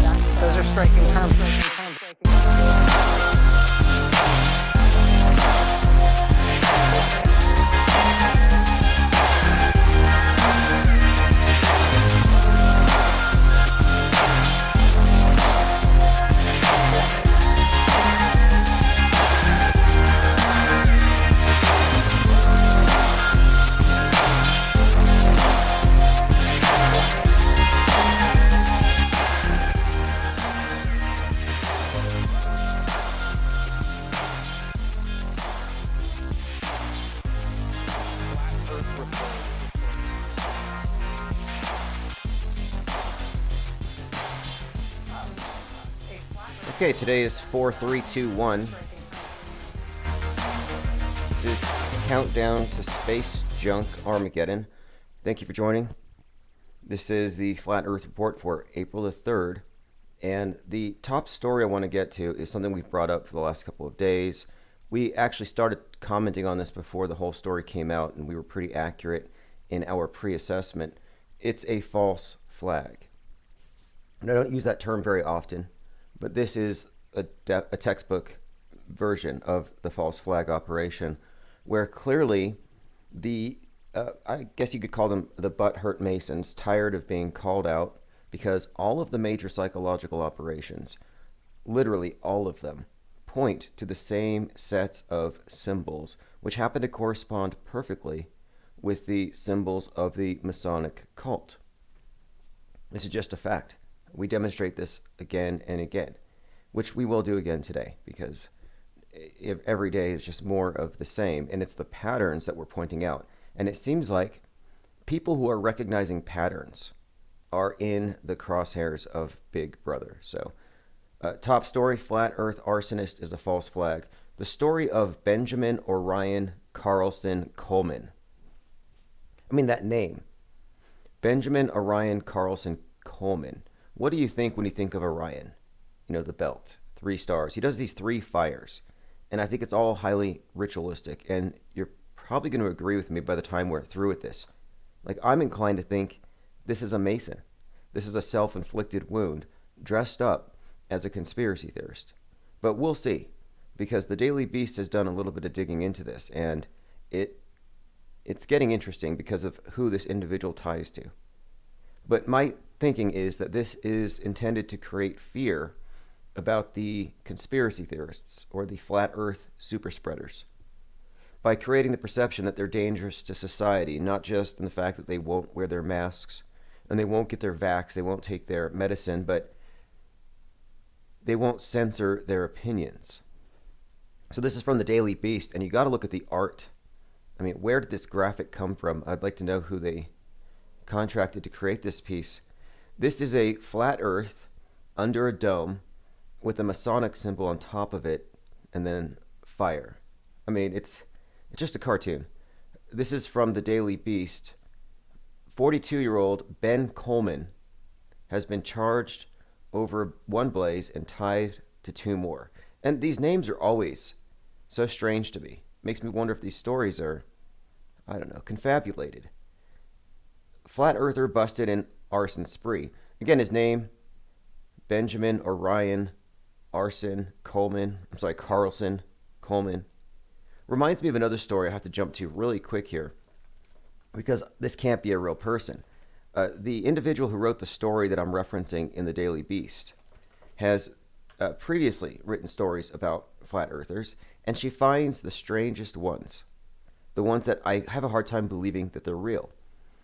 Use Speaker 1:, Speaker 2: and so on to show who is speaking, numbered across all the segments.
Speaker 1: Those are striking terms.
Speaker 2: Okay, today is 4321. This is Countdown to Space Junk Armageddon. Thank you for joining. This is the Flat Earth Report for April the 3rd. And the top story I want to get to is something we've brought up for the last couple of days. We actually started commenting on this before the whole story came out, and we were pretty accurate in our pre-assessment. It's a false flag. And I don't use that term very often, but this is a textbook version of the false flag operation, where clearly I guess you could call them the butthurt Masons, tired of being called out, because all of the major psychological operations, literally all of them, point to the same sets of symbols, which happen to correspond perfectly with the symbols of the Masonic cult. This is just a fact. We demonstrate this again and again, which we will do again today, because every day is just more of the same, and it's the patterns that we're pointing out. And it seems like people who are recognizing patterns are in the crosshairs of Big Brother. So, top story, Flat Earth Arsonist is a false flag. The story of Benjamin Orion Carlson Coleman. I mean, that name. Benjamin Orion Carlson Coleman. What do you think when you think of Orion? You know, the belt, 3 stars. He does these 3 fires, and I think it's all highly ritualistic, and you're probably going to agree with me by the time we're through with this. Like, I'm inclined to think this is a Mason. This is a self-inflicted wound dressed up as a conspiracy theorist. But we'll see, because the Daily Beast has done a little bit of digging into this, and it's getting interesting because of who this individual ties to. But my thinking is that this is intended to create fear about the conspiracy theorists or the flat earth super spreaders by creating the perception that they're dangerous to society, not just in the fact that they won't wear their masks and they won't get their vax, they won't take their medicine, but they won't censor their opinions. So this is from the Daily Beast, and you got to look at the art. I mean, where did this graphic come from? I'd like to know who they contracted to create this piece. This is a flat earth under a dome with a Masonic symbol on top of it, and then fire. I mean, it's just a cartoon. This is from the Daily Beast. 42-year-old Ben Coleman has been charged over one blaze and tied to 2 more. And these names are always so strange to me. Makes me wonder if these stories are, I don't know, confabulated. Flat earther busted in arson spree. Again, his name, Benjamin Orion Carlson Coleman. Reminds me of another story I have to jump to really quick here, because this can't be a real person. The individual who wrote the story that I'm referencing in the Daily Beast has previously written stories about flat earthers, and she finds the strangest ones, the ones that I have a hard time believing that they're real.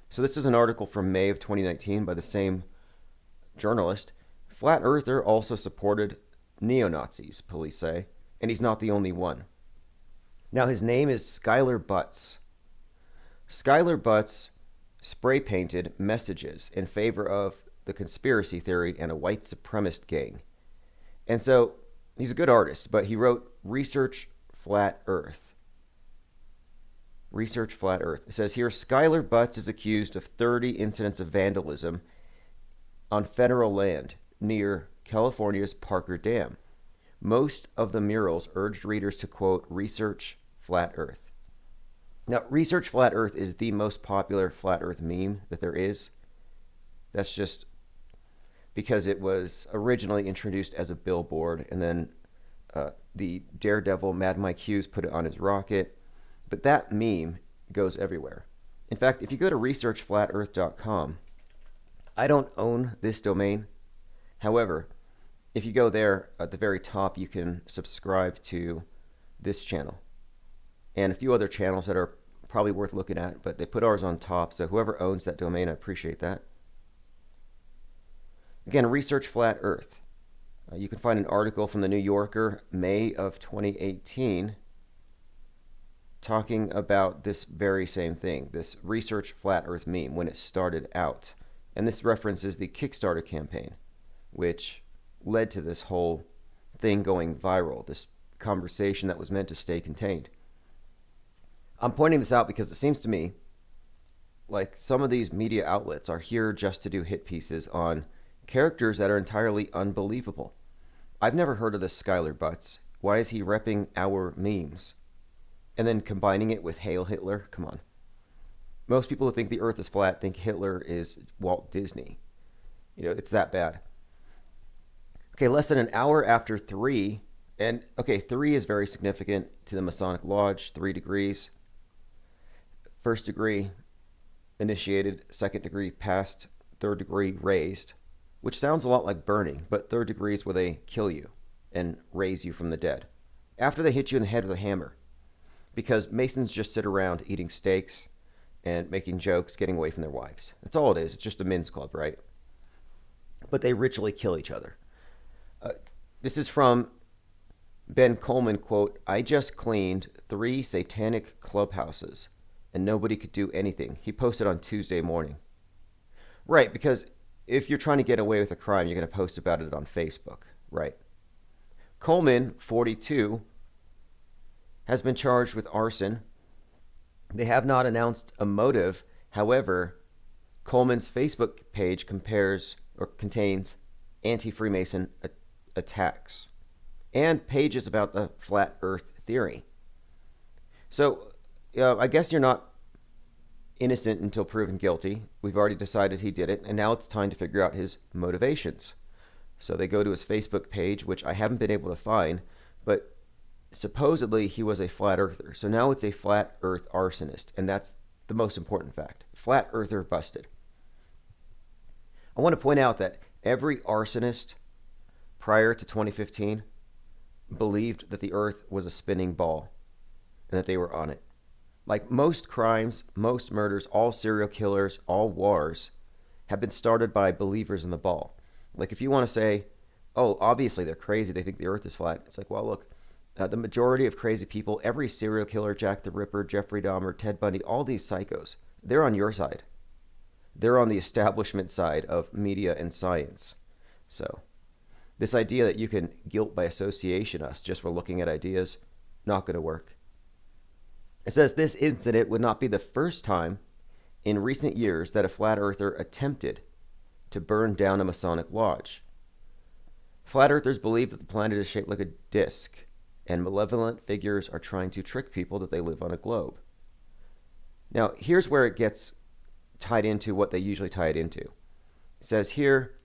Speaker 2: So this is an article from May of 2019 by the same journalist. Flat earther also supported neo-Nazis, police say, and he's not the only one. Now, his name is Skylar Butts. Skylar Butts spray-painted messages in favor of the conspiracy theory and a white supremacist gang. And so, he's a good artist, but he wrote Research Flat Earth. Research Flat Earth. It says here, Skylar Butts is accused of 30 incidents of vandalism on federal land near California's Parker Dam. Most of the murals urged readers to, quote, research Flat Earth. Now, Research Flat Earth is the most popular Flat Earth meme that there is. That's just because it was originally introduced as a billboard, and then the daredevil Mad Mike Hughes put it on his rocket. But that meme goes everywhere. In fact, if you go to researchflatearth.com, I don't own this domain. However, if you go there at the very top, you can subscribe to this channel and a few other channels that are probably worth looking at, but they put ours on top. So whoever owns that domain, I appreciate that. Again, Research Flat Earth. You can find an article from the New Yorker, May of 2018, talking about this very same thing, this Research Flat Earth meme, when it started out. And this references the Kickstarter campaign, which led to this whole thing going viral, this conversation that was meant to stay contained. I'm pointing this out because it seems to me like some of these media outlets are here just to do hit pieces on characters that are entirely unbelievable. I've never heard of this Skylar Butts. Why is he repping our memes? And then combining it with Hail Hitler? Come on. Most people who think the earth is flat think Hitler is Walt Disney. It's that bad. Okay, less than an hour after 3, and 3 is very significant to the Masonic Lodge, 3 degrees. First degree initiated, second degree passed, third degree raised, which sounds a lot like burning, but third degree is where they kill you and raise you from the dead. After they hit you in the head with a hammer, because Masons just sit around eating steaks and making jokes, getting away from their wives. That's all it is. It's just a men's club, right? But they ritually kill each other. This is from Ben Coleman, quote, "I just cleaned 3 satanic clubhouses and nobody could do anything." He posted on Tuesday morning. Right, because if you're trying to get away with a crime, you're going to post about it on Facebook, right? Coleman, 42, has been charged with arson. They have not announced a motive. However, Coleman's Facebook page contains anti-Freemason attacks and pages about the flat earth theory. So I guess you're not innocent until proven guilty. We've already decided he did it, and now it's time to figure out his motivations. So they go to his Facebook page, which I haven't been able to find, but supposedly he was a flat earther. So now it's a flat earth arsonist, and that's the most important fact. Flat earther busted. I want to point out that every arsonist prior to 2015 believed that the earth was a spinning ball and that they were on it. Like most crimes, most murders, all serial killers, all wars have been started by believers in the ball. Like if you want to say, oh, obviously they're crazy, they think the earth is flat. It's like, well, look, the majority of crazy people, every serial killer, Jack the Ripper, Jeffrey Dahmer, Ted Bundy, all these psychos, they're on your side. They're on the establishment side of media and science. So this idea that you can guilt by association us just for looking at ideas, not going to work. It says this incident would not be the first time in recent years that a flat earther attempted to burn down a Masonic lodge. Flat earthers believe that the planet is shaped like a disc, and malevolent figures are trying to trick people that they live on a globe. Now, here's where it gets tied into what they usually tie it into. It says here,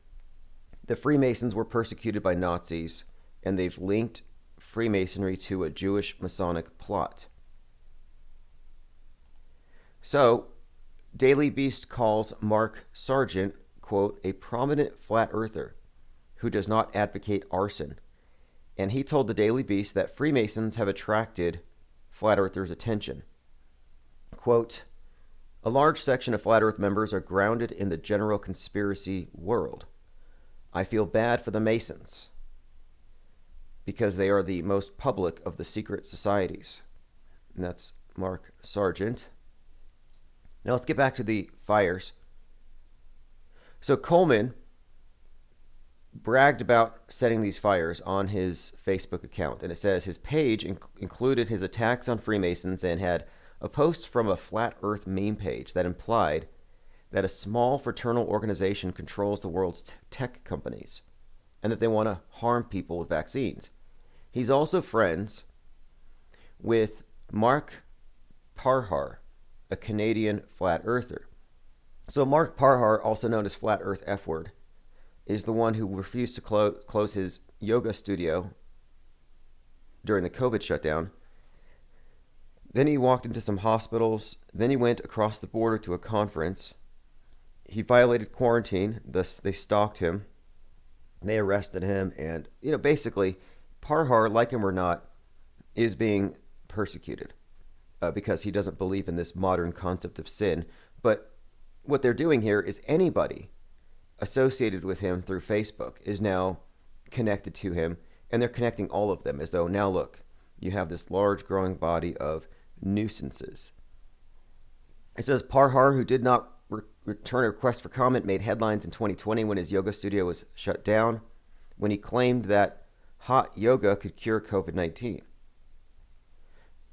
Speaker 2: the Freemasons were persecuted by Nazis, and they've linked Freemasonry to a Jewish Masonic plot. So, Daily Beast calls Mark Sargent, quote, a prominent flat earther who does not advocate arson. And he told the Daily Beast that Freemasons have attracted flat earthers' attention. Quote, a large section of flat earth members are grounded in the general conspiracy world. I feel bad for the Masons because they are the most public of the secret societies. And that's Mark Sargent. Now let's get back to the fires. So Coleman bragged about setting these fires on his Facebook account, and it says his page included his attacks on Freemasons and had a post from a flat earth meme page that implied that a small fraternal organization controls the world's tech companies and that they want to harm people with vaccines. He's also friends with Mark Parhar, a Canadian flat earther. So Mark Parhar, also known as Flat Earth F-word, is the one who refused to close his yoga studio during the COVID shutdown. Then he walked into some hospitals. Then he went across the border to a conference. He violated quarantine. Thus, they stalked him. They arrested him. And, basically, Parhar, like him or not, is being persecuted because he doesn't believe in this modern concept of sin. But what they're doing here is anybody associated with him through Facebook is now connected to him, and they're connecting all of them as though, now look, you have this large growing body of nuisances. It says Parhar, who did not return a request for comment, made headlines in 2020 when his yoga studio was shut down, when he claimed that hot yoga could cure COVID-19.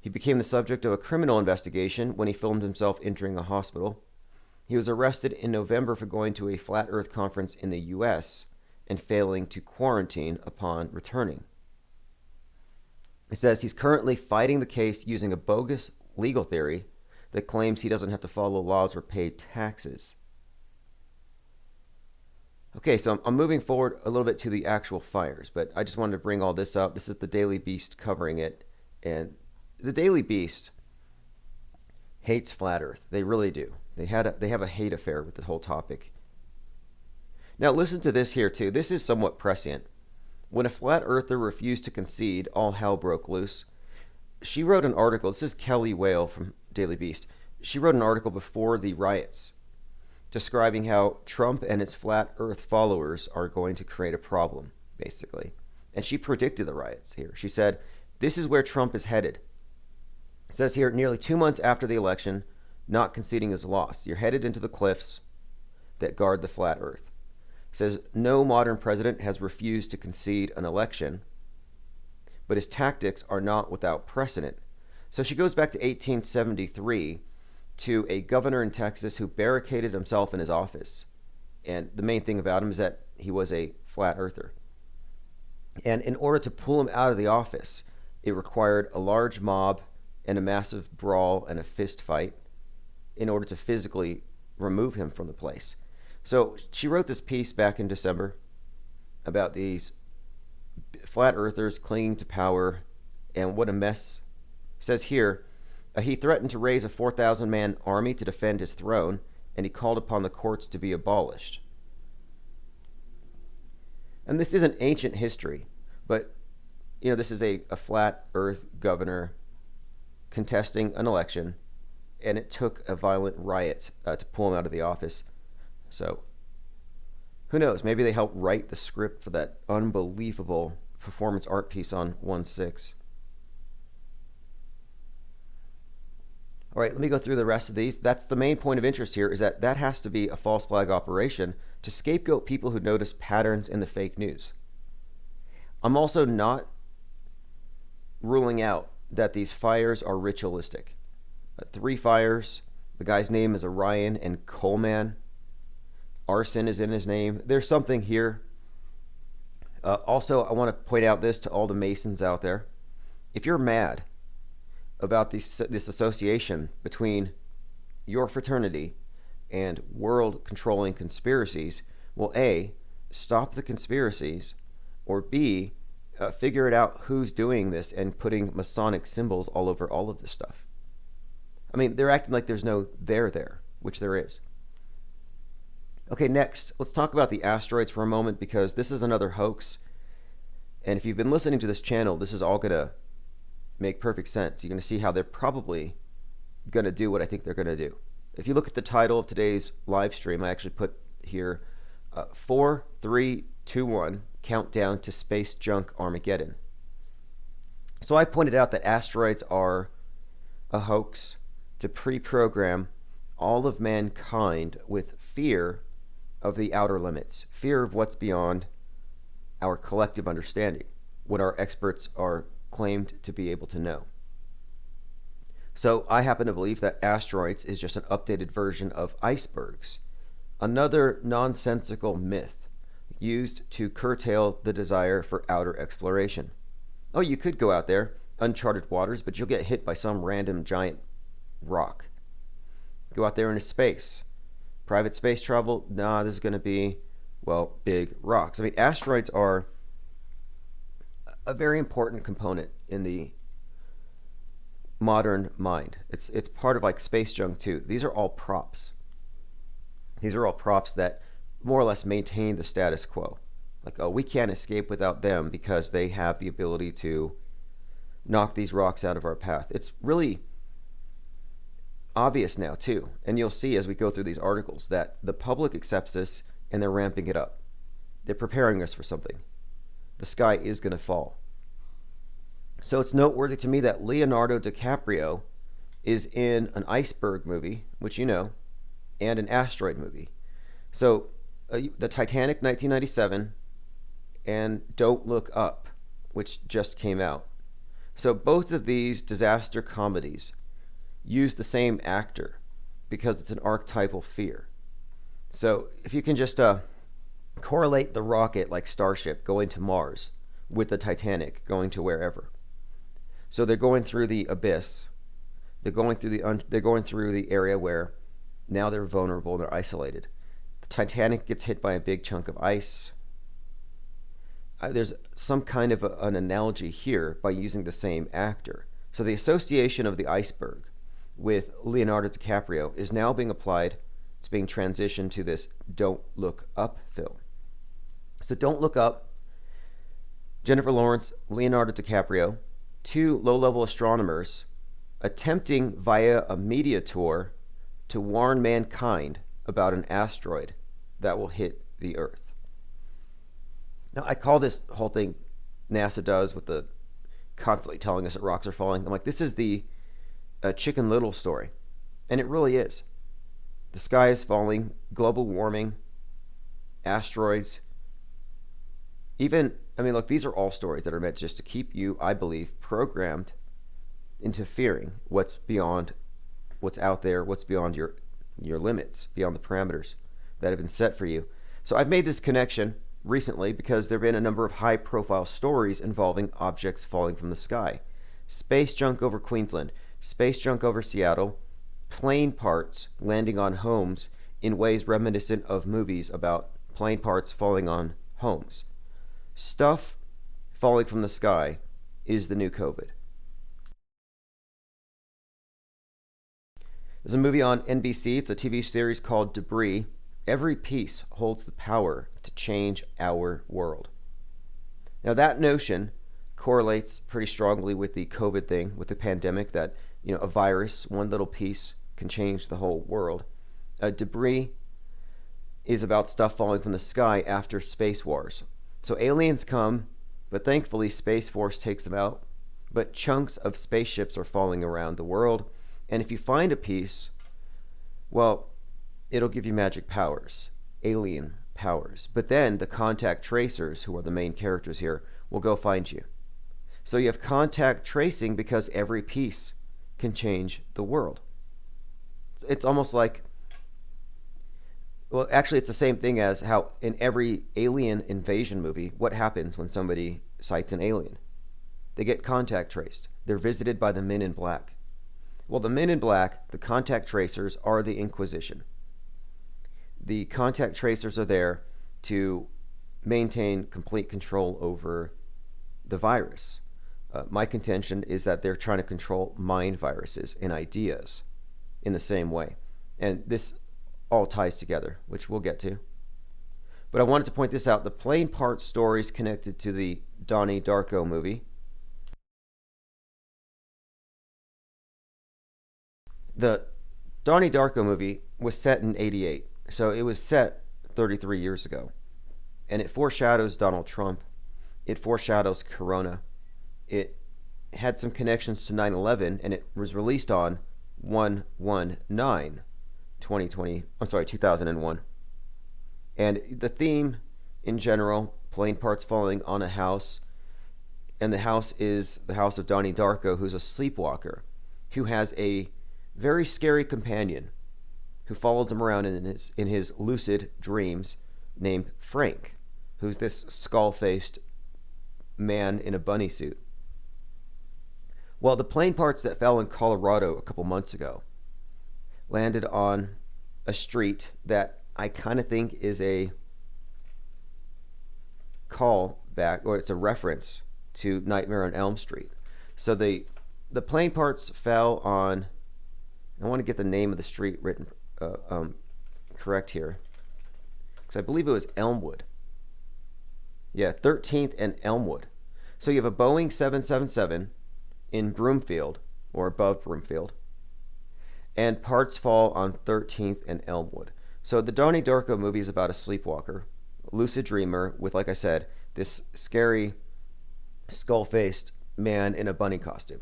Speaker 2: He became the subject of a criminal investigation when he filmed himself entering a hospital. He was arrested in November for going to a flat earth conference in the U.S. and failing to quarantine upon returning. It says he's currently fighting the case using a bogus legal theory that claims he doesn't have to follow laws or pay taxes. Okay, so I'm moving forward a little bit to the actual fires, but I just wanted to bring all this up. This is the Daily Beast covering it, and the Daily Beast hates flat Earth. They really do. They have a hate affair with the whole topic. Now listen to this here too. This is somewhat prescient. When a flat earther refused to concede, all hell broke loose. She wrote an article. This is Kelly Whale from Daily Beast. She wrote an article before the riots describing how Trump and his flat earth followers are going to create a problem, basically. And she predicted the riots here. She said, this is where Trump is headed. It says here, nearly 2 months after the election, not conceding his loss. You're headed into the cliffs that guard the flat earth. It says, no modern president has refused to concede an election, but his tactics are not without precedent. So she goes back to 1873 to a governor in Texas who barricaded himself in his office. And the main thing about him is that he was a flat earther. And in order to pull him out of the office, it required a large mob and a massive brawl and a fist fight in order to physically remove him from the place. So she wrote this piece back in December about these flat earthers clinging to power and what a mess. It says here, he threatened to raise a 4,000-man army to defend his throne, and he called upon the courts to be abolished. And this isn't ancient history, but this is a flat earth governor contesting an election, and it took a violent riot to pull him out of the office. So, who knows? Maybe they helped write the script for that unbelievable performance art piece on 1/6. All right, let me go through the rest of these. That's the main point of interest here, is that has to be a false flag operation to scapegoat people who notice patterns in the fake news. I'm also not ruling out that these fires are ritualistic. 3 fires. The guy's name is Orion and Coleman. Arson is in his name. There's something here. Also, I want to point out this to all the Masons out there. If you're mad about this association between your fraternity and world-controlling conspiracies, well, A, stop the conspiracies, or B, figure it out who's doing this and putting Masonic symbols all over all of this stuff. I mean, they're acting like there's no there, which there is. Okay, next, let's talk about the asteroids for a moment, because this is another hoax. And if you've been listening to this channel, this is all going to make perfect sense. You're going to see how they're probably going to do what I think they're going to do. If you look at the title of today's live stream, I actually put here 4, 3, 2, 1, countdown to space junk Armageddon. So I pointed out that asteroids are a hoax to pre-program all of mankind with fear of the outer limits, fear of what's beyond our collective understanding, what our experts are claimed to be able to know. So I happen to believe that asteroids is just an updated version of icebergs, another nonsensical myth used to curtail the desire for outer exploration. Oh, you could go out there, uncharted waters, but you'll get hit by some random giant rock. Go out there into space. Private space travel, this is going to be Well, big rocks. I mean, asteroids are a very important component in the modern mind. It's part of like space junk too. These are all props. These are all props that more or less maintain the status quo. Like, oh, we can't escape without them because they have the ability to knock these rocks out of our path. It's really obvious now too, and you'll see as we go through these articles that the public accepts this and they're ramping it up. They're preparing us for something. The sky is going to fall. So it's noteworthy to me that Leonardo DiCaprio is in an iceberg movie, which you know, and an asteroid movie. So the Titanic 1997 and Don't Look Up, which just came out. So both of these disaster comedies use the same actor because it's an archetypal fear. So if you can just correlate the rocket like Starship going to Mars with the Titanic going to wherever. So they're going through the abyss. They're going through the area where now they're vulnerable and they're isolated. The Titanic gets hit by a big chunk of ice. There's some kind of an analogy here by using the same actor. So the association of the iceberg with Leonardo DiCaprio is now being applied. It's being transitioned to this Don't Look Up film. So Don't Look Up, Jennifer Lawrence, Leonardo DiCaprio, two low-level astronomers attempting via a media tour to warn mankind about an asteroid that will hit the Earth. Now, I call this whole thing NASA does with the constantly telling us that rocks are falling. I'm like, this is the Chicken Little story. And it really is. The sky is falling, global warming, asteroids. Even, I mean, look, these are all stories that are meant just to keep you, I believe, programmed into fearing what's beyond, what's out there, what's beyond your limits, beyond the parameters that have been set for you. So I've made this connection recently because there have been a number of high-profile stories involving objects falling from the sky. Space junk over Queensland, space junk over Seattle, plane parts landing on homes in ways reminiscent of movies about plane parts falling on homes. Stuff falling from the sky is the new COVID. There's a movie on NBC. It's a TV series called Debris. Every piece holds the power to change our world. Now that notion correlates pretty strongly with the COVID thing, with the pandemic, that a virus, one little piece can change the whole world. Debris is about stuff falling from the sky after space wars. So aliens come, but thankfully Space Force takes them out. But chunks of spaceships are falling around the world. And if you find a piece, well, it'll give you magic powers, alien powers. But then the contact tracers, who are the main characters here, will go find you. So you have contact tracing because every piece can change the world. It's almost like, well, actually it's the same thing as how in every alien invasion movie, what happens when somebody sights an alien? They get contact traced. They're visited by the Men in Black. Well, the Men in Black, the contact tracers, are the Inquisition. The contact tracers are there to maintain complete control over the virus. My contention is that they're trying to control mind viruses and ideas in the same way. And this all ties together, which we'll get to. But I wanted to point this out. The plane part stories connected to the Donnie Darko movie. The Donnie Darko movie was set in '88. So it was set 33 years ago. And it foreshadows Donald Trump. It foreshadows Corona. It had some connections to 9/11, and it was released on 2001. And the theme in general, plane parts falling on a house, and the house is the house of Donnie Darko, who's a sleepwalker, who has a very scary companion who follows him around in his lucid dreams, named Frank, who's this skull-faced man in a bunny suit. Well, the plane parts that fell in Colorado a couple months ago landed on a street that I kind of think is a call back, or it's a reference to Nightmare on Elm Street. So the plane parts fell on, I want to get the name of the street written correct here, because I believe it was Elmwood. Yeah, 13th and Elmwood. So you have a Boeing 777 in Broomfield, or above Broomfield, and parts fall on 13th and Elmwood. So the Donnie Darko movie is about a sleepwalker, lucid dreamer with, like I said, this scary skull-faced man in a bunny costume.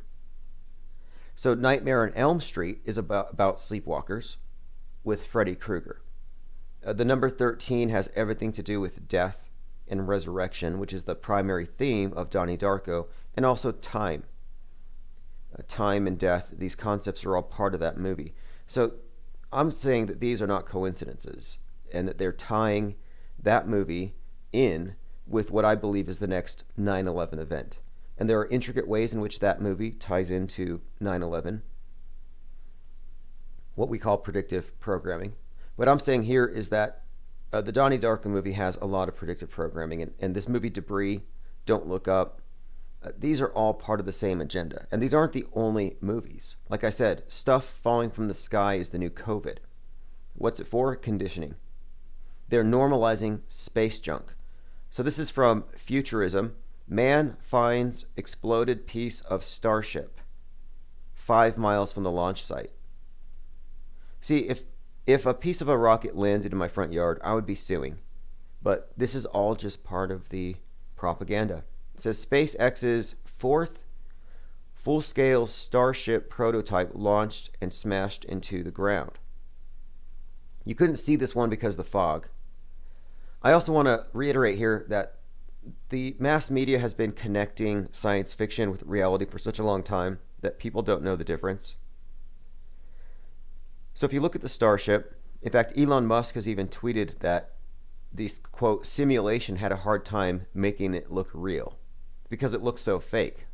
Speaker 2: So Nightmare on Elm Street is about sleepwalkers with Freddy Krueger. The number 13 has everything to do with death and resurrection, which is the primary theme of Donnie Darko, and also time. Time and death, these concepts are all part of that movie. So I'm saying that these are not coincidences, and that they're tying that movie in with what I believe is the next 9/11 event. And there are intricate ways in which that movie ties into 9/11, what we call predictive programming. What I'm saying here is that the Donnie Darko movie has a lot of predictive programming, and this movie Debris, Don't Look Up, these are all part of the same agenda. And these aren't the only movies. Like I said, stuff falling from the sky is the new COVID. What's it for? Conditioning. They're normalizing space junk. So this is from Futurism. Man finds exploded piece of starship 5 miles from the launch site. See, if a piece of a rocket landed in my front yard, I would be suing. But this is all just part of the propaganda. It says SpaceX's 4th full-scale Starship prototype launched and smashed into the ground. You couldn't see this one because of the fog. I also want to reiterate here that the mass media has been connecting science fiction with reality for such a long time that people don't know the difference. So if you look at the Starship, in fact, Elon Musk has even tweeted that this, quote, simulation had a hard time making it look real because it looks so fake.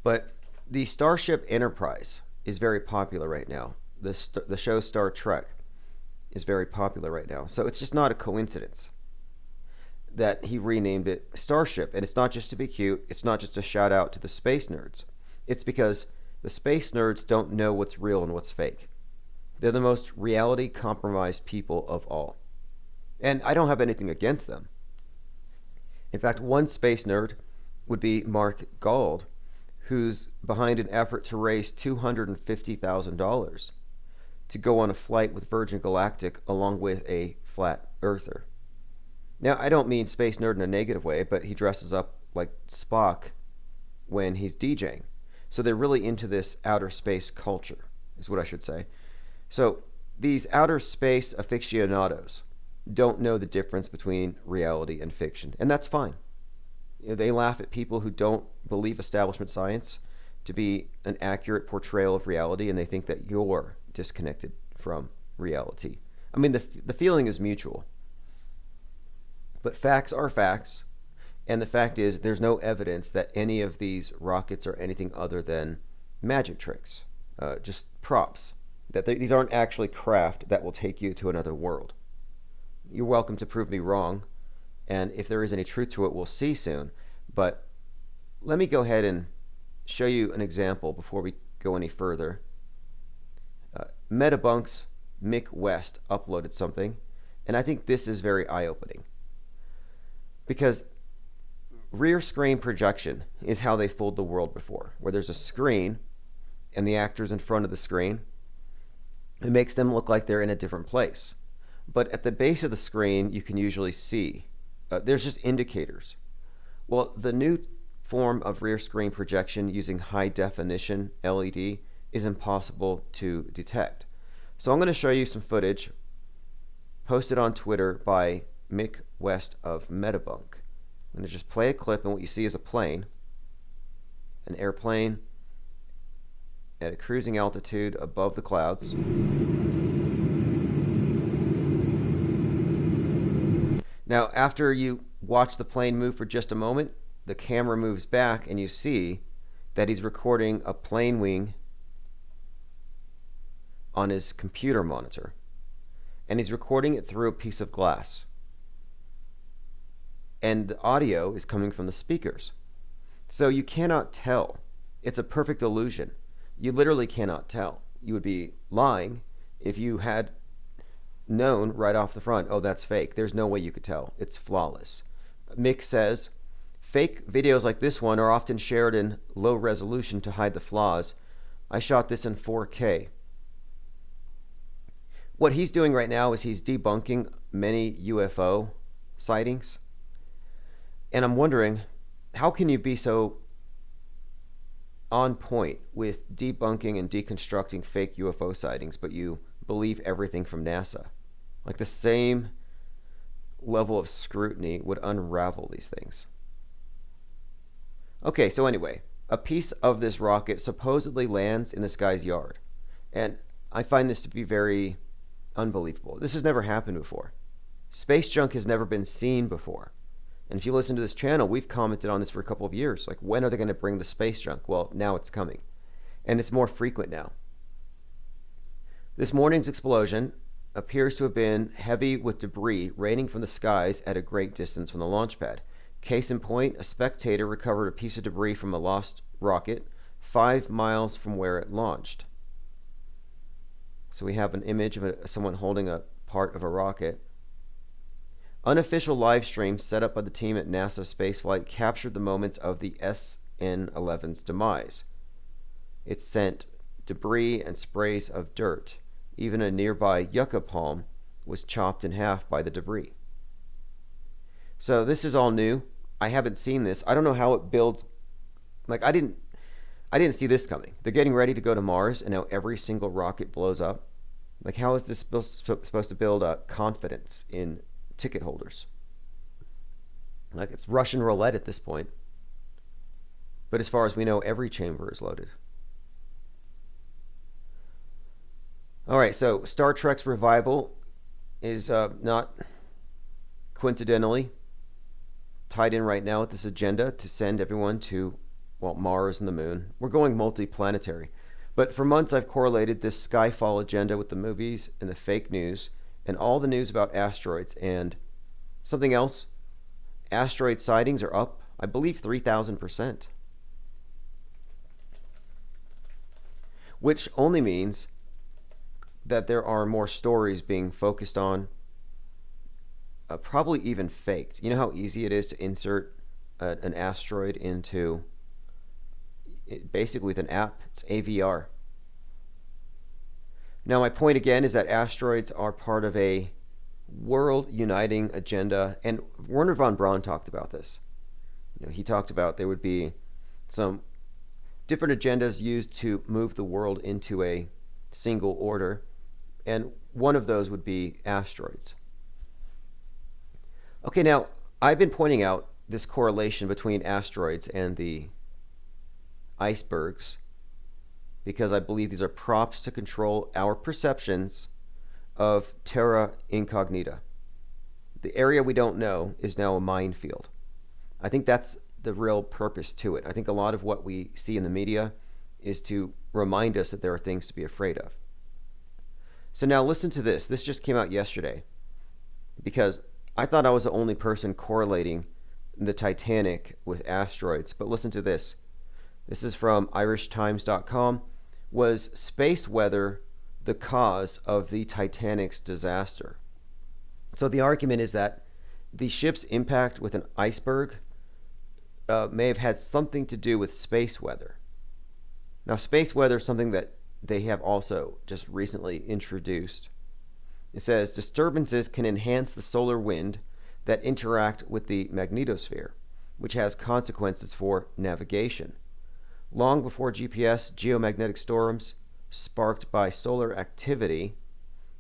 Speaker 2: But the Starship Enterprise is very popular right now. The show Star Trek is very popular right now. So it's just not a coincidence that he renamed it Starship. And it's not just to be cute. It's not just a shout out to the space nerds. It's because the space nerds don't know what's real and what's fake. They're the most reality compromised people of all. And I don't have anything against them. In fact, one space nerd would be Mark Gould, who's behind an effort to raise $250,000 to go on a flight with Virgin Galactic along with a flat earther. Now, I don't mean space nerd in a negative way, but he dresses up like Spock when he's DJing. So they're really into this outer space culture, is what I should say. So these outer space aficionados don't know the difference between reality and fiction, and that's fine. You know, they laugh at people who don't believe establishment science to be an accurate portrayal of reality, and they think that you're disconnected from reality. I mean, the feeling is mutual. But facts are facts, and the fact is there's no evidence that any of these rockets are anything other than magic tricks, just props. That these aren't actually craft that will take you to another world. You're welcome to prove me wrong, and if there is any truth to it, we'll see soon. But let me go ahead and show you an example before we go any further. Metabunk's Mick West uploaded something, and I think this is very eye-opening. Because rear screen projection is how they fooled the world before, where there's a screen and the actor's in front of the screen. It makes them look like they're in a different place. But at the base of the screen, you can usually see. There's just indicators. Well, the new form of rear screen projection using high definition LED is impossible to detect. So I'm going to show you some footage posted on Twitter by Mick West of Metabunk. I'm going to just play a clip, and what you see is a plane, an airplane at a cruising altitude above the clouds. Now, after you watch the plane move for just a moment, the camera moves back and you see that he's recording a plane wing on his computer monitor. And he's recording it through a piece of glass. and the audio is coming from the speakers. So you cannot tell. It's a perfect illusion. You literally cannot tell. You would be lying if you had known right off the front, oh, that's fake. There's no way you could tell. It's flawless. Mick says, fake videos like this one are often shared in low resolution to hide the flaws. I shot this in 4K. What he's doing right now is he's debunking many UFO sightings. And I'm wondering, how can you be so on point with debunking and deconstructing fake UFO sightings, but you believe everything from NASA? Like the same level of scrutiny would unravel these things. Okay, so anyway, a piece of this rocket supposedly lands in this guy's yard. And I find this to be very unbelievable. This has never happened before. Space junk has never been seen before. And if you listen to this channel, we've commented on this for a couple of years. Like, when are they going to bring the space junk? Well, now it's coming. And it's more frequent now. This morning's explosion appears to have been heavy with debris raining from the skies at a great distance from the launch pad. Case in point, a spectator recovered a piece of debris from a lost rocket 5 miles from where it launched. So we have an image of someone holding a part of a rocket. Unofficial live streams set up by the team at NASA spaceflight captured the moments of the SN-11's demise. It sent debris and sprays of dirt. Even a nearby yucca palm was chopped in half by the debris. So this is all new. I haven't seen this. I don't know how it builds. Like, I didn't see this coming. They're getting ready to go to Mars, and now every single rocket blows up. Like, how is this supposed to build confidence in ticket holders? Like, it's Russian roulette at this point. But as far as we know, every chamber is loaded. All right, so Star Trek's revival is not coincidentally tied in right now with this agenda to send everyone to, well, Mars and the moon. We're going multi-planetary. But for months, I've correlated this Skyfall agenda with the movies and the fake news and all the news about asteroids. And something else, asteroid sightings are up, I believe, 3,000%. Which only means that there are more stories being focused on, probably even faked. You know how easy it is to insert an asteroid into, basically with an app? It's AVR. Now, my point again is that asteroids are part of a world uniting agenda, and Wernher von Braun talked about this. You know, he talked about there would be some different agendas used to move the world into a single order, and one of those would be asteroids. Okay, now, I've been pointing out this correlation between asteroids and the icebergs because I believe these are props to control our perceptions of terra incognita. The area we don't know is now a minefield. I think that's the real purpose to it. I think a lot of what we see in the media is to remind us that there are things to be afraid of. So now listen to this. This just came out yesterday because I thought I was the only person correlating the Titanic with asteroids. But listen to this. This is from irishtimes.com. Was space weather the cause of the Titanic's disaster? So the argument is that the ship's impact with an iceberg may have had something to do with space weather. Now, space weather is something that they have also just recently introduced. It says disturbances can enhance the solar wind that interact with the magnetosphere, which has consequences for navigation. Long before GPS, geomagnetic storms sparked by solar activity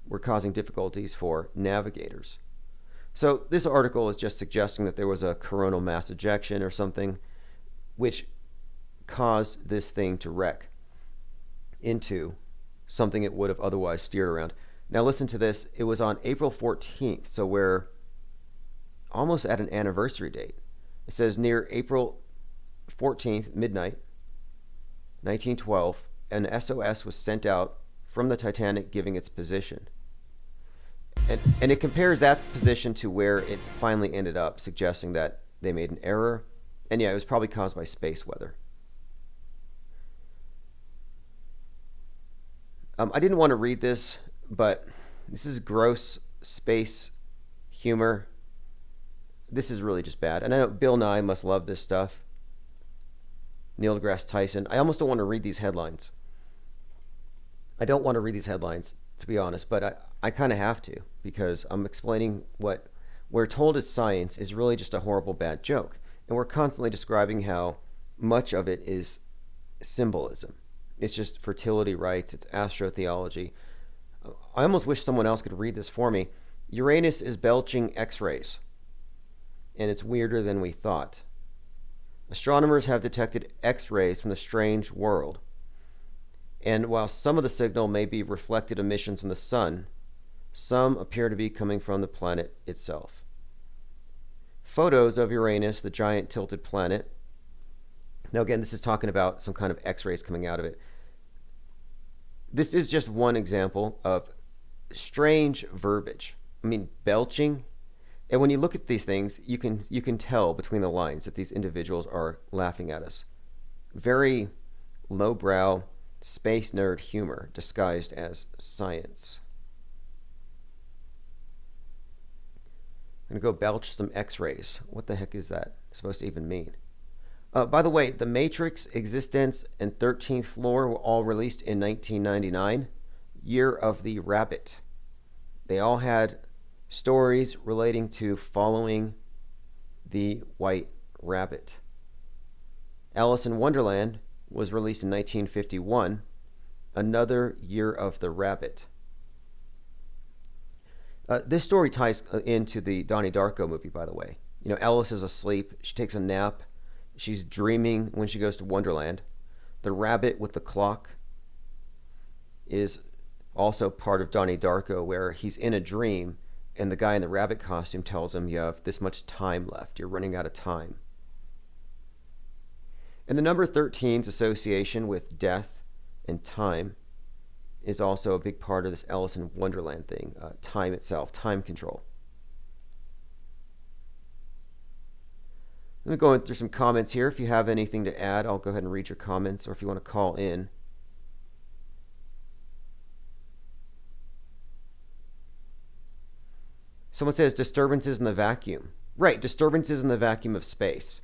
Speaker 2: were causing difficulties for navigators. So this article is just suggesting that there was a coronal mass ejection or something which caused this thing to wreck into something it would have otherwise steered around. Now listen to this. It was on April 14th, so we're almost at an anniversary date. It says near April 14th, midnight, 1912, an SOS was sent out from the Titanic giving its position. And it compares that position to where it finally ended up, suggesting that they made an error. And yeah, it was probably caused by space weather. I didn't want to read this, but this is gross space humor. This is really just bad. And I know Bill Nye must love this stuff. Neil deGrasse Tyson. I almost don't want to read these headlines. I don't want to read these headlines, to be honest, but I kind of have to, because I'm explaining what we're told is science is really just a horrible, bad joke. And we're constantly describing how much of it is symbolism. It's just fertility rites, it's astrotheology. I almost wish someone else could read this for me. Uranus is belching X-rays, and it's weirder than we thought. Astronomers have detected X-rays from the strange world. And while some of the signal may be reflected emissions from the sun, some appear to be coming from the planet itself. Photos of Uranus, the giant tilted planet. Now again, this is talking about some kind of X-rays coming out of it. This is just one example of strange verbiage. I mean, belching. And when you look at these things, you can tell between the lines that these individuals are laughing at us. Very lowbrow, space nerd humor disguised as science. I'm going to go belch some X-rays. What the heck is that supposed to even mean? By the way, The Matrix, Existence, and 13th Floor were all released in 1999, year of the rabbit. They all had stories relating to following the white rabbit. Alice in Wonderland was released in 1951, another year of the rabbit. This story ties into the Donnie Darko movie, by the way. You know, Alice is asleep. She takes a nap. She's dreaming when she goes to Wonderland. The rabbit with the clock is also part of Donnie Darko, where he's in a dream and the guy in the rabbit costume tells him you have this much time left. You're running out of time. And the number 13's association with death and time is also a big part of this Alice in Wonderland thing. Time itself, time control. Let me go through some comments here. If you have anything to add, I'll go ahead and read your comments, or if you want to call in. Someone says disturbances in the vacuum. Right, disturbances in the vacuum of space.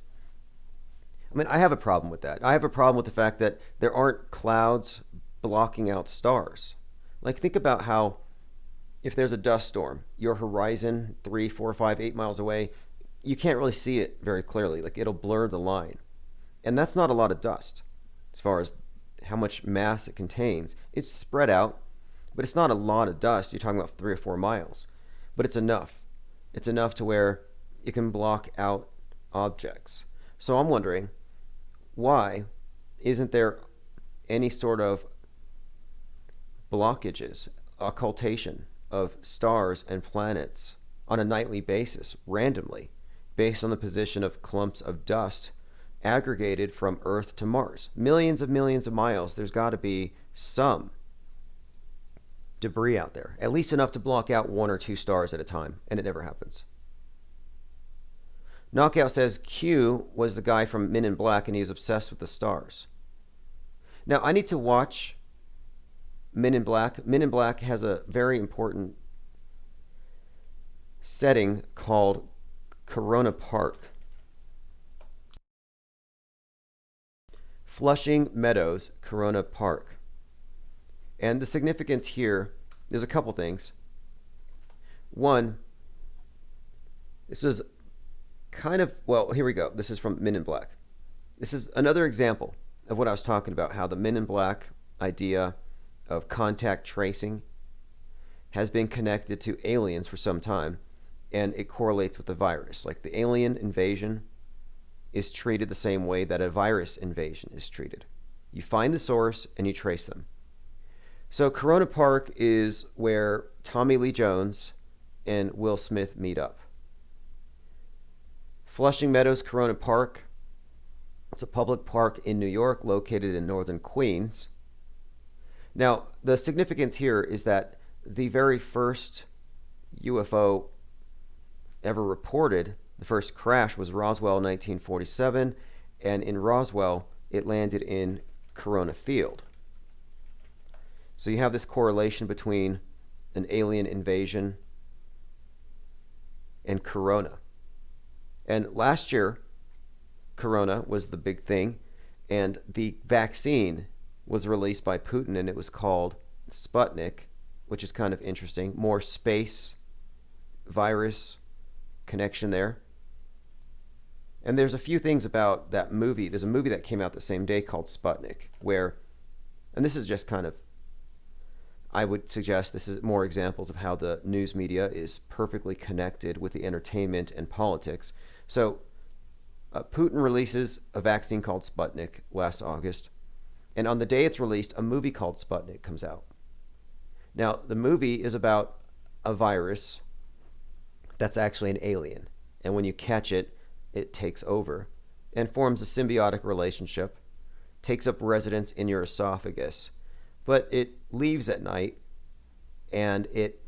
Speaker 2: I mean, I have a problem with that. I have a problem with the fact that there aren't clouds blocking out stars. Like, think about how if there's a dust storm, your horizon 3, 4, 5, 8 miles away, you can't really see it very clearly. Like, it'll blur the line. And that's not a lot of dust as far as how much mass it contains. It's spread out, but it's not a lot of dust. You're talking about 3 or 4 miles. But it's enough. It's enough to where it can block out objects. So I'm wondering, why isn't there any sort of blockages, occultation of stars and planets on a nightly basis, randomly, based on the position of clumps of dust aggregated from Earth to Mars? Millions of miles, there's got to be some debris out there, at least enough to block out 1 or 2 stars at a time, and it never happens. Knockout says Q was the guy from Men in Black and he was obsessed with the stars. Now, I need to watch Men in Black. Men in Black has a very important setting called Corona Park. Flushing Meadows, Corona Park. And the significance here is a couple things. One, this is kind of, well, here we go. This is from Men in Black. This is another example of what I was talking about, how the Men in Black idea of contact tracing has been connected to aliens for some time, and it correlates with the virus. Like, the alien invasion is treated the same way that a virus invasion is treated. You find the source and you trace them. So Corona Park is where Tommy Lee Jones and Will Smith meet up. Flushing Meadows Corona Park, it's a public park in New York located in northern Queens. Now, the significance here is that the very first UFO ever reported, the first crash was Roswell 1947, and in Roswell, it landed in Corona Field. So you have this correlation between an alien invasion and Corona. And last year, Corona was the big thing, and the vaccine was released by Putin, and it was called Sputnik, which is kind of interesting. More space virus connection there. And there's a few things about that movie. There's a movie that came out the same day called Sputnik, where, and this is just kind of, I would suggest this is more examples of how the news media is perfectly connected with the entertainment and politics. So Putin releases a vaccine called Sputnik last August, and on the day it's released, a movie called Sputnik comes out. Now, the movie is about a virus that's actually an alien, and when you catch it, it takes over and forms a symbiotic relationship, takes up residence in your esophagus, but it leaves at night and it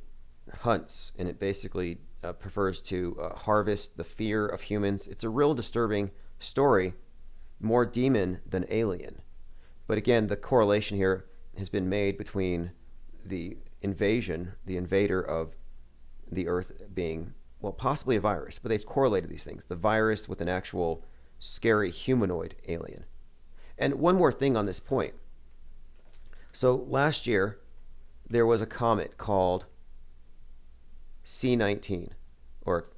Speaker 2: hunts, and it basically prefers to harvest the fear of humans. It's a real disturbing story, more demon than alien. But again, the correlation here has been made between the invader of the Earth being, well, possibly a virus, but they've correlated these things, the virus with an actual scary humanoid alien. And one more thing on this point. So last year, there was a comet called C19, or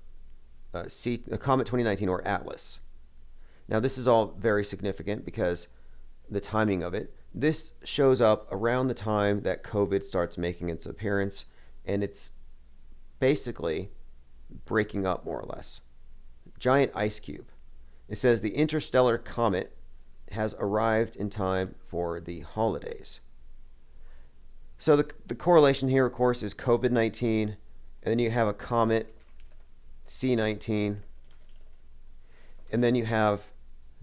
Speaker 2: Comet 2019, or Atlas. Now, this is all very significant because the timing of it. This shows up around the time that COVID starts making its appearance, and it's basically breaking up more or less. Giant ice cube. It says the interstellar comet has arrived in time for the holidays. So the correlation here, of course, is COVID-19, and then you have a comet, C19, and then you have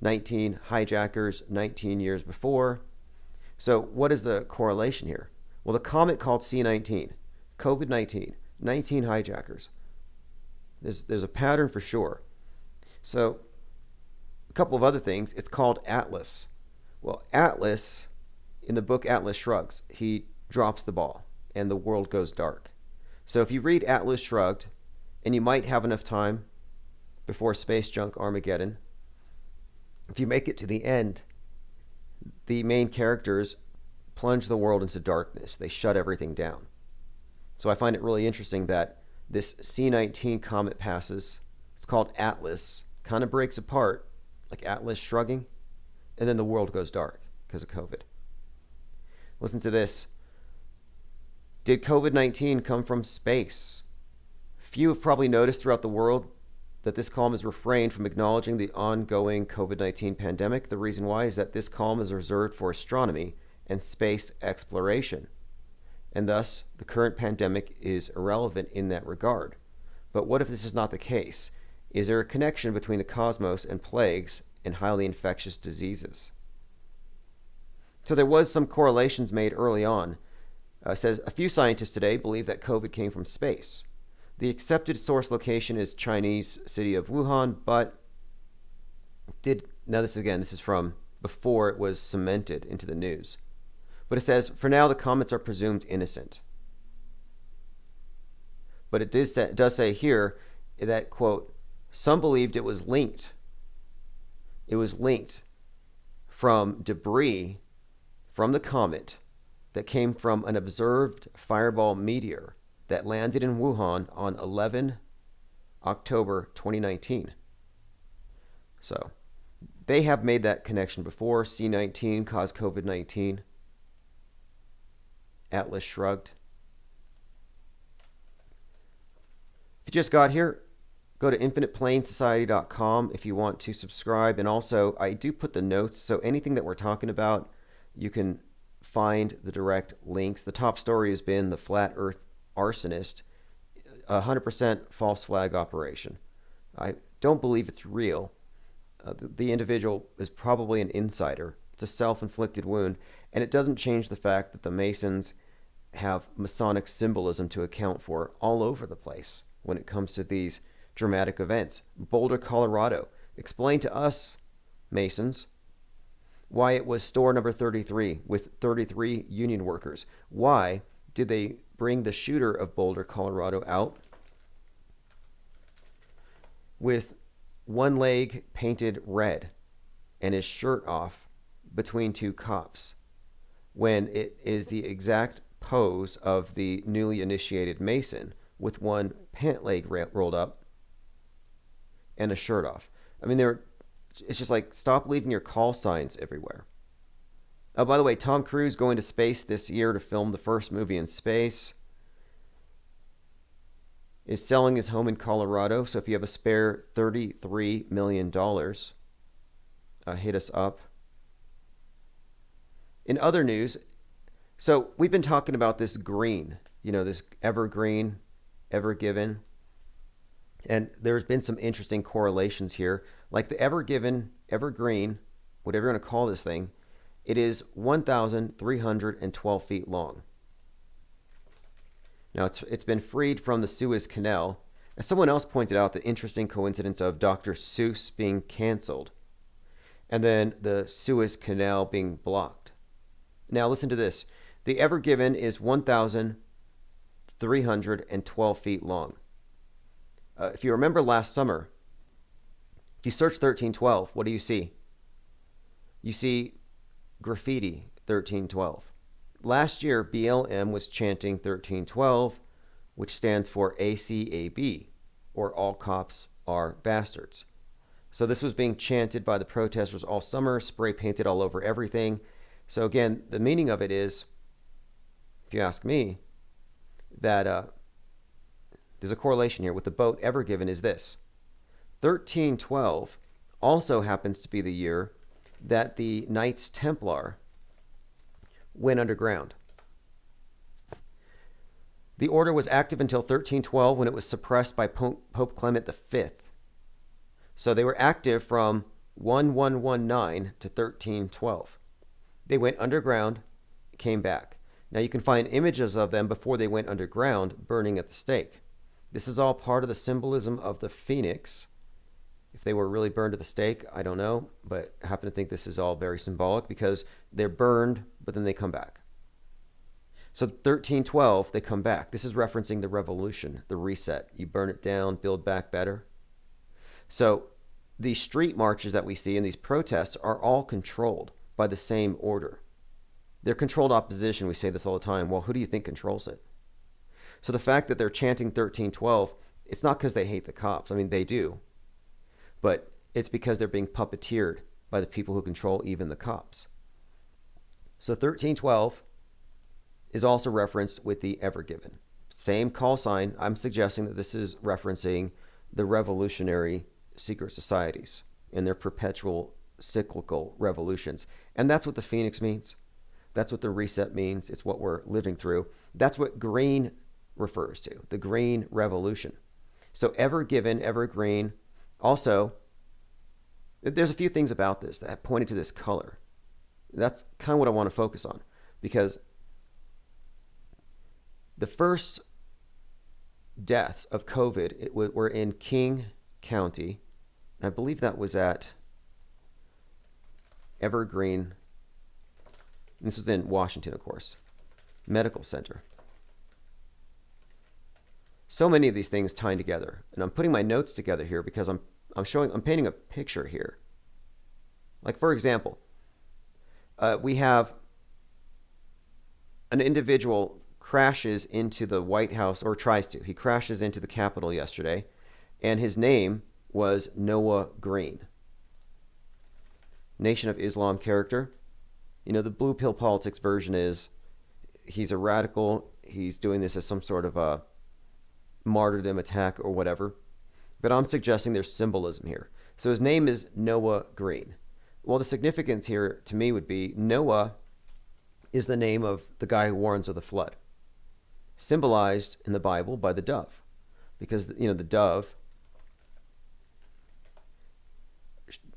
Speaker 2: 19 hijackers 19 years before. So what is the correlation here? Well, the comet called C19, COVID-19, 19 hijackers. There's a pattern for sure. So a couple of other things. It's called Atlas. Well, Atlas, in the book Atlas Shrugged, he drops the ball and the world goes dark. So if you read Atlas Shrugged, and you might have enough time before Space Junk Armageddon, if you make it to the end, the main characters plunge the world into darkness. They shut everything down. So I find it really interesting that this C19 comet passes. It's called Atlas, kind of breaks apart, like Atlas shrugging, and then the world goes dark because of COVID. Listen to this. Did COVID-19 come from space? Few have probably noticed throughout the world that this column is refrained from acknowledging the ongoing COVID-19 pandemic. The reason why is that this column is reserved for astronomy and space exploration, and thus the current pandemic is irrelevant in that regard. But what if this is not the case? Is there a connection between the cosmos and plagues and highly infectious diseases? So there was some correlations made early on. It says a few scientists today believe that COVID came from space. The accepted source location is Chinese city of Wuhan, but this is from before it was cemented into the news. But it says, for now, the comments are presumed innocent. But it does say here that, quote, some believed it was linked. It was linked from debris from the comet that came from an observed fireball meteor that landed in Wuhan on 11 October 2019. So they have made that connection before. C19 caused COVID-19. Atlas Shrugged. If you just got here, go to infiniteplainsociety.com if you want to subscribe. And also, I do put the notes, so anything that we're talking about, you can find the direct links. The top story has been the Flat Earth Arsonist, 100% false flag operation. I don't believe it's real. The individual is probably an insider. It's a self-inflicted wound, and it doesn't change the fact that the Masons have Masonic symbolism to account for all over the place when it comes to these dramatic events. Boulder, Colorado. Explain to us, Masons, why it was store number 33 with 33 union workers. Why did they bring the shooter of Boulder, Colorado out with one leg painted red and his shirt off between two cops, when it is the exact pose of the newly initiated Mason with one pant leg rolled up and a shirt off? I mean, it's just like, stop leaving your call signs everywhere. Oh, by the way, Tom Cruise going to space this year to film the first movie in space. Is selling his home in Colorado. So if you have a spare $33 million, hit us up. In other news, so we've been talking about this green, this evergreen, ever given. And there's been some interesting correlations here. Like the evergreen, whatever you want to call this thing, it is 1,312 feet long. Now, it's been freed from the Suez Canal. And someone else pointed out the interesting coincidence of Dr. Seuss being canceled and then the Suez Canal being blocked. Now, listen to this. The Ever Given is 1,312 feet long. If you remember last summer, if you search 1312, what do you see? You see graffiti 1312. Last year, BLM was chanting 1312, which stands for ACAB, or All Cops Are Bastards. So this was being chanted by the protesters all summer, spray painted all over everything. So again, the meaning of it is, if you ask me, that there's a correlation here with the boat Ever Given is this. 1312 also happens to be the year that the Knights Templar went underground. The order was active until 1312 when it was suppressed by Pope Clement V. So they were active from 1119 to 1312. They went underground, came back. Now you can find images of them before they went underground burning at the stake. This is all part of the symbolism of the phoenix. If they were really burned at the stake, I don't know, but I happen to think this is all very symbolic because they're burned, but then they come back. So 1312, they come back. This is referencing the revolution, the reset. You burn it down, build back better. So these street marches that we see and these protests are all controlled by the same order. They're controlled opposition. We say this all the time. Well, who do you think controls it? So the fact that they're chanting 1312, it's not because they hate the cops. I mean, they do. But it's because they're being puppeteered by the people who control even the cops. So 1312 is also referenced with the Ever Given. Same call sign. I'm suggesting that this is referencing the revolutionary secret societies and their perpetual cyclical revolutions. And that's what the Phoenix means. That's what the reset means. It's what we're living through. That's what green refers to, the green revolution. So Ever Given, evergreen. Also, there's a few things about this that pointed to this color. That's kind of what I want to focus on, because the first deaths of COVID were in King County. I believe that was at Evergreen. This was in Washington, of course. Medical Center. So many of these things tying together, and I'm putting my notes together here because I'm painting a picture here. Like, for example, we have an individual crashes into the White House, or tries to. He crashes into the Capitol yesterday, and his name was Noah Green. Nation of Islam character. You know, the blue pill politics version is he's a radical. He's doing this as some sort of a martyrdom attack or whatever. But I'm suggesting there's symbolism here. So his name is Noah Green. Well, the significance here to me would be Noah is the name of the guy who warns of the flood, symbolized in the Bible by the dove, because the dove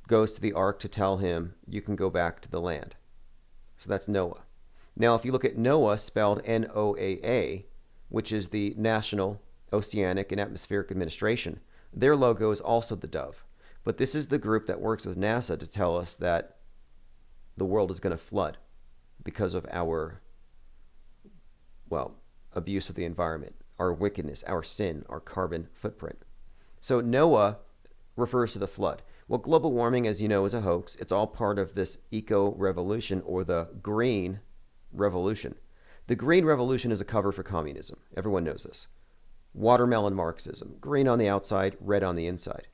Speaker 2: goes to the ark to tell him you can go back to the land. So that's Noah. Now, if you look at NOAA, spelled NOAA, which is the National Oceanic and Atmospheric Administration, their logo is also the dove. But this is the group that works with NASA to tell us that the world is going to flood because of our, well, abuse of the environment, our wickedness, our sin, our carbon footprint. So NOAA refers to the flood. Well, global warming, as you know, is a hoax. It's all part of this eco-revolution, or the green revolution. The green revolution is a cover for communism. Everyone knows this. Watermelon Marxism. Green on the outside, red on the inside.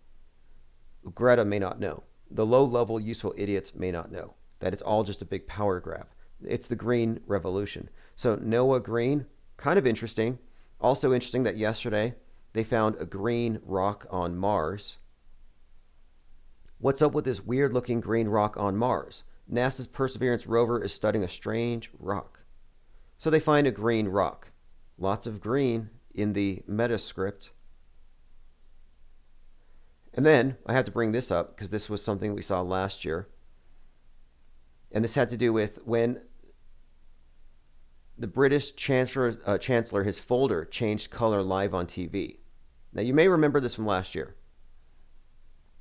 Speaker 2: Greta may not know. The low-level useful idiots may not know that it's all just a big power grab. It's the green revolution. So NOAA green, kind of interesting. Also interesting that yesterday they found a green rock on Mars. What's up with this weird-looking green rock on Mars? NASA's Perseverance rover is studying a strange rock. So they find a green rock. Lots of green in the metascript. And then I have to bring this up because this was something we saw last year. And this had to do with when the British Chancellor, his folder changed color live on TV. Now, you may remember this from last year.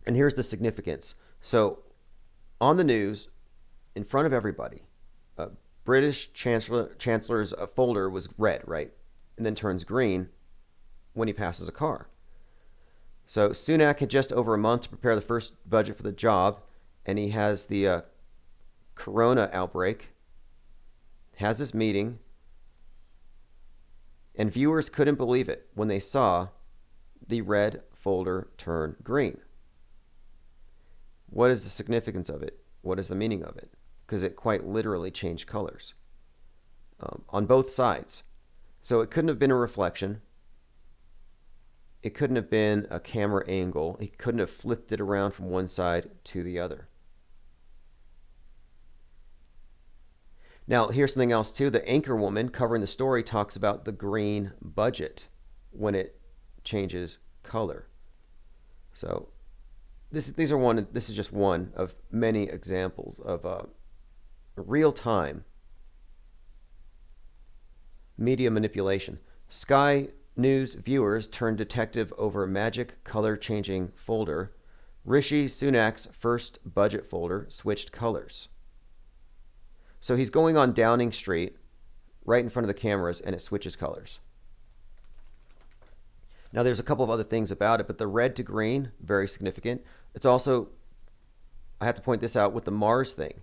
Speaker 2: And here's the significance. So, on the news, in front of everybody, British Chancellor's folder was red, right? And then turns green when he passes a car. So, Sunak had just over a month to prepare the first budget for the job, and he has the corona outbreak, has this meeting, and viewers couldn't believe it when they saw the red folder turn green. What is the significance of it? What is the meaning of it? Because it quite literally changed colors on both sides. So it couldn't have been a reflection. It couldn't have been a camera angle. He couldn't have flipped it around from one side to the other. Now, here's something else too. The anchor woman covering the story talks about the green budget when it changes color. So this is just one of many examples of real-time media manipulation. Sky News viewers turned detective over magic color-changing folder. Rishi Sunak's first budget folder switched colors. So he's going on Downing Street, right in front of the cameras, and it switches colors. Now, there's a couple of other things about it, but the red to green, very significant. It's also, I have to point this out with the Mars thing.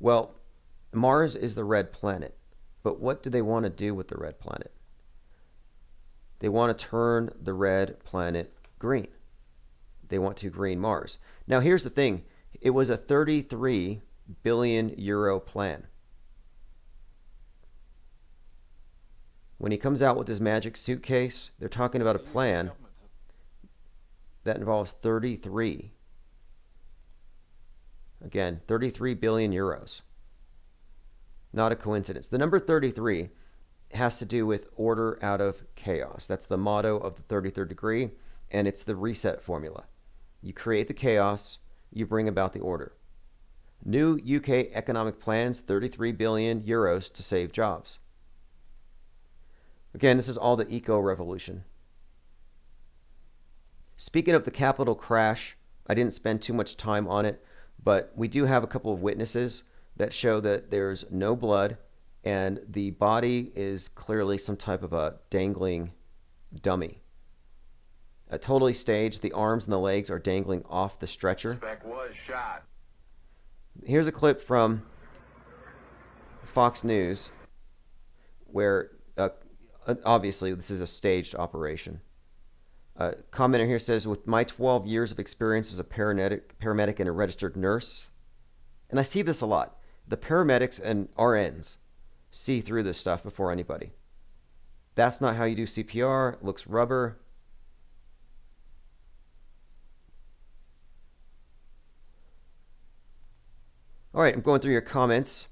Speaker 2: Well, Mars is the red planet, but what do they want to do with the red planet? They want to turn the red planet green. They want to green Mars. Now, here's the thing. It was a 33 billion euro plan. When he comes out with his magic suitcase, they're talking about a plan that involves 33. Again, 33 billion euros. Not a coincidence. The number 33 has to do with order out of chaos. That's the motto of the 33rd degree, and it's the reset formula. You create the chaos, you bring about the order. New UK economic plans, 33 billion euros to save jobs. Again, this is all the eco-revolution. Speaking of the Capitol crash, I didn't spend too much time on it, but we do have a couple of witnesses that show that there's no blood, and the body is clearly some type of a dangling dummy. Totally staged. The arms and the legs are dangling off the stretcher.
Speaker 3: Suspect was shot.
Speaker 2: Here's a clip from Fox News where obviously this is a staged operation. A commenter here says, with my 12 years of experience as a paramedic and a registered nurse, and I see this a lot, the paramedics and RNs see through this stuff before anybody. That's not how you do CPR. It looks rubber. All right, I'm going through your comments.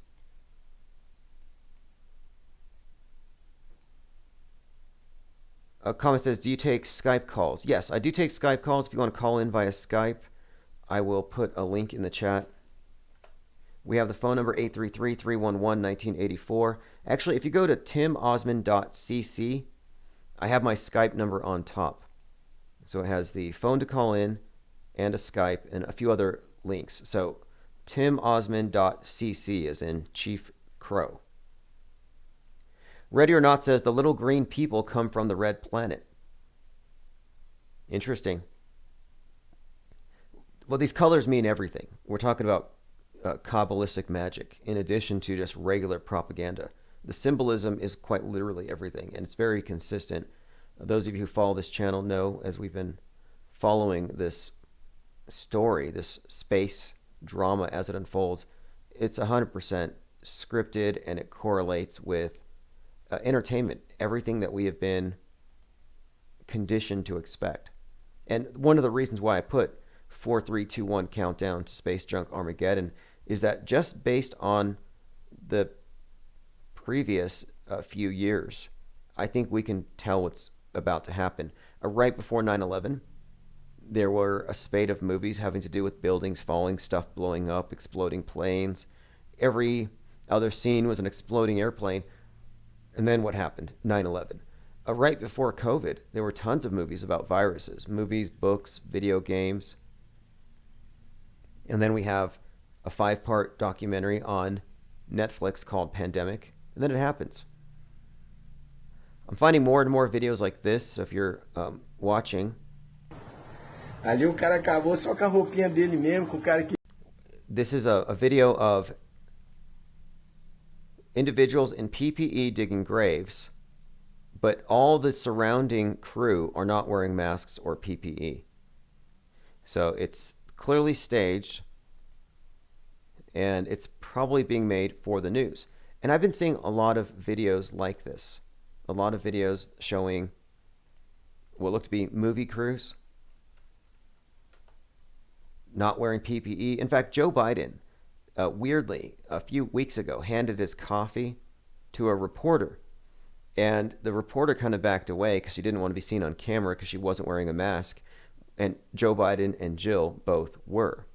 Speaker 2: A comment says, do you take Skype calls? Yes, I do take Skype calls. If you want to call in via Skype, I will put a link in the chat. We have the phone number 833-311-1984. Actually, if you go to timosman.cc, I have my Skype number on top. So it has the phone to call in and a Skype and a few other links. So timosman.cc is in Chief Crow. Ready or Not says the little green people come from the red planet. Interesting. Well, these colors mean everything. We're talking about Kabbalistic magic in addition to just regular propaganda. The symbolism is quite literally everything, and it's very consistent. Those of you who follow this channel know, as we've been following this story, this space drama as it unfolds, it's 100% scripted, and it correlates with entertainment, everything that we have been conditioned to expect. And one of the reasons why I put 4, 3, 2, 1 countdown to space junk Armageddon is that just based on the previous few years, I think we can tell what's about to happen. Right before 9/11, there were a spate of movies having to do with buildings falling, stuff blowing up, exploding planes. Every other scene was an exploding airplane. And then what happened? 9/11. Right before COVID, there were tons of movies about viruses, movies, books, video games. And then we have a 5-part documentary on Netflix called Pandemic. And then it happens. I'm finding more and more videos like this. So if you're watching.
Speaker 3: Ali o cara acabou só com a roupinha dele mesmo, com o cara que...
Speaker 2: This is a video of individuals in PPE digging graves, but all the surrounding crew are not wearing masks or PPE. So it's clearly staged, and it's probably being made for the news. And I've been seeing a lot of videos like this. A lot of videos showing what look to be movie crews not wearing PPE. In fact, Joe Biden, weirdly, a few weeks ago, handed his coffee to a reporter. And the reporter kind of backed away because she didn't want to be seen on camera because she wasn't wearing a mask. And Joe Biden and Jill both were.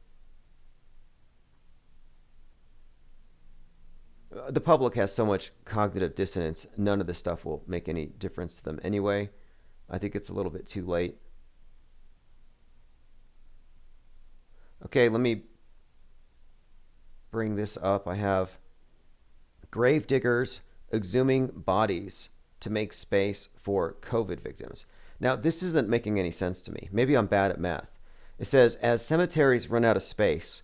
Speaker 2: The public has so much cognitive dissonance, none of this stuff will make any difference to them anyway. I think it's a little bit too late. Okay, let me bring this up. I have grave diggers exhuming bodies to make space for COVID victims. Now, this isn't making any sense to me. Maybe I'm bad at math. It says, as cemeteries run out of space,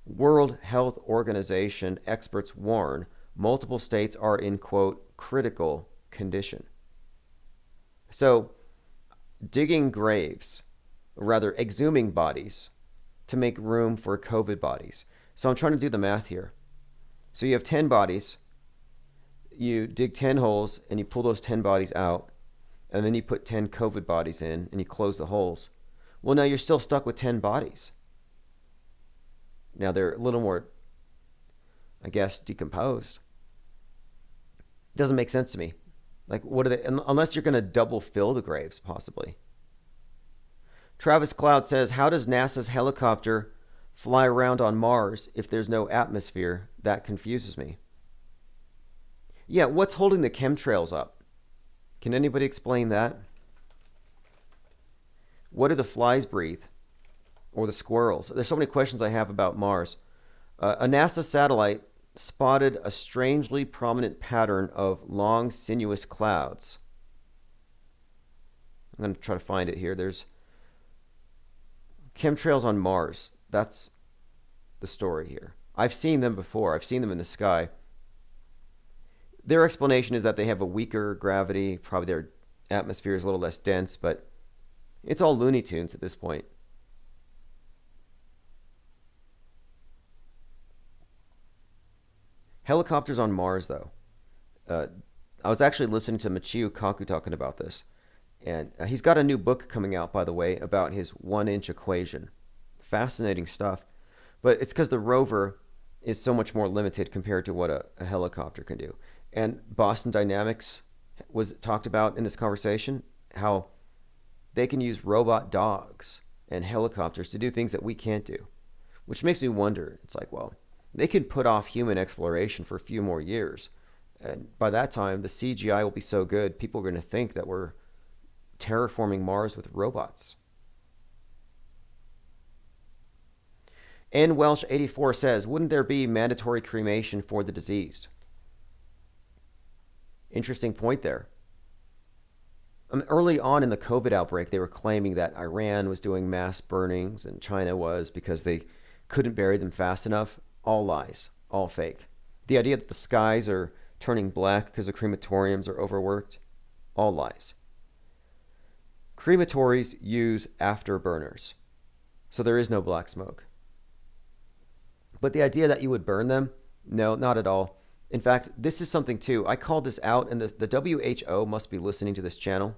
Speaker 2: World Health Organization experts warn multiple states are in, quote, critical condition. So, digging graves, or rather exhuming bodies to make room for COVID bodies. So I'm trying to do the math here. So you have 10 bodies, you dig 10 holes, and you pull those 10 bodies out, and then you put 10 COVID bodies in, and you close the holes. Well, now you're still stuck with 10 bodies. Now they're a little more, I guess, decomposed. Doesn't make sense to me. Like, what are they, unless you're going to double fill the graves, possibly. Travis Cloud says, how does NASA's helicopter fly around on Mars if there's no atmosphere? That confuses me. Yeah, what's holding the chemtrails up? Can anybody explain that? What do the flies breathe? Or the squirrels? There's so many questions I have about Mars. A NASA satellite spotted a strangely prominent pattern of long, sinuous clouds. I'm going to try to find it here. There's chemtrails on Mars. That's the story here. I've seen them before. I've seen them in the sky. Their explanation is that they have a weaker gravity. Probably their atmosphere is a little less dense, but it's all Looney Tunes at this point. Helicopters on Mars, though. I was actually listening to Michio Kaku talking about this. And he's got a new book coming out, by the way, about his 1-inch equation. Fascinating stuff. But it's because the rover is so much more limited compared to what a helicopter can do. And Boston Dynamics was talked about in this conversation, how they can use robot dogs and helicopters to do things that we can't do. Which makes me wonder, it's like, well, They can put off human exploration for a few more years. And by that time, the CGI will be so good, people are going to think that we're terraforming Mars with robots. N. Welsh 84 says, wouldn't there be mandatory cremation for the diseased? Interesting point there. Early on in the COVID outbreak, they were claiming that Iran was doing mass burnings and China was because they couldn't bury them fast enough. All lies, all fake. The idea that the skies are turning black because the crematoriums are overworked, all lies. Crematories use afterburners, so there is no black smoke. But the idea that you would burn them, no, not at all. In fact, this is something too. I called this out, and the WHO must be listening to this channel.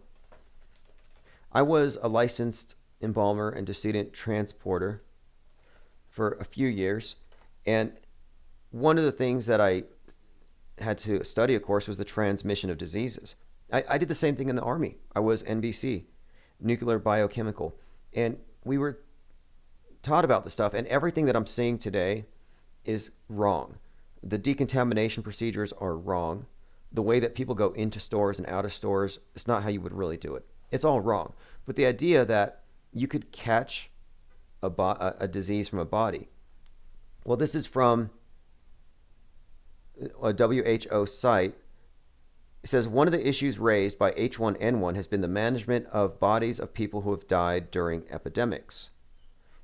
Speaker 2: I was a licensed embalmer and decedent transporter for a few years, and one of the things that I had to study, of course, was the transmission of diseases. I did the same thing in the Army. I was NBC, nuclear biochemical, and we were taught about this stuff, and everything that I'm seeing today is wrong. The decontamination procedures are wrong. The way that people go into stores and out of stores, it's not how you would really do it. It's all wrong. But the idea that you could catch a disease from a body, well, this is from a WHO site. It says, one of the issues raised by H1N1 has been the management of bodies of people who have died during epidemics.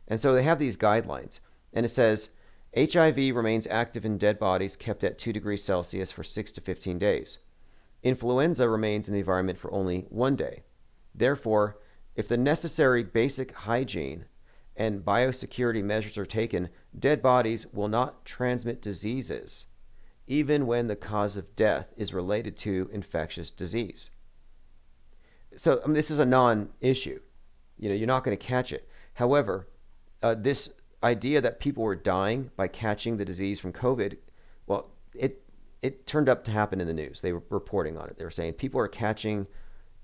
Speaker 2: And so they have these guidelines. And it says, HIV remains active in dead bodies kept at 2 degrees Celsius for 6 to 15 days. Influenza remains in the environment for only 1 day. Therefore, if the necessary basic hygiene and biosecurity measures are taken, dead bodies will not transmit diseases, even when the cause of death is related to infectious disease. So this is a non-issue. You're not going to catch it. However, this idea that people were dying by catching the disease from COVID, well, it turned up to happen in the news. They were reporting on it. They were saying people are catching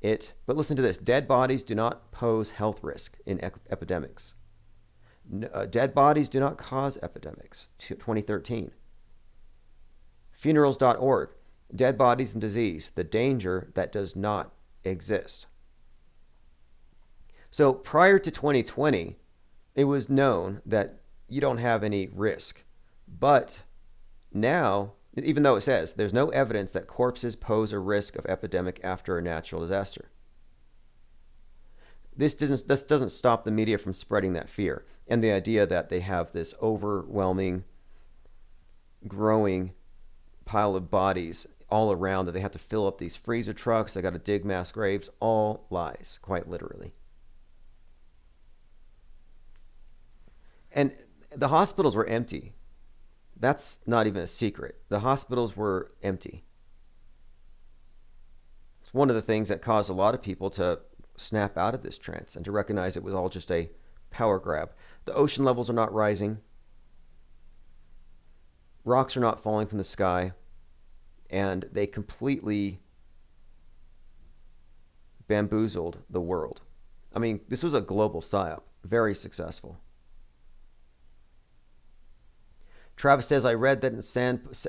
Speaker 2: it. But listen to this. Dead bodies do not pose health risk in epidemics. Dead bodies do not cause epidemics. 2013. Funerals.org. Dead bodies and disease. The danger that does not exist. So prior to 2020, it was known that you don't have any risk. But now, even though it says there's no evidence that corpses pose a risk of epidemic after a natural disaster, this doesn't stop the media from spreading that fear and the idea that they have this overwhelming, growing pile of bodies all around, that they have to fill up these freezer trucks, they got to dig mass graves. All lies, quite literally. And the hospitals were empty. That's not even a secret. The hospitals were empty. It's one of the things that caused a lot of people to snap out of this trance and to recognize it was all just a power grab. The ocean levels are not rising. Rocks are not falling from the sky. And they completely bamboozled the world. I mean, this was a global psyop. Very successful. Travis says, I read that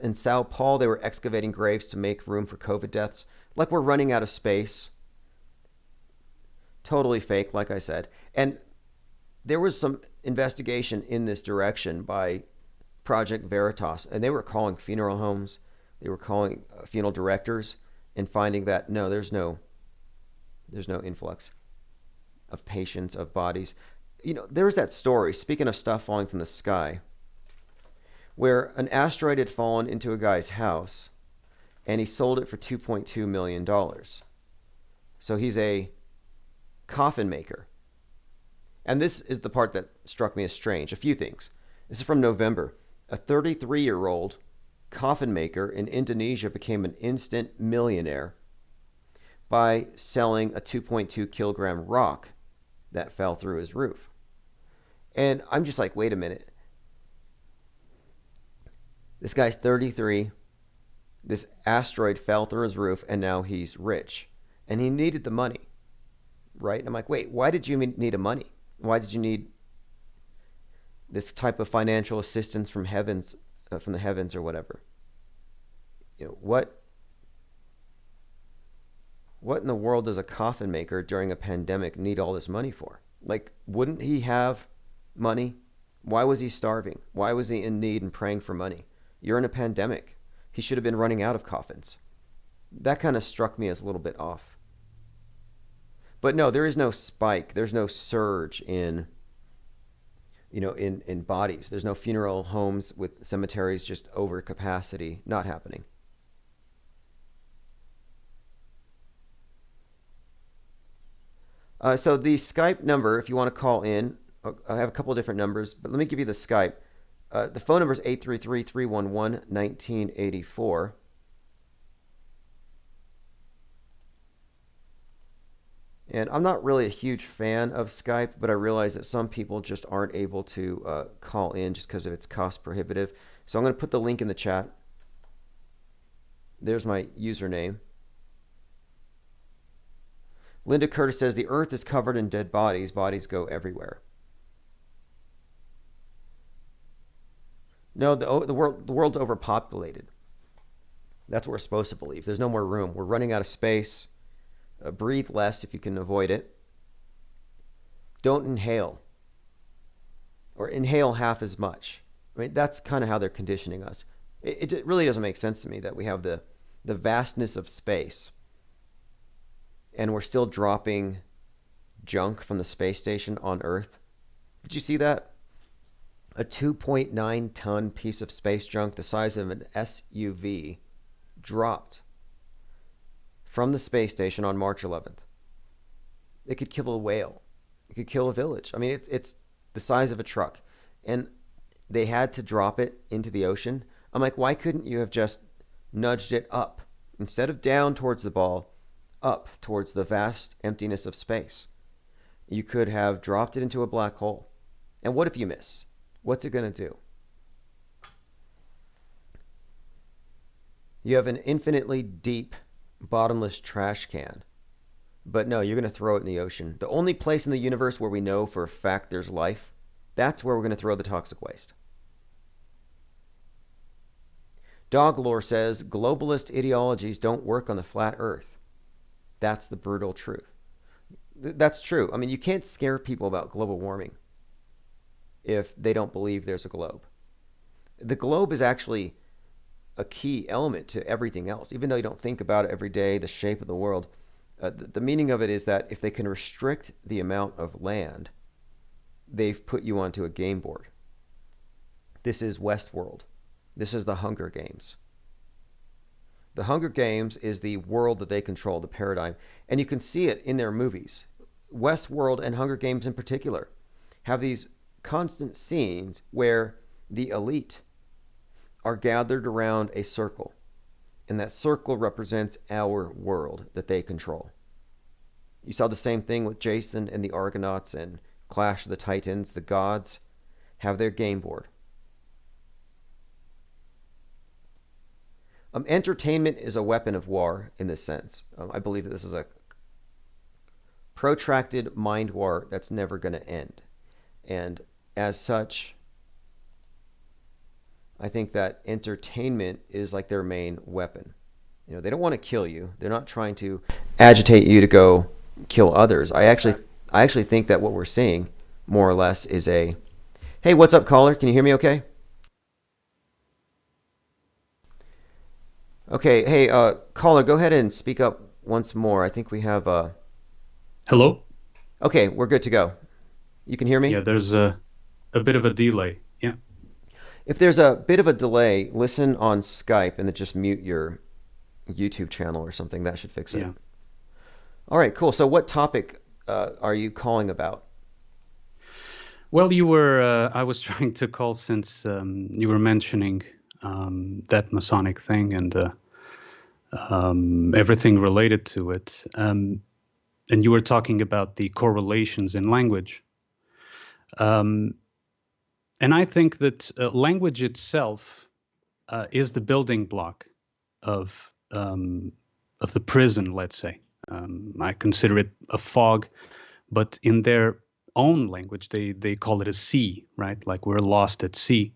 Speaker 2: in Sao Paulo, they were excavating graves to make room for COVID deaths. Like we're running out of space. Totally fake, like I said. And there was some investigation in this direction by Project Veritas. And they were calling funeral homes. They were calling funeral directors and finding that, no, there's no influx of patients, of bodies. There was that story, speaking of stuff falling from the sky, where an asteroid had fallen into a guy's house and he sold it for $2.2 million. So he's a coffin maker. And this is the part that struck me as strange. A few things. This is from November. A 33-year-old coffin maker in Indonesia became an instant millionaire by selling a 2.2 kilogram rock that fell through his roof. And I'm just like, wait a minute. This guy's 33. This asteroid fell through his roof, and now he's rich. And he needed the money, right? And I'm like, wait, why did you need the money? Why did you need this type of financial assistance from heavens from the heavens or whatever. What in the world does a coffin maker during a pandemic need all this money for? Like, wouldn't he have money? Why was he starving? Why was he in need and praying for money? You're in a pandemic. He should have been running out of coffins. That kind of struck me as a little bit off. But no, there is no spike. There's no surge in bodies. There's no funeral homes with cemeteries just over capacity. Not happening. So the Skype number, if you want to call in, I have a couple of different numbers, but let me give you the Skype. The phone number is 833-311-1984. And I'm not really a huge fan of Skype, but I realize that some people just aren't able to call in just because of its cost prohibitive. So I'm going to put the link in the chat. There's my username. Linda Curtis says, the earth is covered in dead bodies. Bodies go everywhere. No, the world's overpopulated. That's what we're supposed to believe. There's no more room. We're running out of space. Breathe less if you can avoid it. Don't inhale. Or inhale half as much. I mean, that's kind of how they're conditioning us. It really doesn't make sense to me that we have the vastness of space and we're still dropping junk from the space station on Earth. Did you see that? A 2.9 ton piece of space junk the size of an SUV dropped from the space station on March 11th. It could kill a whale. It could kill a village. I mean, it's the size of a truck. And they had to drop it into the ocean. I'm like, why couldn't you have just nudged it up? Instead of down towards the ball, up towards the vast emptiness of space. You could have dropped it into a black hole. And what if you miss? What's it going to do? You have an infinitely deep, bottomless trash can. But no, you're going to throw it in the ocean. The only place in the universe where we know for a fact there's life, that's where we're going to throw the toxic waste. Dog Lore says, globalist ideologies don't work on the flat earth. That's the brutal truth. That's true. I mean, you can't scare people about global warming if they don't believe there's a globe. The globe is actually a key element to everything else, even though you don't think about it every day, the shape of the world. The meaning of it is that if they can restrict the amount of land, they've put you onto a game board. This is Westworld. This is the Hunger Games. The Hunger Games is the world that they control, the paradigm. And you can see it in their movies. Westworld and Hunger Games in particular have these constant scenes where the elite are gathered around a circle. And that circle represents our world that they control. You saw the same thing with Jason and the Argonauts and Clash of the Titans. The gods have their game board. Entertainment is a weapon of war in this sense. I believe that this is a protracted mind war that's never going to end. And as such, I think that entertainment is like their main weapon. You know, they don't want to kill you. They're not trying to agitate you to go kill others. I actually think that what we're seeing, more or less, is a, hey, what's up, caller? Can you hear me okay? Okay, hey, caller, go ahead and speak up once more. I think we have
Speaker 4: Hello?
Speaker 2: Okay, we're good to go. You can hear me?
Speaker 4: Yeah, there's a bit of a delay. Yeah.
Speaker 2: If there's a bit of a delay, listen on Skype and then just mute your YouTube channel or something. That should fix it.
Speaker 4: Yeah.
Speaker 2: All right, cool. So what topic are you calling about?
Speaker 4: Well, I was trying to call since you were mentioning that Masonic thing and everything related to it. And you were talking about the correlations in language. And I think that language itself is the building block of the prison, let's say. I consider it a fog, but in their own language, they call it a sea, right? Like we're lost at sea.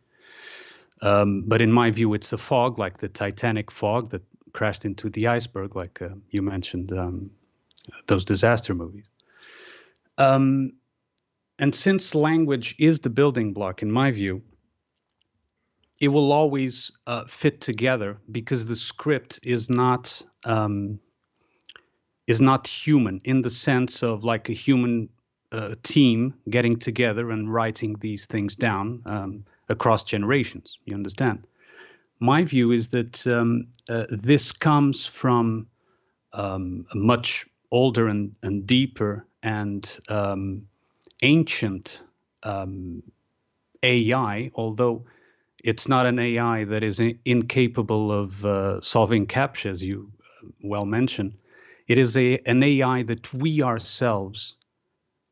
Speaker 4: But in my view, it's a fog, like the Titanic fog that crashed into the iceberg, like you mentioned, those disaster movies. And since language is the building block, in my view, it will always fit together because the script is not human in the sense of like a human team getting together and writing these things down across generations. You understand? My view is that this comes from a much older and deeper and ancient AI, although it's not an AI that is incapable of solving CAPTCHA, as you well mentioned. It is an AI that we ourselves,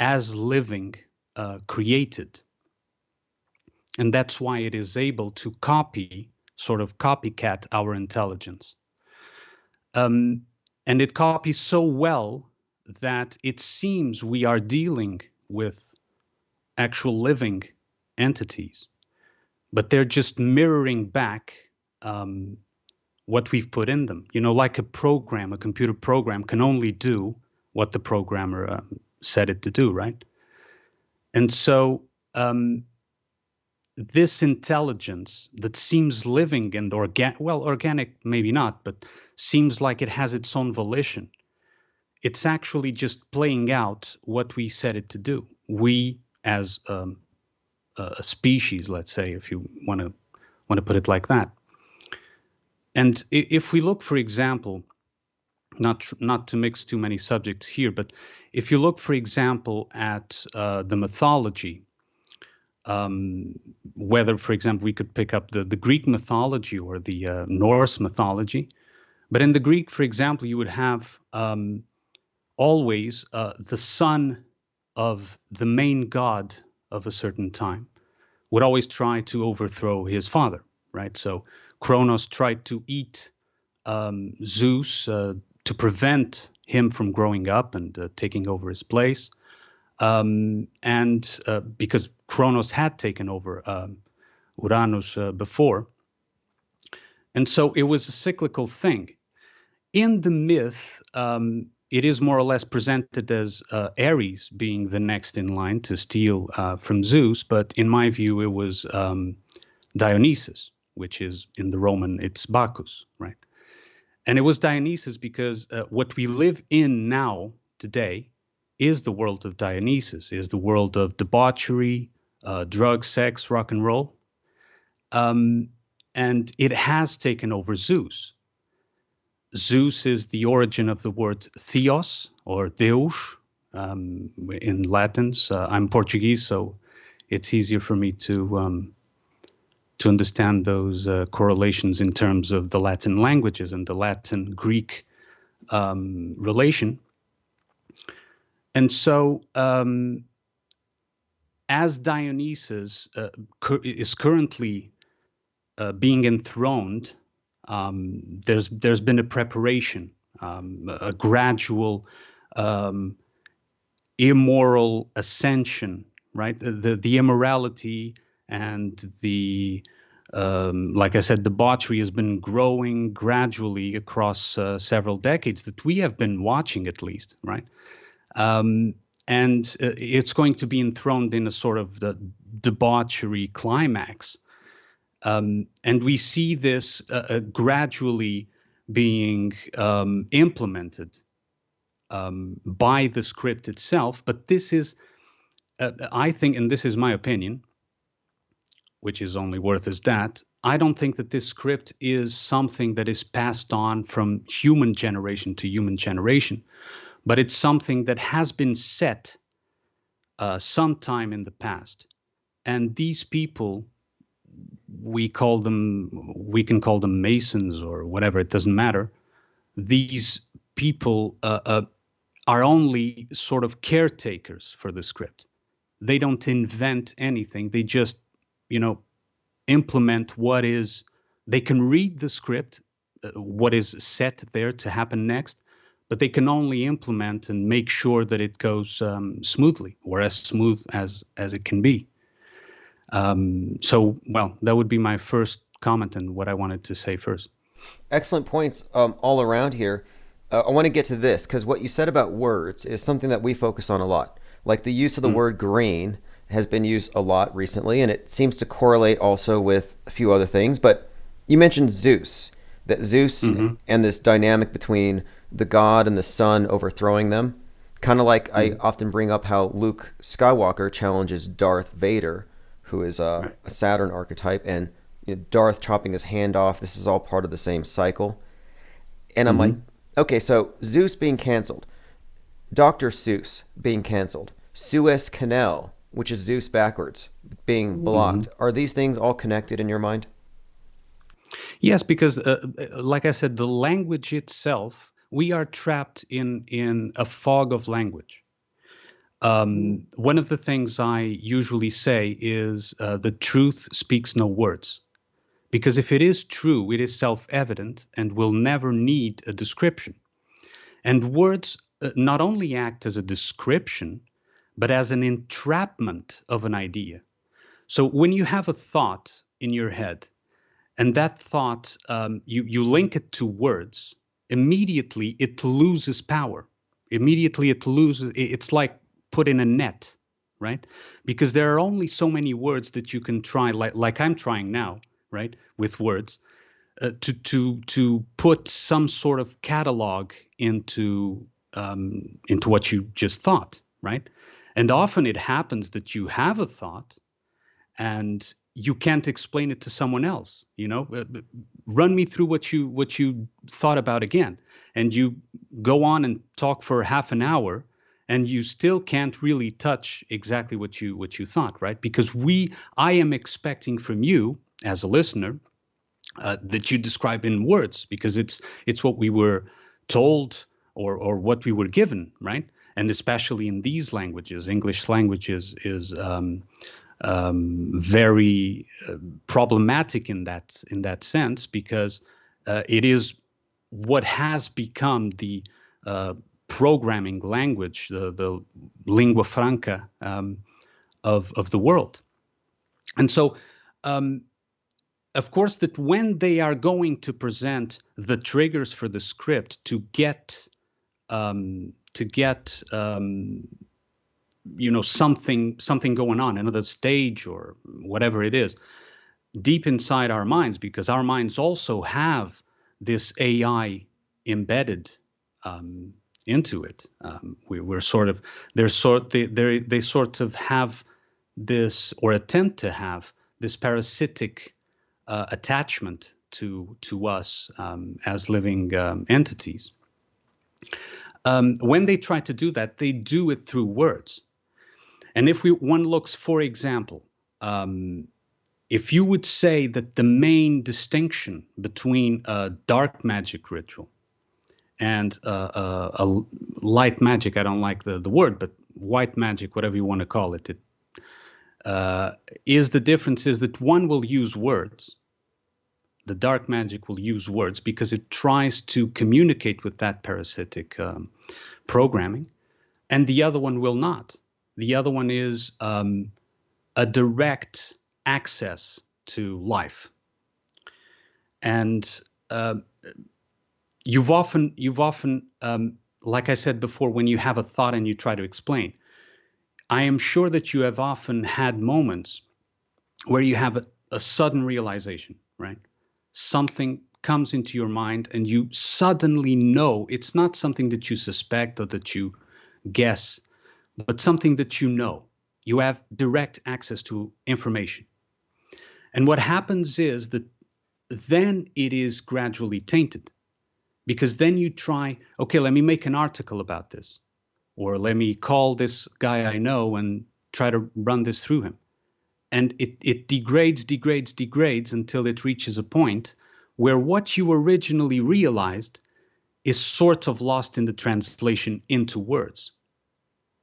Speaker 4: as living, created. And that's why it is able to sort of copycat our intelligence. And it copies so well that it seems we are dealing with actual living entities, but they're just mirroring back what we've put in them. You know, like a computer program can only do what the programmer set it to do, right? And so this intelligence that seems living and organic, maybe not, but seems like it has its own volition. It's actually just playing out what we set it to do. We, as a species, let's say, if you want to put it like that. And if we look, for example, not to mix too many subjects here, but if you look, for example, at the mythology, whether, for example, we could pick up the Greek mythology or the Norse mythology, but in the Greek, for example, you would have always the son of the main god of a certain time would always try to overthrow his father, right? So Kronos tried to eat Zeus to prevent him from growing up and taking over his place. And because Kronos had taken over Uranus before. And so it was a cyclical thing. In the myth, it is more or less presented as Ares being the next in line to steal from Zeus, but in my view, it was Dionysus, which is in the Roman, it's Bacchus, right? And it was Dionysus because what we live in now, today, is the world of Dionysus, is the world of debauchery, drugs, sex, rock and roll. And it has taken over Zeus. Zeus is the origin of the word theos or Deus in Latin. I'm Portuguese, so it's easier for me to understand those correlations in terms of the Latin languages and the Latin-Greek relation. And so as Dionysus is currently being enthroned, there's been a preparation, a gradual immoral ascension, right? The immorality and the like I said, debauchery has been growing gradually across several decades that we have been watching, at least, right? And it's going to be enthroned in a sort of the debauchery climax. And we see this gradually being implemented by the script itself. But this is, I think, and this is my opinion, which is only worth as that, I don't think that this script is something that is passed on from human generation to human generation, but it's something that has been set sometime in the past. And these people, we can call them Masons or whatever, it doesn't matter. These people are only sort of caretakers for the script. They don't invent anything. They just, implement what is, they can read the script, what is set there to happen next, but they can only implement and make sure that it goes smoothly, or as smooth as it can be. So, well, that would be my first comment and what I wanted to say first.
Speaker 2: Excellent points all around here. I want to get to this because what you said about words is something that we focus on a lot. Like the use of the word green has been used a lot recently, and it seems to correlate also with a few other things. But you mentioned Zeus, that Zeus and this dynamic between the god and the son overthrowing them. Kind of like I often bring up how Luke Skywalker challenges Darth Vader, who is a Saturn archetype, and Darth chopping his hand off. This is all part of the same cycle. And I'm like, okay, so Zeus being canceled, Dr. Seuss being canceled, Suez Canal, which is Zeus backwards, being blocked. Are these things all connected in your mind?
Speaker 4: Yes, because like I said, the language itself, we are trapped in a fog of language. One of the things I usually say is the truth speaks no words. Because if it is true, it is self-evident and will never need a description. And words not only act as a description, but as an entrapment of an idea. So when you have a thought in your head, and that thought, you link it to words, immediately it loses power. Immediately it loses, it's like put in a net, right? Because there are only so many words that you can try, like I'm trying now, right, with words, to put some sort of catalog into what you just thought, right? And often it happens that you have a thought and you can't explain it to someone else. Run me through what you thought about again, and you go on and talk for half an hour, and you still can't really touch exactly what you thought, right? Because I am expecting from you as a listener that you describe in words, because it's what we were told or what we were given, right? And especially in these languages, English languages is very problematic in that sense, because it is what has become the programming language, the lingua franca of the world. And so, of course, that when they are going to present the triggers for the script to get something going on, another stage or whatever it is, deep inside our minds, because our minds also have this AI embedded into it. We're sort of they sort of have this, or attempt to have this, parasitic attachment to us as living entities. When they try to do that, they do it through words. And if one looks, for example, if you would say that the main distinction between a dark magic ritual and a light magic, I don't like the word, but white magic, whatever you want to call it, is the difference is that one will use words. The dark magic will use words because it tries to communicate with that parasitic programming, and the other one will not. The other one is a direct access to life. And you've often, like I said before, when you have a thought and you try to explain, I am sure that you have often had moments where you have a sudden realization, right? Something comes into your mind and you suddenly know. It's not something that you suspect or that you guess, but something that you know. You have direct access to information. And what happens is that then it is gradually tainted, because then you try, okay, let me make an article about this, or let me call this guy I know and try to run this through him. And it degrades until it reaches a point where what you originally realized is sort of lost in the translation into words,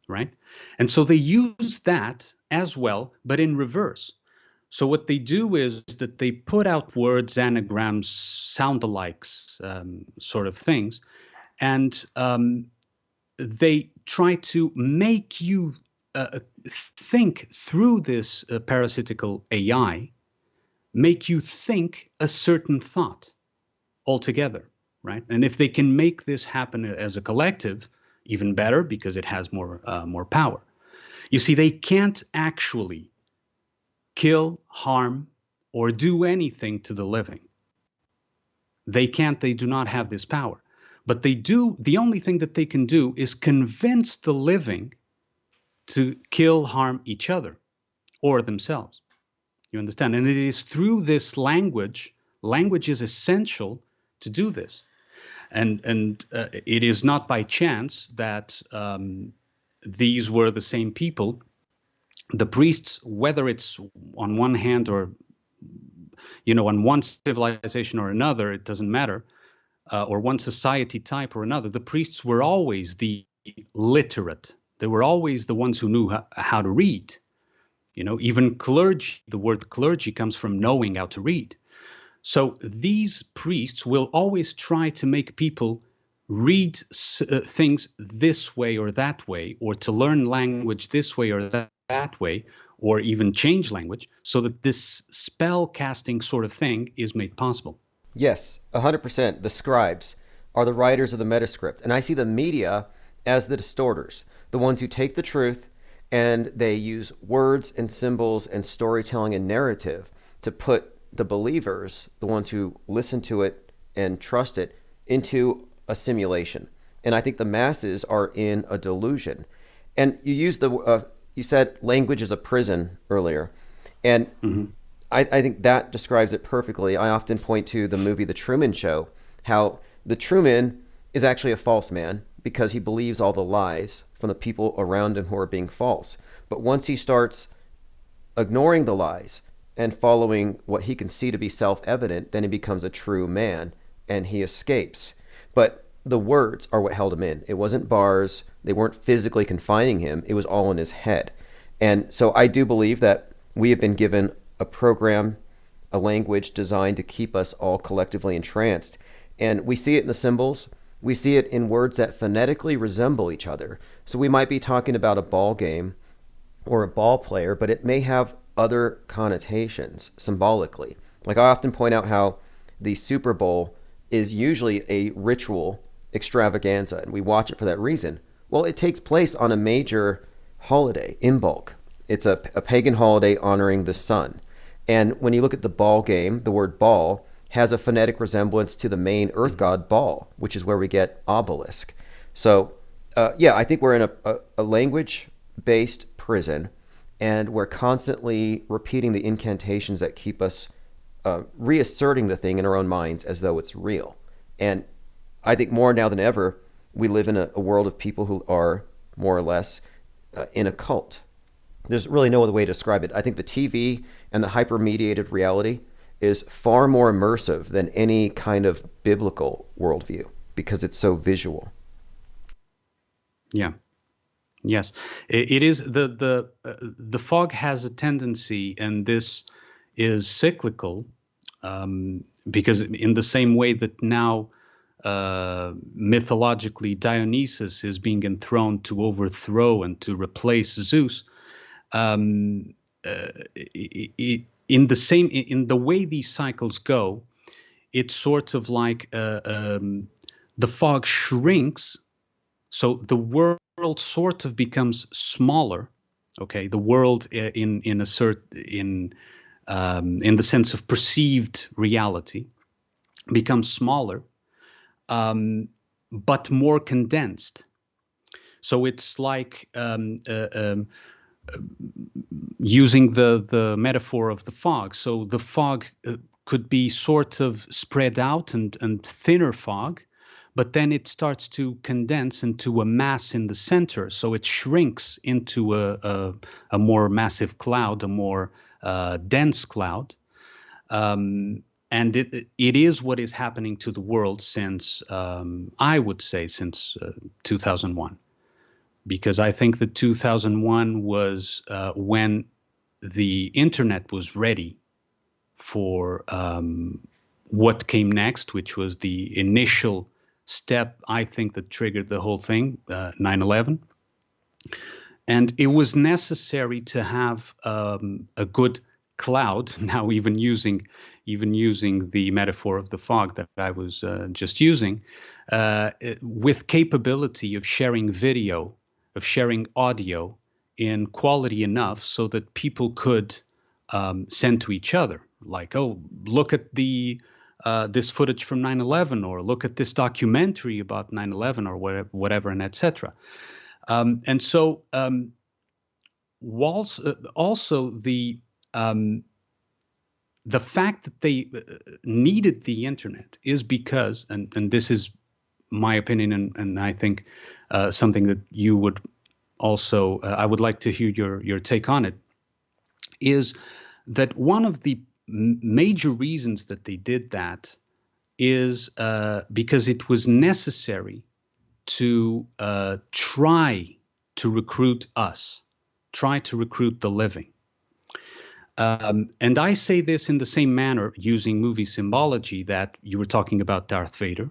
Speaker 4: right? And so they use that as well, but in reverse. So what they do is that they put out words, anagrams, sound-alikes, sort of things, and they try to make you think through this parasitical AI, make you think a certain thought altogether, right? And if they can make this happen as a collective, even better, because it has more power. You see, they can't actually kill, harm, or do anything to the living. They can't, they do not have this power. But they do, the only thing that they can do is convince the living to kill, harm each other or themselves. You understand? And it is through this language is essential to do this. And it is not by chance that these were the same people. The priests, whether it's on one hand or, on one civilization or another, it doesn't matter, or one society type or another, the priests were always the literate. They were always the ones who knew how to read. Even clergy, the word clergy comes from knowing how to read. So these priests will always try to make people read things this way or that way, or to learn language this way or that way, or even change language, so that this spell casting sort of thing is made possible.
Speaker 2: Yes, 100%. The scribes are the writers of the metascript. And I see the media as the distorters, the ones who take the truth and they use words and symbols and storytelling and narrative to put the believers, the ones who listen to it and trust it, into a simulation. And I think the masses are in a delusion. And you used you said language is a prison earlier. And I think that describes it perfectly. I often point to the movie The Truman Show, how the Truman is actually a false man because he believes all the lies from the people around him who are being false. But once he starts ignoring the lies and following what he can see to be self-evident, then he becomes a true man and he escapes. But the words are what held him in. It wasn't bars. They weren't physically confining him. It was all in his head. And so I do believe that we have been given a program, a language designed to keep us all collectively entranced. And we see it in the symbols. We see it in words that phonetically resemble each other. So we might be talking about a ball game or a ball player, but it may have other connotations symbolically. Like I often point out how the Super Bowl is usually a ritual extravaganza, and we watch it for that reason. Well, it takes place on a major holiday, Imbolc. It's a pagan holiday honoring the sun. And when you look at the ball game, the word ball has a phonetic resemblance to the main earth god Baal, which is where we get obelisk. So, I think we're in a language-based prison, and we're constantly repeating the incantations that keep us reasserting the thing in our own minds as though it's real. And I think more now than ever, we live in a world of people who are more or less in a cult. There's really no other way to describe it. I think the TV and the hyper-mediated reality is far more immersive than any kind of biblical worldview because it's so visual.
Speaker 4: Yeah. Yes, it is. The fog has a tendency, and this is cyclical, because in the same way that now mythologically Dionysus is being enthroned to overthrow and to replace Zeus, in the way these cycles go, it's sort of like the fog shrinks, so the world sort of becomes smaller. Okay, the world in the sense of perceived reality becomes smaller, but more condensed. So it's like using the metaphor of the fog. So the fog could be sort of spread out and thinner fog, but then it starts to condense into a mass in the center. So it shrinks into a more massive cloud, a more dense cloud. And it is what is happening to the world since, I would say, since 2001. Because I think that 2001 was when the internet was ready for what came next, which was the initial step, I think, that triggered the whole thing, 9/11. And it was necessary to have a good cloud. Now, even using the metaphor of the fog that I was just using, with capability of sharing video, of sharing audio in quality enough so that people could send to each other, like, oh, look at this footage from 9/11, or look at this documentary about 9/11, or whatever, and etc. And so also the fact that they needed the internet is because, and this is my opinion, and I think something that you would also, I would like to hear your take on it, is that one of the major reasons that they did that is because it was necessary to try to recruit us, try to recruit the living. And I say this in the same manner, using movie symbology, that you were talking about Darth Vader.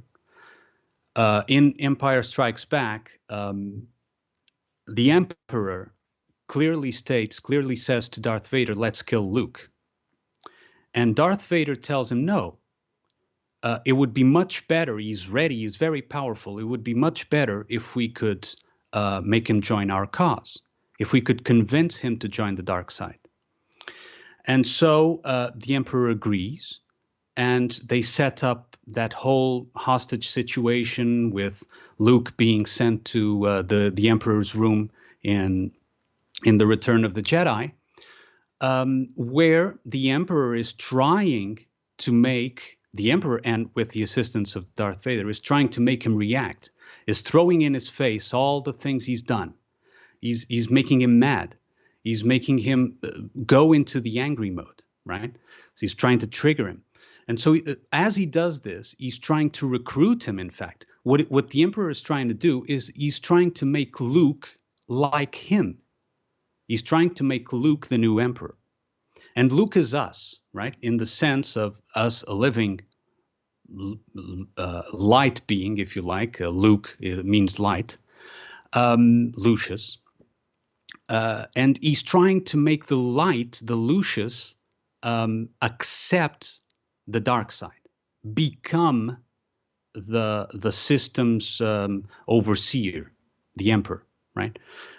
Speaker 4: In Empire Strikes Back, the Emperor clearly says to Darth Vader, let's kill Luke. And Darth Vader tells him, no, it would be much better. He's ready. He's very powerful. It would be much better if we could make him join our cause, if we could convince him to join the dark side. And so the Emperor agrees, and they set up that whole hostage situation with Luke being sent to the Emperor's room in the Return of the Jedi, where the Emperor is trying to make the Emperor, and with the assistance of Darth Vader, is trying to make him react, is throwing in his face all the things he's done. He's making him mad. He's making him go into the angry mode, right? So he's trying to trigger him. And so as he does this, he's trying to recruit him, in fact. What the Emperor is trying to do is he's trying to make Luke like him. He's trying to make Luke the new Emperor. And Luke is us, right? In the sense of us, a living light being, if you like. Luke means light. Lucius. And he's trying to make the light, the Lucius, accept the dark side, become the system's overseer, the Emperor, right?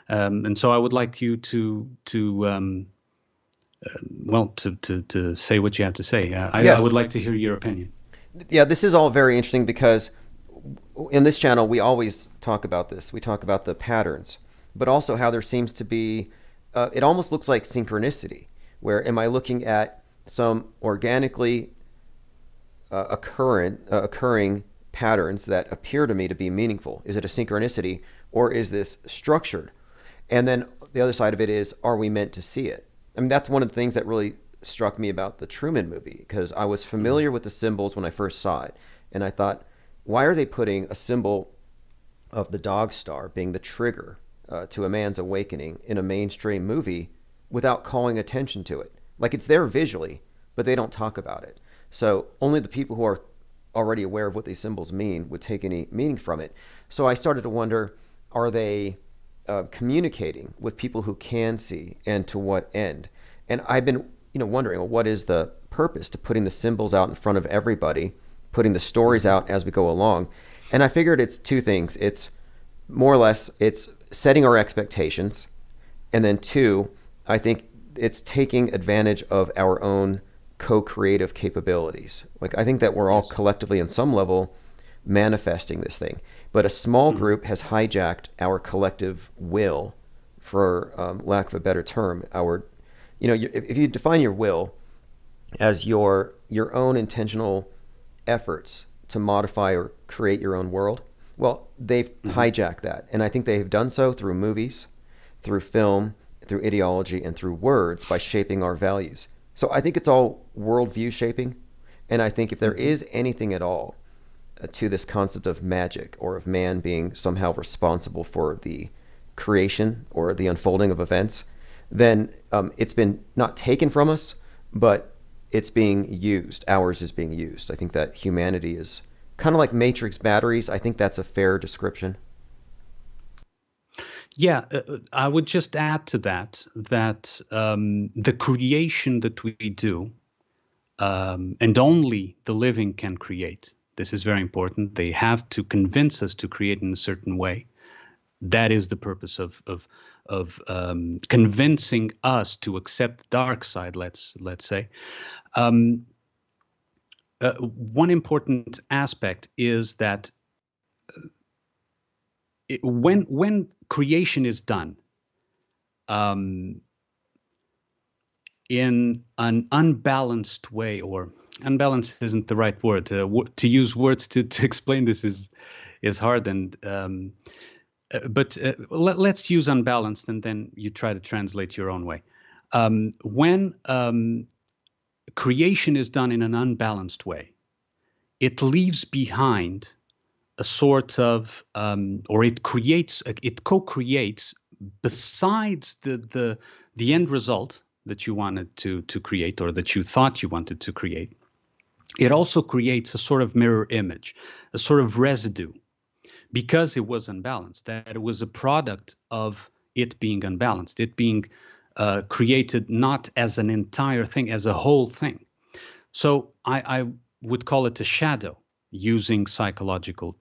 Speaker 4: And so I would like you to say what you have to say.
Speaker 2: Yes.
Speaker 4: I would like to hear your opinion.
Speaker 2: Yeah, this is all very interesting because in this channel, we always talk about this. We talk about the patterns, but also how there seems to be, it almost looks like synchronicity, where am I looking at some organically occurring patterns that appear to me to be meaningful? Is it a synchronicity, or is this structured? And then the other side of it is, are we meant to see it? I mean, that's one of the things that really struck me about the Truman movie, because I was familiar with the symbols when I first saw it. And I thought, why are they putting a symbol of the dog star being the trigger to a man's awakening in a mainstream movie without calling attention to it? Like, it's there visually, but they don't talk about it. So only the people who are already aware of what these symbols mean would take any meaning from it. So I started to wonder, are they communicating with people who can see, and to what end? And I've been wondering, well, what is the purpose to putting the symbols out in front of everybody, putting the stories out as we go along? And I figured it's two things. It's more or less, it's setting our expectations. And then two, I think it's taking advantage of our own co-creative capabilities. Like, I think that we're all collectively on some level manifesting this thing, but a small group has hijacked our collective will, for lack of a better term. If you define your will as your own intentional efforts to modify or create your own world, well, they've hijacked that. And I think they've done so through movies, through film, through ideology, and through words, by shaping our values. So I think it's all worldview shaping. And I think if there is anything at all to this concept of magic, or of man being somehow responsible for the creation or the unfolding of events, then it's been not taken from us, but it's being used. Ours is being used. I think that humanity is kind of like Matrix batteries. I think that's a fair description.
Speaker 4: Yeah, I would just add to that that the creation that we do, and only the living can create. This is very important. They have to convince us to create in a certain way. That is the purpose of convincing us to accept the dark side. Let's say. Um, One important aspect is that when creation is done um, in an unbalanced way, or unbalanced isn't the right word. To use words to explain this is hard, and but let's use unbalanced, and then you try to translate your own way. When creation is done in an unbalanced way, it leaves behind a sort of, or it co-creates besides the end result that you wanted to create, or that you thought you wanted to create. It also creates a sort of mirror image, a sort of residue, because it was unbalanced, that it was a product of it being unbalanced, it being created not as an entire thing, as a whole thing. So I would call it a shadow, using psychological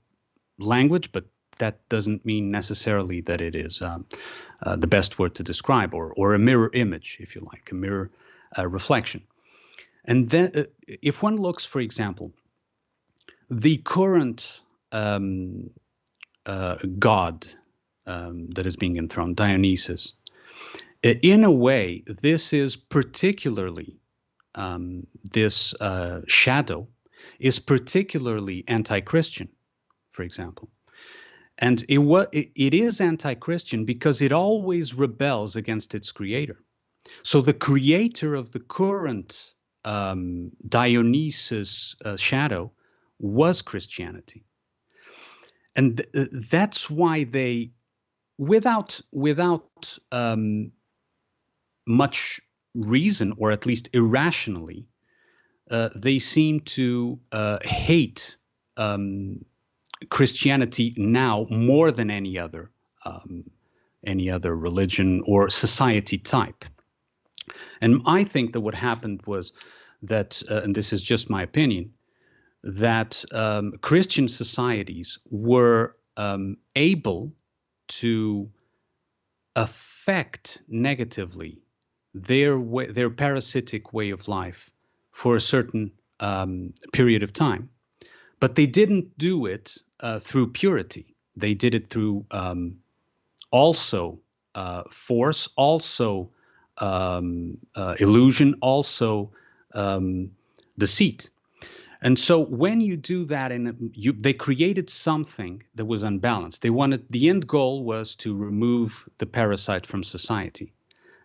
Speaker 4: language, but that doesn't mean necessarily that it is the best word to describe, or a mirror image, if you like, a mirror reflection. And then, if one looks, for example, the current god that is being enthroned, Dionysus, in a way, this is particularly, this shadow is particularly anti-Christian, for example. And it is anti-Christian because it always rebels against its creator. So the creator of the current Dionysus shadow was Christianity. And that's why they, without much reason, or at least irrationally, they seem to hate Christianity now more than any other religion or society type. And I think that what happened was that, and this is just my opinion, that Christian societies were able to affect negatively their parasitic way of life for a certain period of time. But they didn't do it through purity. They did it through also force, also illusion, also deceit. And so when you do that, they created something that was unbalanced. The end goal was to remove the parasite from society.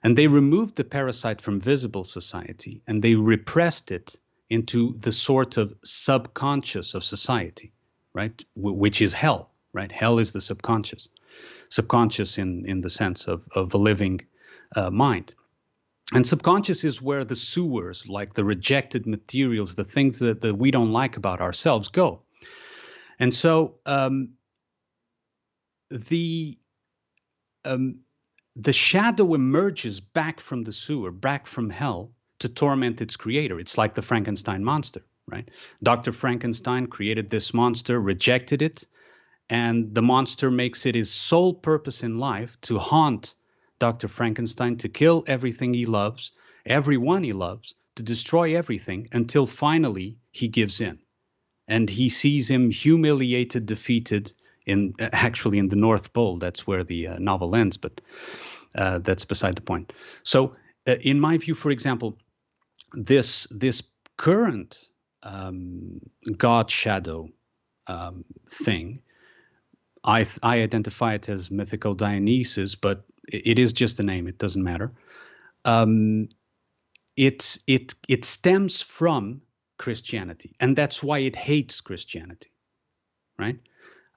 Speaker 4: And they removed the parasite from visible society, and they repressed it into the sort of subconscious of society, right? Which is hell, right? Hell is the subconscious in the sense of a living mind. And subconscious is where the sewers, like the rejected materials, the things that we don't like about ourselves, go. And so the shadow emerges back from the sewer, back from hell, to torment its creator. It's like the Frankenstein monster, right? Dr. Frankenstein created this monster, rejected it, and the monster makes it his sole purpose in life to haunt Dr. Frankenstein, to kill everything he loves, everyone he loves, to destroy everything, until finally he gives in. And he sees him humiliated, defeated, actually in the North Pole. That's where the novel ends, but that's beside the point. So in my view, for example, this current God shadow thing, I identify it as mythical Dionysus, but it is just a name. It doesn't matter. It stems from Christianity, and that's why it hates Christianity, right?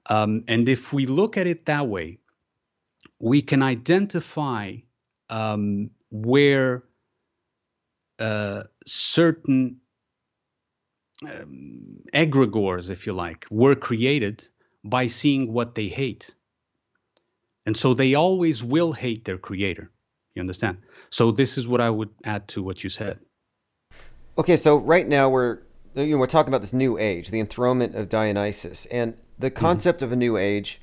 Speaker 4: And if we look at it that way, we can identify where certain egregores, if you like, were created by seeing what they hate. And so they always will hate their creator. You understand? So this is what I would add to what you said.
Speaker 2: Okay, so right now we're talking about this new age, the enthronement of Dionysus, and the concept of a new age.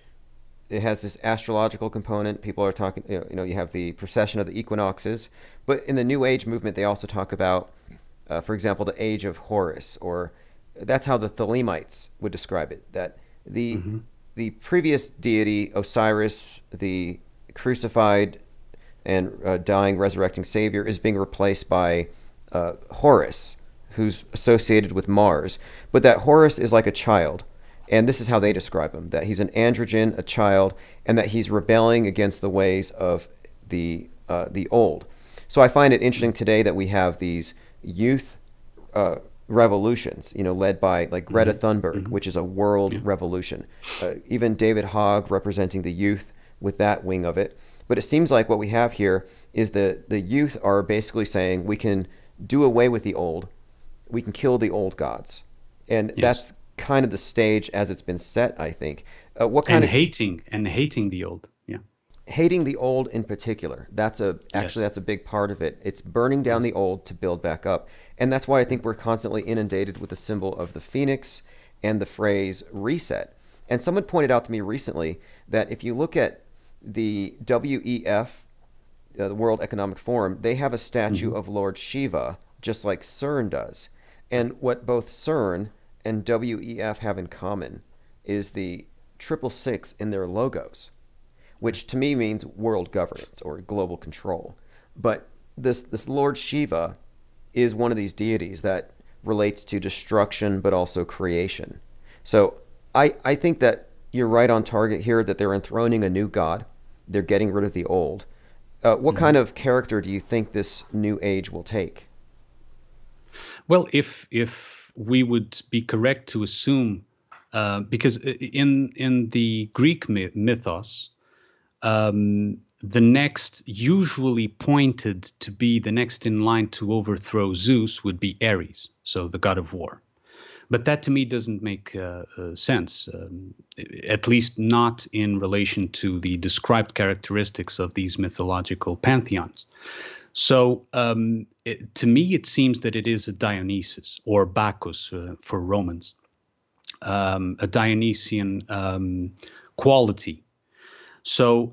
Speaker 2: It has this astrological component. People are talking, you have the precession of the equinoxes, but in the New Age movement, they also talk about, for example, the age of Horus, or that's how the Thelemites would describe it. That the previous deity Osiris, the crucified and dying, resurrecting Savior, is being replaced by Horus, who's associated with Mars, but that Horus is like a child. And this is how they describe him, that he's an androgen, a child, and that he's rebelling against the ways of the old. So I find it interesting today that we have these youth revolutions, led by like Greta Thunberg, which is a world revolution. Even David Hogg representing the youth with that wing of it. But it seems like what we have here is the youth are basically saying we can do away with the old, we can kill the old gods. And that's kind of the stage as it's been set, I think. What kind of
Speaker 4: hating the old,
Speaker 2: hating the old in particular? That's a big part of it. It's burning down the old to build back up, and that's why I think we're constantly inundated with the symbol of the phoenix and the phrase reset. And someone pointed out to me recently that if you look at the WEF, the World Economic Forum, they have a statue of Lord Shiva, just like CERN does. And what both CERN and WEF have in common is the 666 in their logos, which to me means world governance or global control. But this Lord Shiva is one of these deities that relates to destruction but also creation. So I think that you're right on target here, that they're enthroning a new god. They're getting rid of the old. What kind of character do you think this new age will take?
Speaker 4: Well, if we would be correct to assume, because in the Greek mythos, the next usually pointed to be the next in line to overthrow Zeus would be Ares, so the god of war. But that to me doesn't make sense, at least not in relation to the described characteristics of these mythological pantheons. So to me, it seems that it is a Dionysus, or Bacchus for Romans, a Dionysian quality. So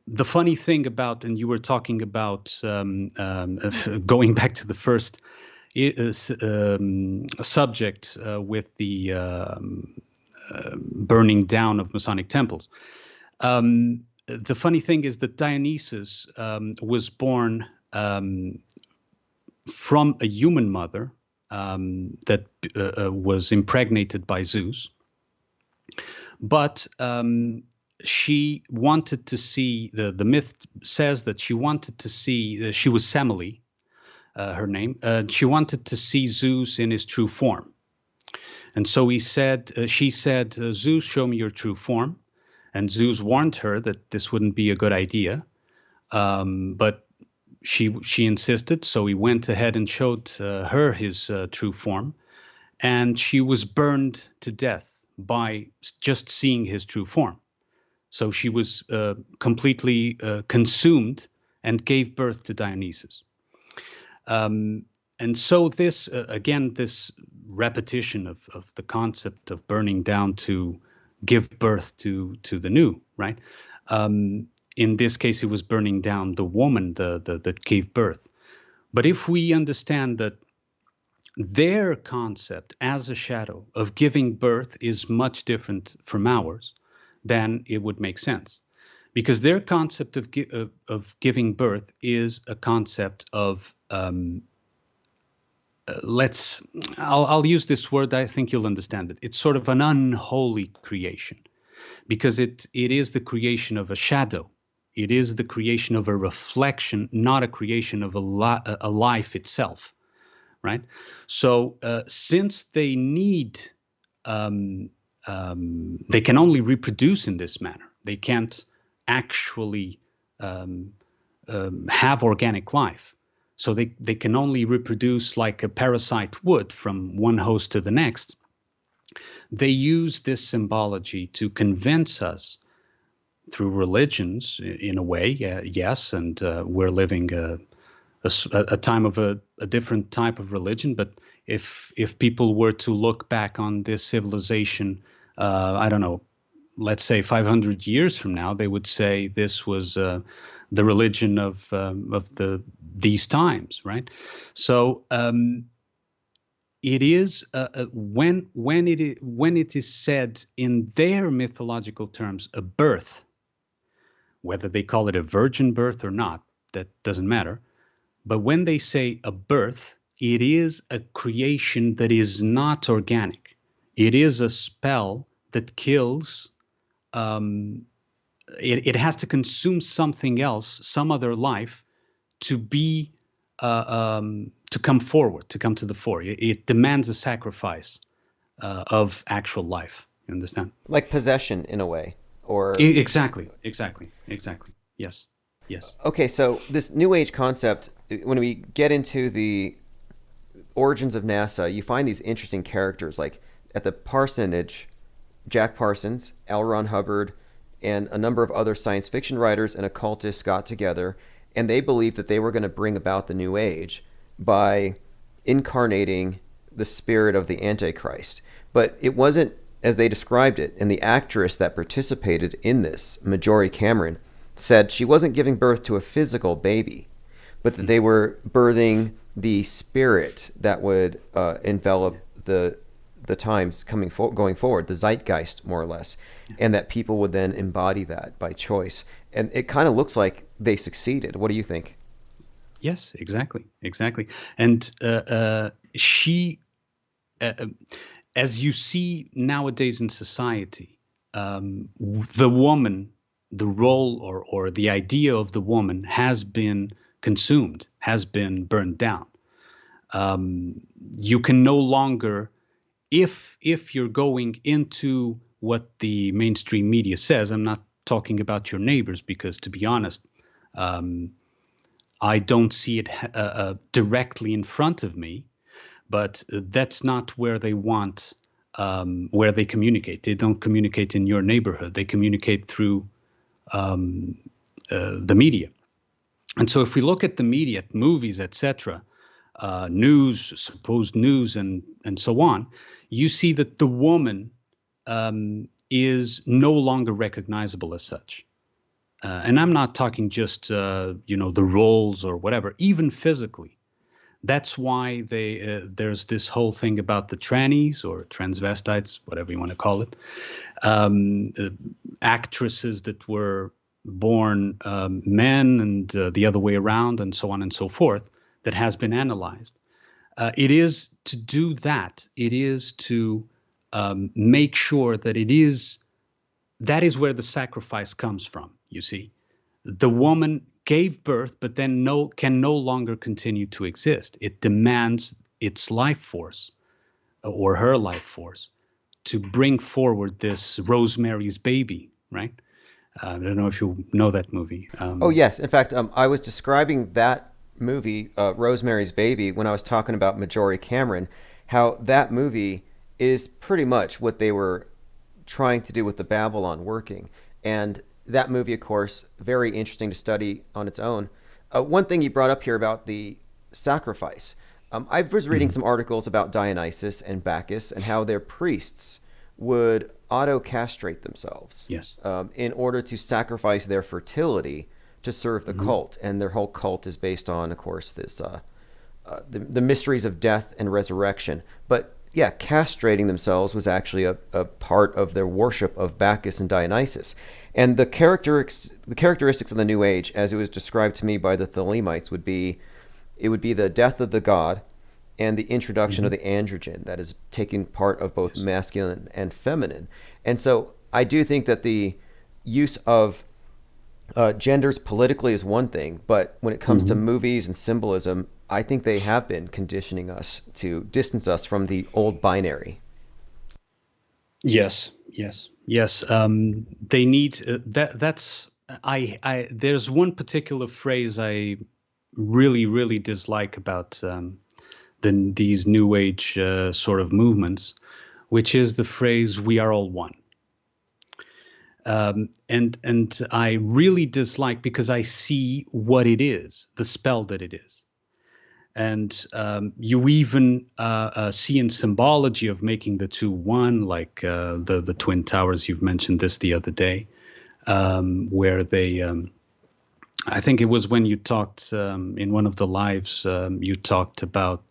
Speaker 4: the funny thing about, and you were talking about going back to the first subject with the burning down of Masonic temples. The funny thing is that Dionysus was born from a human mother that was impregnated by Zeus. But she wanted to see, the myth says that she wanted to see, she was Semele, her name. She wanted to see Zeus in his true form. And so she said, Zeus, show me your true form. And Zeus warned her that this wouldn't be a good idea. But she insisted, so he went ahead and showed her his true form. And she was burned to death by just seeing his true form. So she was completely consumed and gave birth to Dionysus. And so this, again, this repetition of the concept of burning down to give birth to the new, right? In this case, it was burning down the woman that gave birth. But if we understand that their concept as a shadow of giving birth is much different from ours, then it would make sense. Because their concept of giving birth is a concept of, I'll use this word, I think you'll understand it. It's sort of an unholy creation, because it is the creation of a shadow. It is the creation of a reflection, not a creation of a life itself, right? So since they need, they can only reproduce in this manner. They can't actually have organic life. So they can only reproduce like a parasite would from one host to the next. They use this symbology to convince us through religions in a way, yes, and we're living a time of a different type of religion. But if people were to look back on this civilization, I don't know, let's say 500 years from now, they would say this was the religion of these times, right? So it is when it is said in their mythological terms, a birth, whether they call it a virgin birth or not, that doesn't matter. But when they say a birth, it is a creation that is not organic. It is a spell that kills. It has to consume something else, some other life, to be to come forward, to come to the fore. It demands a sacrifice of actual life. You understand?
Speaker 2: Like possession in a way, or
Speaker 4: Exactly. Yes.
Speaker 2: okay. So this New Age concept, when we get into the origins of NASA, you find these interesting characters. Like at the parsonage, Jack Parsons, L. Ron Hubbard, and a number of other science fiction writers and occultists got together, and they believed that they were going to bring about the New Age by incarnating the spirit of the Antichrist. But it wasn't as they described it, and the actress that participated in this, Marjorie Cameron, said she wasn't giving birth to a physical baby, but that they were birthing the spirit that would envelop the times going forward, the zeitgeist, more or less, and that people would then embody that by choice. And it kind of looks like they succeeded. What do you think?
Speaker 4: Yes, exactly. And she, as you see nowadays in society, the woman, the role or the idea of the woman has been consumed, has been burned down. You can no longer, if you're going into what the mainstream media says, I'm not talking about your neighbors, because to be honest, I don't see it directly in front of me, but that's not where they want, where they communicate. They don't communicate in your neighborhood. They communicate through the media. And so if we look at the media, movies, etc., news, supposed news, and so on, you see that the woman is no longer recognizable as such. And I'm not talking just, the roles or whatever, even physically. That's why there's this whole thing about the trannies or transvestites, whatever you want to call it, actresses that were born men and the other way around, and so on and so forth, that has been analyzed. It is to do that. It is to make sure that that is where the sacrifice comes from. You see, the woman gave birth, but then can no longer continue to exist. It demands its life force, or her life force, to bring forward this Rosemary's Baby, right? I don't know if you know that movie.
Speaker 2: Oh, yes. In fact, I was describing that movie, Rosemary's Baby, when I was talking about Marjorie Cameron, how that movie is pretty much what they were trying to do with the Babylon working. And that movie, of course, very interesting to study on its own. One thing you brought up here about the sacrifice. I was reading some articles about Dionysus and Bacchus and how their priests would auto-castrate themselves,
Speaker 4: Yes.
Speaker 2: In order to sacrifice their fertility to serve the cult. And their whole cult is based on, of course, this the mysteries of death and resurrection. But yeah, castrating themselves was actually a part of their worship of Bacchus and Dionysus. And the characteristics of the New Age, as it was described to me by the Thelemites, would be the death of the god and the introduction of the androgen that is taking part of both masculine and feminine. And so I do think that the use of genders politically is one thing, but when it comes to movies and symbolism, I think they have been conditioning us to distance us from the old binary.
Speaker 4: Yes. They need that's there's one particular phrase I really dislike about these New Age sort of movements, which is the phrase "we are all one." And I really dislike, because I see what it is, the spell that it is. And you even see in symbology of making the two one, like the Twin Towers. You've mentioned this the other day, where they, I think it was when you talked in one of the lives, you talked about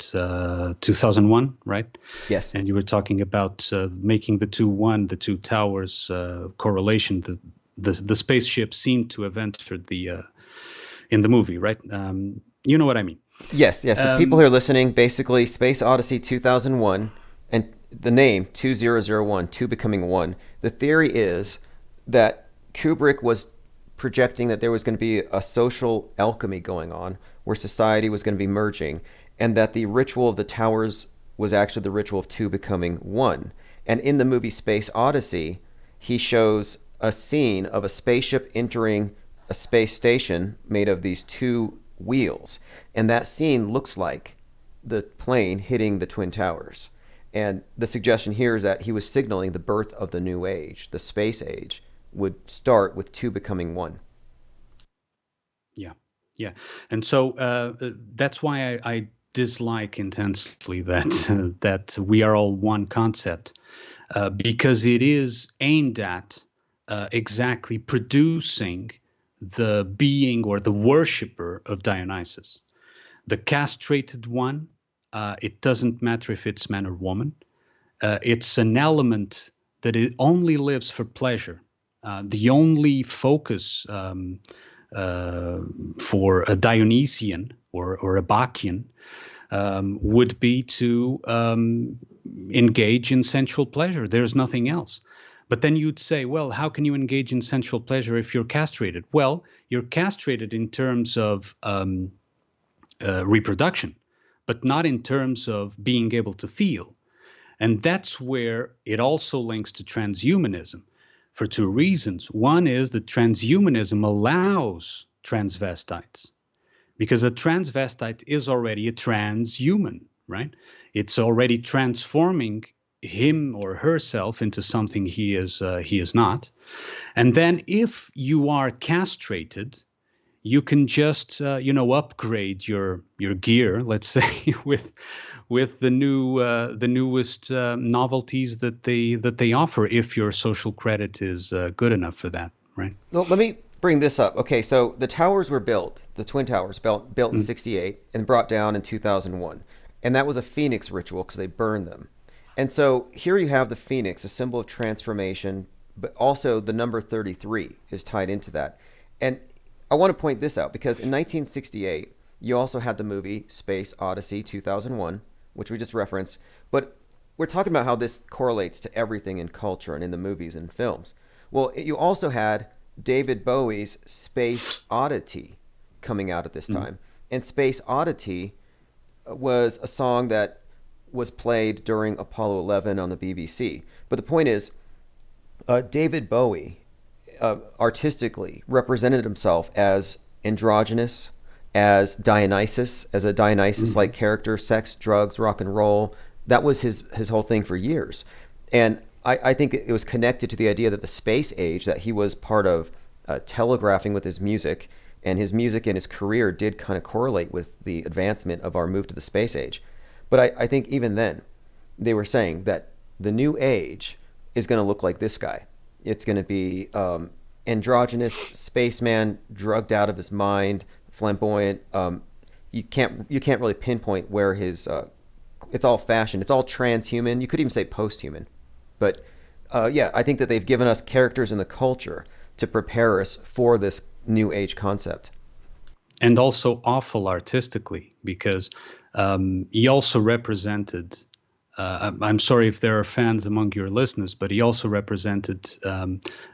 Speaker 4: 2001, right?
Speaker 2: Yes.
Speaker 4: And you were talking about making the two one, the two towers correlation. The spaceship seemed to have entered the in the movie, right? You know what I mean?
Speaker 2: Yes, yes. The people who are listening, basically, Space Odyssey 2001, and the name 2001, two becoming one. The theory is that Kubrick was projecting that there was going to be a social alchemy going on, where society was going to be merging, and that the ritual of the towers was actually the ritual of two becoming one. And in the movie Space Odyssey, he shows a scene of a spaceship entering a space station made of these two wheels, and that scene looks like the plane hitting the Twin Towers. And the suggestion here is that he was signaling the birth of the new age. The space age would start with two becoming one.
Speaker 4: Yeah. And so that's why I dislike intensely that that we are all one concept, because it is aimed at exactly producing the being or the worshipper of Dionysus, the castrated one. It doesn't matter if it's man or woman. It's an element that it only lives for pleasure. The only focus for a Dionysian or a Bacchian would be to engage in sensual pleasure. There's nothing else. But then you'd say, well, how can you engage in sensual pleasure if you're castrated? Well, you're castrated in terms of reproduction, but not in terms of being able to feel. And that's where it also links to transhumanism for two reasons. One is that transhumanism allows transvestites, because a transvestite is already a transhuman, right? It's already transforming him or herself into something he is not. And then if you are castrated, you can just upgrade your gear, let's say, with the newest novelties that they offer, if your social credit is good enough for that, right?
Speaker 2: Well, let me bring this up. Okay, so the towers were built, the Twin Towers, built in 68 and brought down in 2001. And that was a phoenix ritual because they burned them. And so here you have the phoenix, a symbol of transformation, but also the number 33 is tied into that. And I want to point this out because in 1968, you also had the movie Space Odyssey 2001, which we just referenced. But we're talking about how this correlates to everything in culture and in the movies and films. Well, you also had David Bowie's Space Oddity coming out at this time. And Space Oddity was a song that was played during Apollo 11 on the BBC. But the point is, David Bowie artistically represented himself as androgynous, as Dionysus, as a Dionysus-like character, sex, drugs, rock and roll. That was his whole thing for years. And I think it was connected to the idea that the space age, that he was part of telegraphing with his music, and his music and his career did kind of correlate with the advancement of our move to the space age. But I think even then, they were saying that the new age is going to look like this guy. It's going to be androgynous, spaceman, drugged out of his mind, flamboyant. You can't really pinpoint where his. It's all fashion. It's all transhuman. You could even say post-human. But yeah, I think that they've given us characters in the culture to prepare us for this new age concept.
Speaker 4: And also awful artistically, because he also represented, I'm sorry if there are fans among your listeners, but he also represented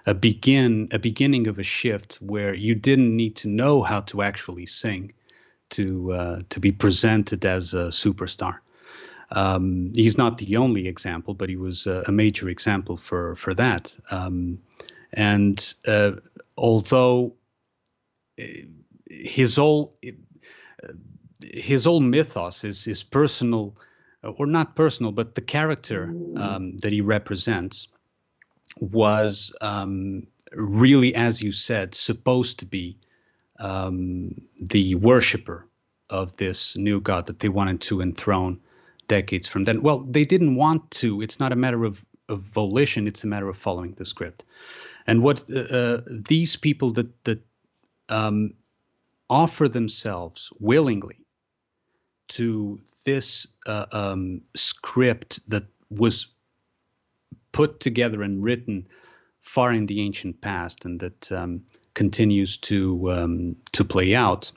Speaker 4: a beginning of a shift where you didn't need to know how to actually sing to be presented as a superstar. He's not the only example, but he was a major example for that. And although his whole mythos is personal, or not personal, but the character that he represents was really, as you said, supposed to be the worshiper of this new God that they wanted to enthrone decades from then. Well, they didn't want to. It's not a matter of volition. It's a matter of following the script. And what these people that offer themselves willingly to this script that was put together and written far in the ancient past, and that continues to play out.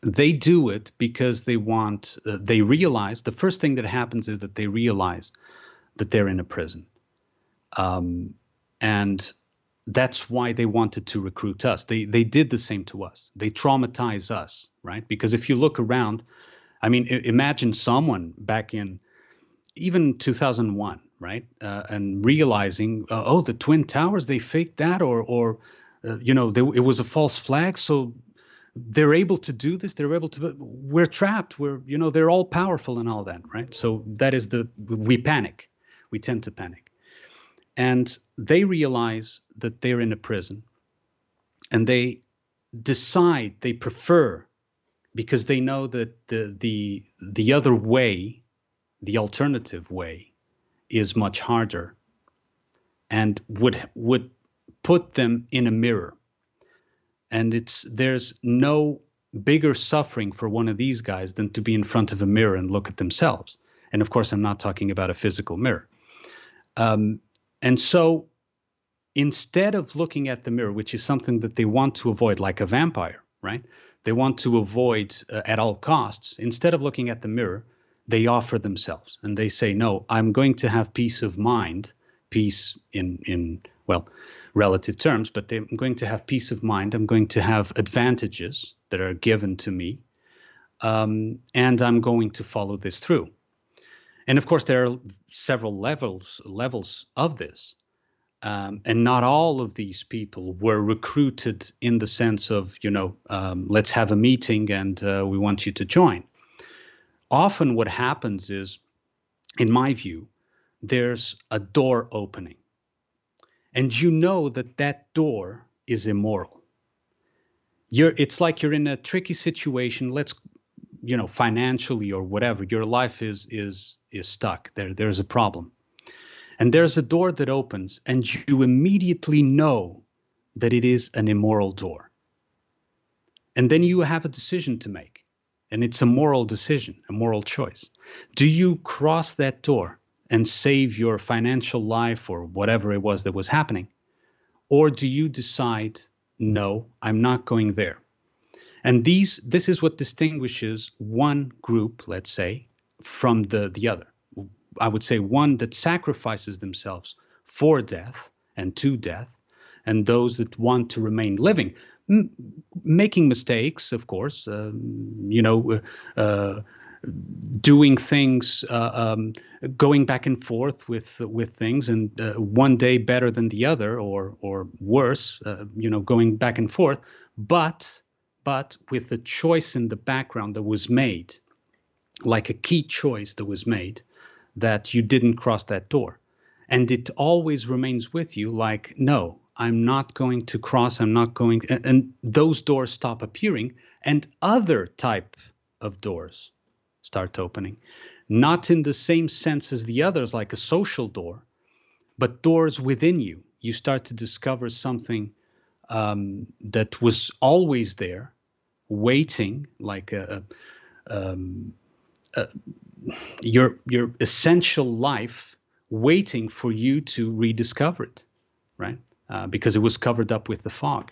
Speaker 4: They do it because they want. They realize the first thing that happens is that they realize that they're in a prison, and that's why they wanted to recruit us. They did the same to us. They traumatize us, right? Because if you look around, I mean, imagine someone back in even 2001, right? And realizing, oh, the Twin Towers, they faked that, or it was a false flag. So they're able to do this. They're able to, we're trapped. They're all powerful and all that, right? So that is we panic. We tend to panic. And they realize that they're in a prison, and they decide, they prefer, because they know that the other way, the alternative way, is much harder and would put them in a mirror. And there's no bigger suffering for one of these guys than to be in front of a mirror and look at themselves. And of course, I'm not talking about a physical mirror. And so instead of looking at the mirror, which is something that they want to avoid, like a vampire, right? They want to avoid at all costs. Instead of looking at the mirror, they offer themselves, and they say, no, I'm going to have peace of mind, peace in relative terms, but I'm going to have peace of mind. I'm going to have advantages that are given to me, and I'm going to follow this through. And of course, there are several levels of this. And not all of these people were recruited in the sense of, let's have a meeting and we want you to join. Often what happens is, in my view, there's a door opening. And that door is immoral. It's like you're in a tricky situation, financially or whatever. Your life is stuck. There's a problem. And there's a door that opens, and you immediately know that it is an immoral door. And then you have a decision to make, and it's a moral decision, a moral choice. Do you cross that door and save your financial life or whatever it was that was happening? Or do you decide, no, I'm not going there? And this is what distinguishes one group, let's say, from the other. I would say one that sacrifices themselves for death and to death, and those that want to remain living, making mistakes, of course, doing things, going back and forth with things, and one day better than the other, or worse, going back and forth, but with a choice in the background that was made, like a key choice that was made, that you didn't cross that door. And it always remains with you like, no, I'm not going to cross, I'm not going, and those doors stop appearing, and other type of doors start opening. Not in the same sense as the others, like a social door, but doors within you. You start to discover something that was always there, waiting, like your essential life waiting for you to rediscover it, right? Because it was covered up with the fog.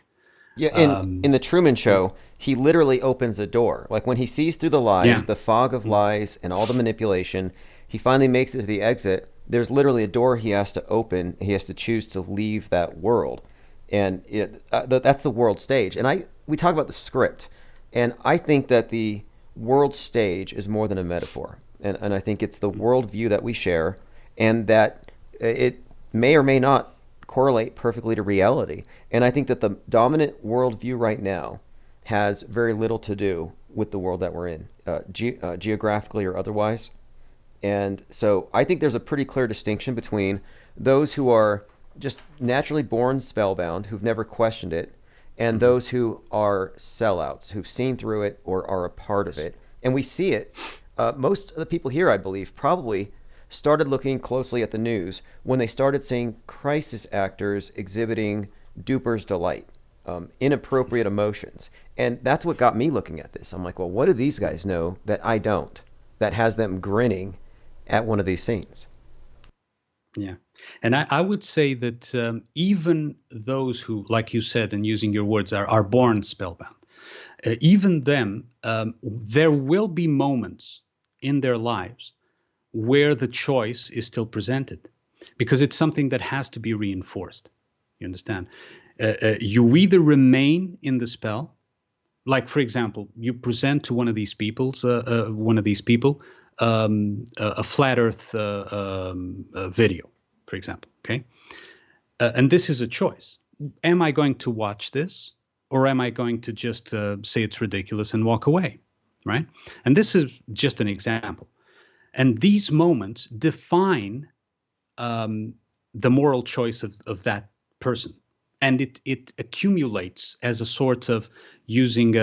Speaker 2: Yeah, in the Truman Show, he literally opens a door. Like when he sees through the lies, the fog of lies and all the manipulation, he finally makes it to the exit. There's literally a door he has to open. He has to choose to leave that world. And that's the world stage. And we talk about the script. And I think that the world stage is more than a metaphor. And I think it's the worldview that we share, and that it may or may not correlate perfectly to reality. And I think that the dominant worldview right now has very little to do with the world that we're in, geographically or otherwise. And so I think there's a pretty clear distinction between those who are just naturally born spellbound who've never questioned it, and those who are sellouts who've seen through it or are a part of it. And we see it. Most of the people here, I believe, probably started looking closely at the news when they started seeing crisis actors exhibiting duper's delight, inappropriate emotions. And that's what got me looking at this. I'm like, well, what do these guys know that I don't, that has them grinning at one of these scenes?
Speaker 4: Yeah. And I would say that even those who, like you said, and using your words, are born spellbound, even them, there will be moments in their lives where the choice is still presented, because it's something that has to be reinforced. You understand? You either remain in the spell, like, for example, you present to one of these people, a flat Earth video, for example. Okay, and this is a choice. Am I going to watch this, or am I going to just say it's ridiculous and walk away? Right? And this is just an example. And these moments define the moral choice of that person. And it accumulates as a sort of, using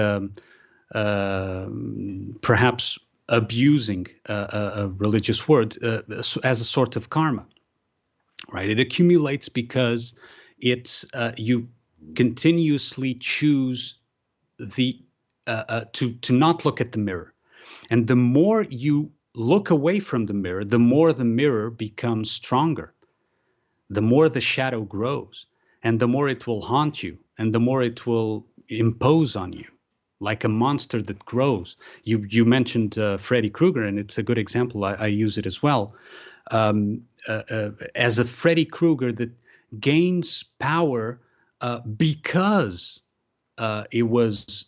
Speaker 4: perhaps abusing a religious word, as a sort of karma, right? It accumulates because it's you continuously choose to not look at the mirror. And the more you look away from the mirror, the more the mirror becomes stronger, the more the shadow grows, and the more it will haunt you, and the more it will impose on you, like a monster that grows. You mentioned Freddy Krueger, and it's a good example. I use it as well. As a Freddy Krueger that gains power because it was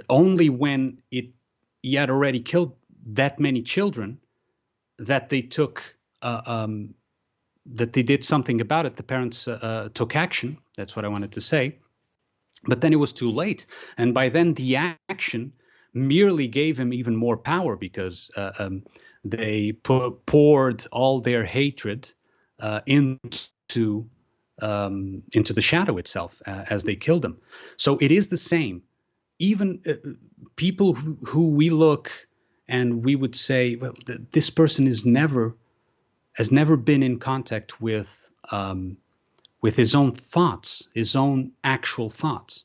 Speaker 4: only when he had already killed that many children that they took that they did something about it. The parents took action. That's what I wanted to say. But then it was too late. And by then the action merely gave him even more power, because they poured all their hatred into the shadow itself as they killed him. So it is the same. Even people who we look and we would say, well, this person has never been in contact with his own thoughts, his own actual thoughts.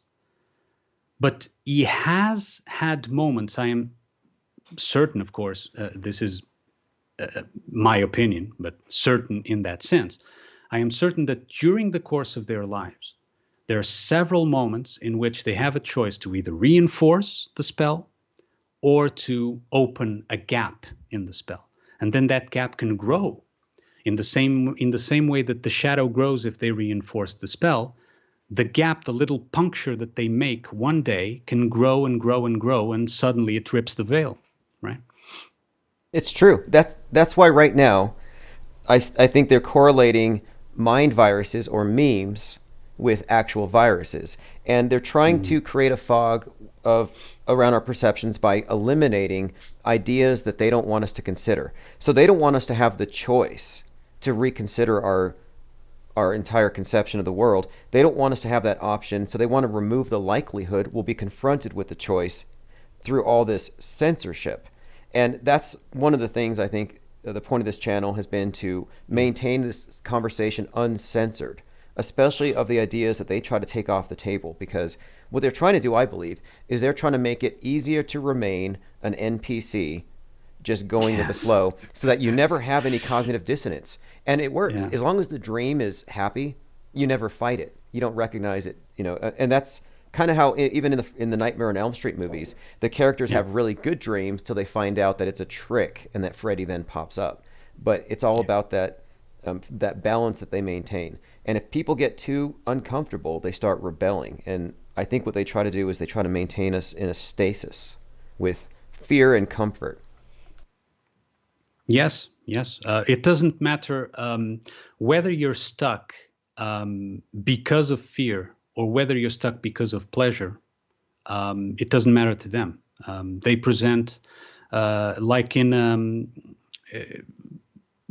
Speaker 4: But he has had moments, I am certain, of course, this is my opinion, but certain in that sense. I am certain that during the course of their lives, there are several moments in which they have a choice to either reinforce the spell or to open a gap in the spell. And then that gap can grow in the same way that the shadow grows if they reinforce the spell. The gap, the little puncture that they make one day, can grow and grow and grow, and suddenly it rips the veil, right?
Speaker 2: It's true. That's why right now I think they're correlating mind viruses or memes with actual viruses, and they're trying to create a fog around our perceptions by eliminating ideas that they don't want us to consider. So they don't want us to have the choice to reconsider our entire conception of the world. They don't want us to have that option, so they want to remove the likelihood we'll be confronted with the choice through all this censorship. And that's one of the things I think the point of this channel has been, to maintain this conversation uncensored, especially of the ideas that they try to take off the table. Because what they're trying to do, I believe, is they're trying to make it easier to remain an NPC, just going with the flow, so that you never have any cognitive dissonance. And it works. As long as the dream is happy, you never fight it. You don't recognize it, and that's kind of how, even in the Nightmare on Elm Street movies, the characters have really good dreams till they find out that it's a trick and that Freddy then pops up. But it's all about that balance that they maintain. And if people get too uncomfortable, they start rebelling. And I think what they try to do is they try to maintain us in a stasis with fear and comfort.
Speaker 4: Yes. It doesn't matter whether you're stuck because of fear or whether you're stuck because of pleasure. It doesn't matter to them. They present, like in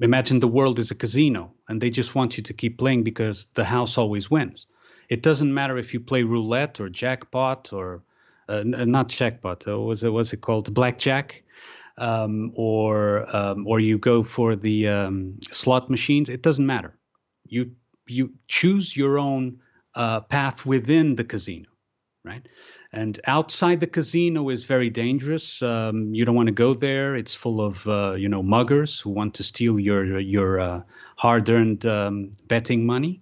Speaker 4: imagine the world is a casino and they just want you to keep playing because the house always wins. It doesn't matter if you play roulette or jackpot or not jackpot. What's it called? Blackjack, or you go for the slot machines. It doesn't matter. You choose your own path within the casino, right? And outside the casino is very dangerous. You don't want to go there. It's full of muggers who want to steal your hard-earned betting money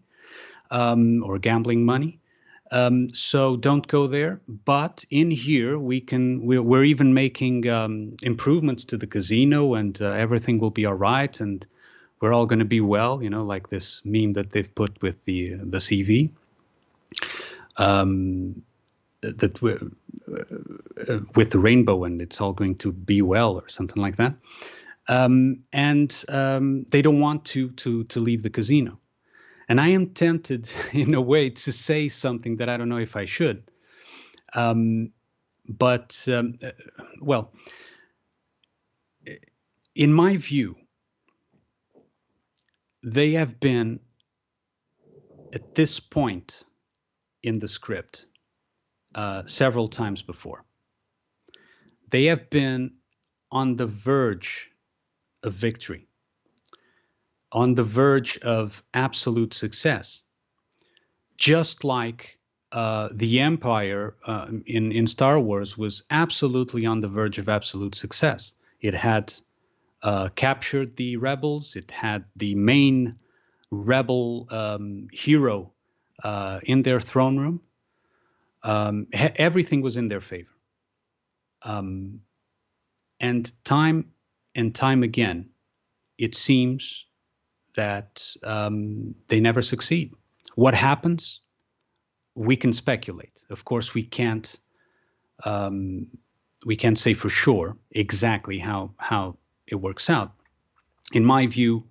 Speaker 4: or gambling money. So don't go there. But in here, we're even making improvements to the casino, and everything will be all right, and we're all going to be well. Like this meme that they've put with the CV. That with the rainbow, and it's all going to be well, or something like that. And they don't want to leave the casino. And I am tempted, in a way, to say something that I don't know if I should. But in my view, they have been, at this point in the script, several times before. They have been on the verge of victory, on the verge of absolute success, just like the Empire in Star Wars was absolutely on the verge of absolute success. It had captured the rebels. It had the main rebel hero in their throne room. Everything was in their favor. And time again, it seems that they never succeed. What happens? We can speculate. Of course, we can't say for sure exactly how it works out. In my view,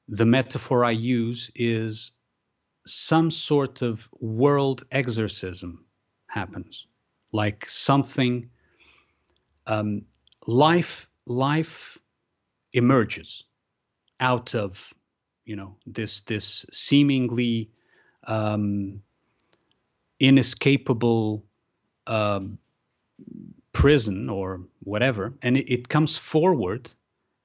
Speaker 4: the metaphor I use is some sort of world exorcism happens, like something, life emerges out of, this seemingly inescapable prison or whatever, and it comes forward,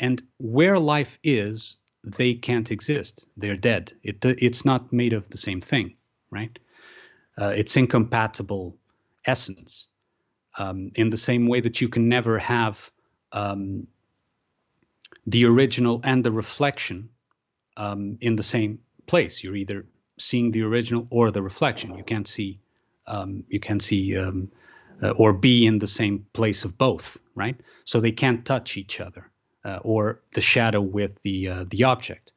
Speaker 4: and where life is, they can't exist. They're dead. It's not made of the same thing, right? It's incompatible essence. In the same way that you can never have the original and the reflection in the same place. You're either seeing the original or the reflection. You can't see or be in the same place of both, right? So they can't touch each other. Or the shadow with the object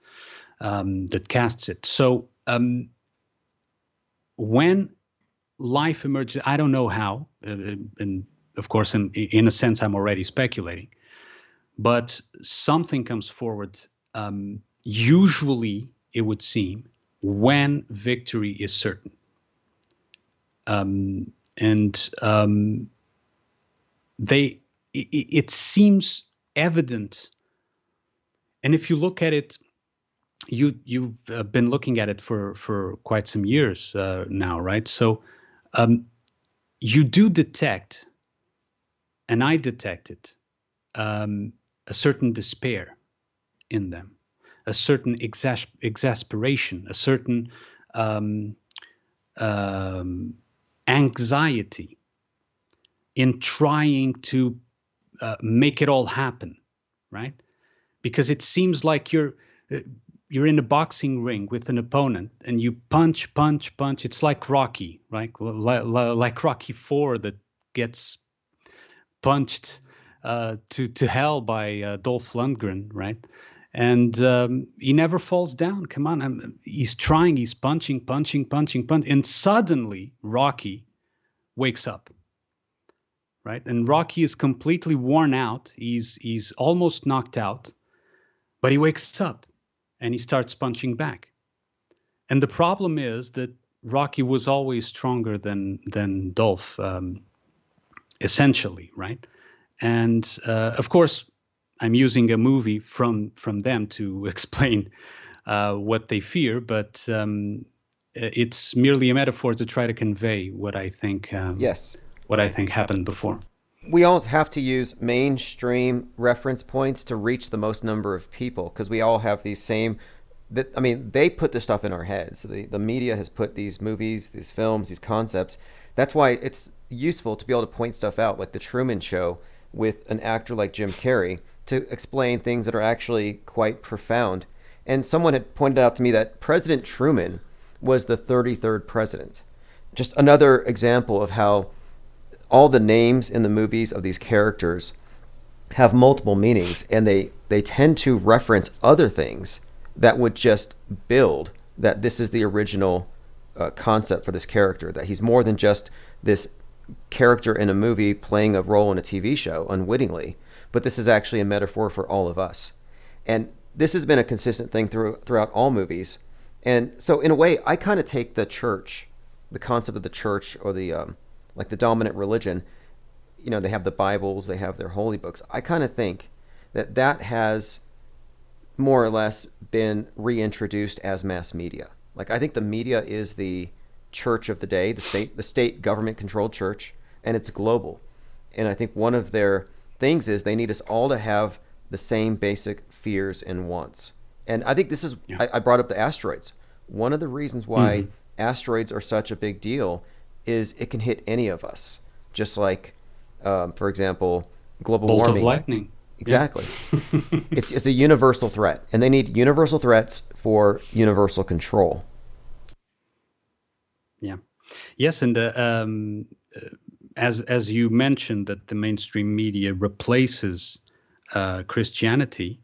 Speaker 4: that casts it. So when life emerges, I don't know how, and of course, in a sense, I'm already speculating, but something comes forward, usually, it would seem, when victory is certain. It seems evident, and if you look at it, you've been looking at it for quite some years now, right? So you do detect, and I detected, a certain despair in them, a certain exasperation, a certain anxiety in trying to make it all happen, right? Because it seems like you're in a boxing ring with an opponent, and you punch. It's like Rocky, right? Like Rocky IV that gets punched to hell by Dolph Lundgren, right? And he never falls down. Come on, he's trying. He's punching, and suddenly Rocky wakes up. Right? And Rocky is completely worn out. He's almost knocked out, but he wakes up and he starts punching back. And the problem is that Rocky was always stronger than Dolph, essentially, right? And of course, I'm using a movie from them to explain what they fear, but it's merely a metaphor to try to convey
Speaker 2: Yes.
Speaker 4: what I think happened before.
Speaker 2: We all have to use mainstream reference points to reach the most number of people because we all have these same. That I mean, they put this stuff in our heads. The media has put these movies, these films, these concepts. That's why it's useful to be able to point stuff out, like the Truman Show, with an actor like Jim Carrey, to explain things that are actually quite profound. And someone had pointed out to me that President Truman was the 33rd president. Just another example of how all the names in the movies of these characters have multiple meanings, and they tend to reference other things that would just build that this is the original concept for this character, that he's more than just this character in a movie playing a role in a TV show unwittingly, but this is actually a metaphor for all of us. And this has been a consistent thing throughout all movies. And so in a way, I kind of take the church, the concept of the church, or the like the dominant religion, you know, they have the Bibles, they have their holy books. I kind of think that has more or less been reintroduced as mass media. Like, I think the media is the church of the day, the state government controlled church, and it's global. And I think one of their things is they need us all to have the same basic fears and wants. And I think this is, I brought up the asteroids. One of the reasons why asteroids are such a big deal is it can hit any of us. Just like, for example, global
Speaker 4: Bolt
Speaker 2: warming.
Speaker 4: of lightning.
Speaker 2: Exactly. It's a universal threat, and they need universal threats for universal control.
Speaker 4: Yeah. Yes, and as you mentioned that the mainstream media replaces Christianity,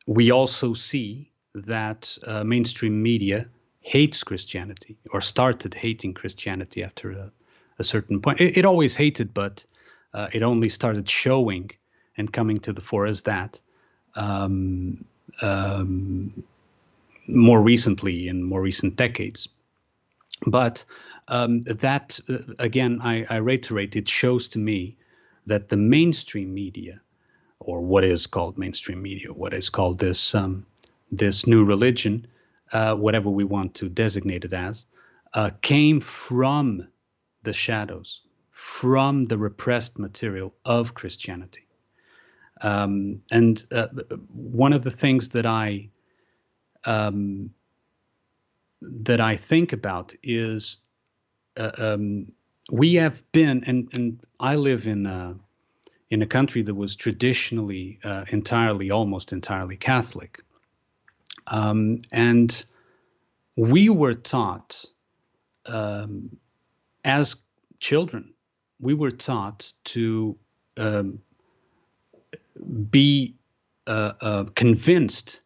Speaker 4: we also see that mainstream media hates Christianity, or started hating Christianity after a certain point. It always hated, but it only started showing and coming to the fore as that more recently, in more recent decades. But that, again, I reiterate, it shows to me that the mainstream media, or what is called mainstream media, what is called this new religion, whatever we want to designate it as, came from the shadows, from the repressed material of Christianity. And one of the things that I think about is we have been, and I live in a country that was traditionally almost entirely Catholic. And we were taught, as children, we were taught to be convinced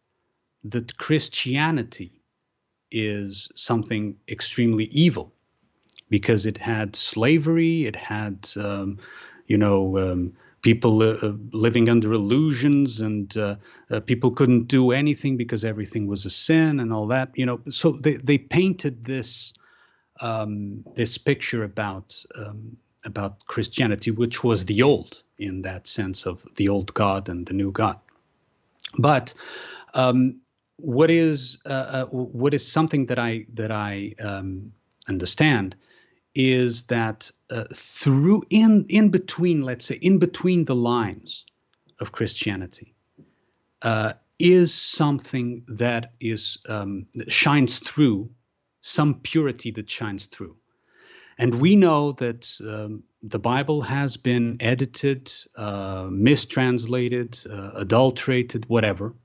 Speaker 4: that Christianity is something extremely evil, because it had slavery, it had, people living under illusions, and people couldn't do anything because everything was a sin and all that. So they painted this this picture about Christianity, which was the old, in that sense of the old God and the new God. But what is something that I understand is that through in between, let's say, in between the lines of Christianity, is something that is shines through, some purity that shines through. And we know that the Bible has been edited, mistranslated, adulterated, whatever.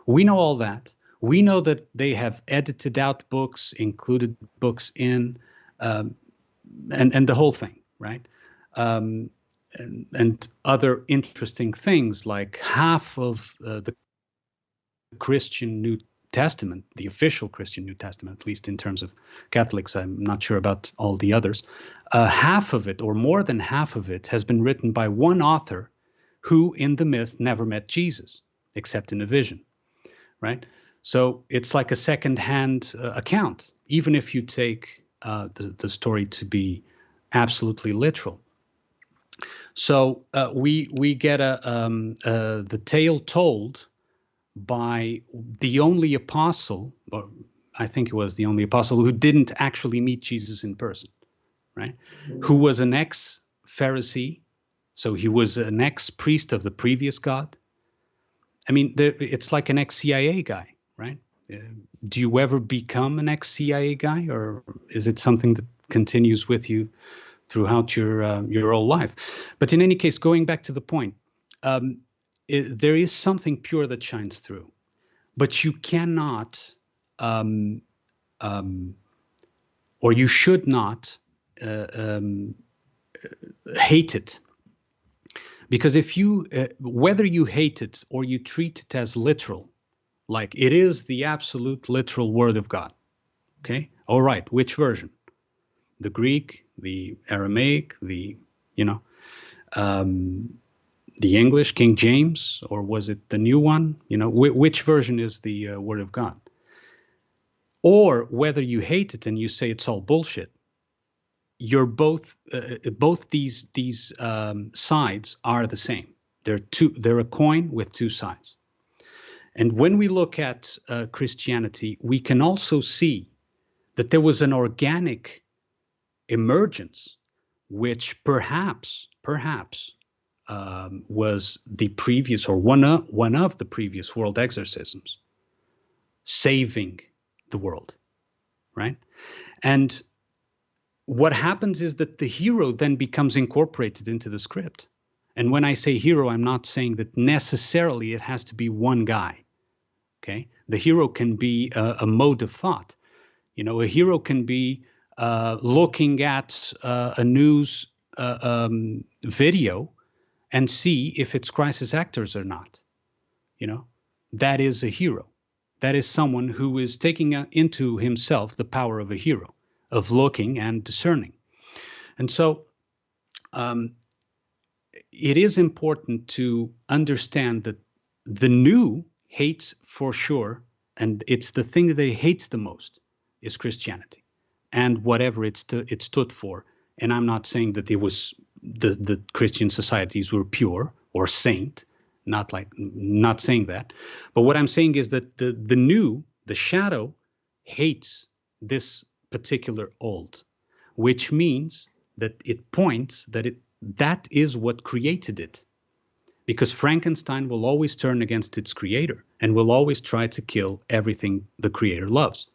Speaker 4: We know all that. We know that they have edited out books, included books in, and the whole thing, right? And other interesting things, like half of the Christian New Testament, the official Christian New Testament, at least in terms of Catholics, I'm not sure about all the others, half of it, or more than half of it, has been written by one author who, in the myth, never met Jesus, except in a vision, right? So it's like a second-hand account, even if you take the story to be absolutely literal. So we get the tale told by the only apostle, or I think it was the only apostle who didn't actually meet Jesus in person, right? Who was an ex-Pharisee, so he was an ex-priest of the previous God. I mean, it's like an ex-CIA guy, right? Uh, do you ever become an ex-CIA guy, or is it something that continues with you throughout your whole life? But in any case, going back to the point, um, there is something pure that shines through, but you cannot, um, um, or you should not uh, um, hate it. Because if you, whether you hate it or you treat it as literal, like it is the absolute literal word of God, okay? All right, which version? The Greek, the Aramaic, you know, um, the English, King James, or was it the new one? You know, which version is the word of God? Or whether you hate it and you say it's all bullshit, you're both these sides are the same. They're a coin with two sides. And when we look at Christianity, we can also see that there was an organic emergence, which perhaps was the previous, or one of the previous world exorcisms, saving the world, right? And what happens is that the hero then becomes incorporated into the script. And when I say hero, I'm not saying that necessarily it has to be one guy. Okay, the hero can be a mode of thought. You know, a hero can be looking at a news video and see if it's crisis actors or not. You know, that is a hero. That is someone who is taking into himself the power of a hero, of looking and discerning. And so it is important to understand that the new hates for sure, and it's the thing that he hates the most, is Christianity and whatever it stood for. And I'm not saying that it was the Christian societies were pure or saint, not saying that. But what I'm saying is that the new, the shadow, hates this particular old, which means that it points that is what created it. Because Frankenstein will always turn against its creator and will always try to kill everything the creator loves.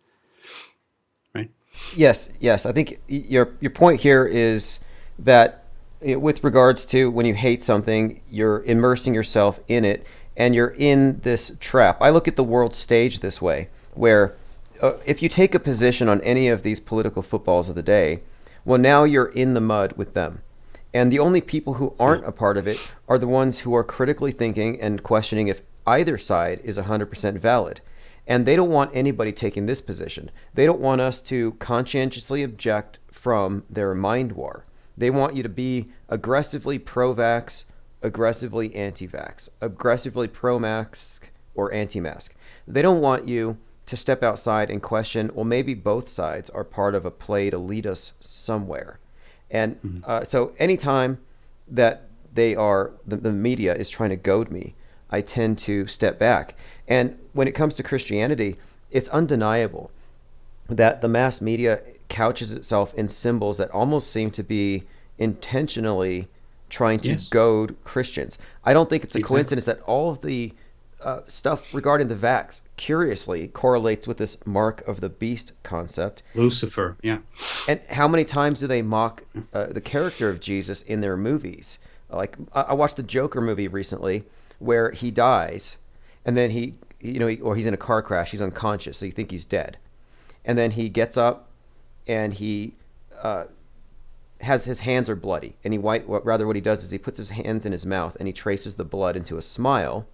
Speaker 4: Right?
Speaker 2: Yes. I think your point here is that with regards to when you hate something, you're immersing yourself in it and you're in this trap. I look at the world stage this way, where if you take a position on any of these political footballs of the day, well, now you're in the mud with them. And the only people who aren't a part of it are the ones who are critically thinking and questioning if either side is 100% valid. And they don't want anybody taking this position. They don't want us to conscientiously object from their mind war. They want you to be aggressively pro-vax, aggressively anti-vax, aggressively pro-mask or anti-mask. They don't want you to step outside and question, well, maybe both sides are part of a play to lead us somewhere. And so anytime that the media is trying to goad me, I tend to step back. And when it comes to Christianity, it's undeniable that the mass media couches itself in symbols that almost seem to be intentionally trying to goad Christians. I don't think it's a coincidence that all of the stuff regarding the vax curiously correlates with this mark of the beast concept.
Speaker 4: Lucifer, yeah.
Speaker 2: And how many times do they mock the character of Jesus in their movies? Like I watched the Joker movie recently, where he dies, and then or he's in a car crash, he's unconscious, so you think he's dead, and then he gets up, and he has his hands are bloody, and what he does is he puts his hands in his mouth and he traces the blood into a smile,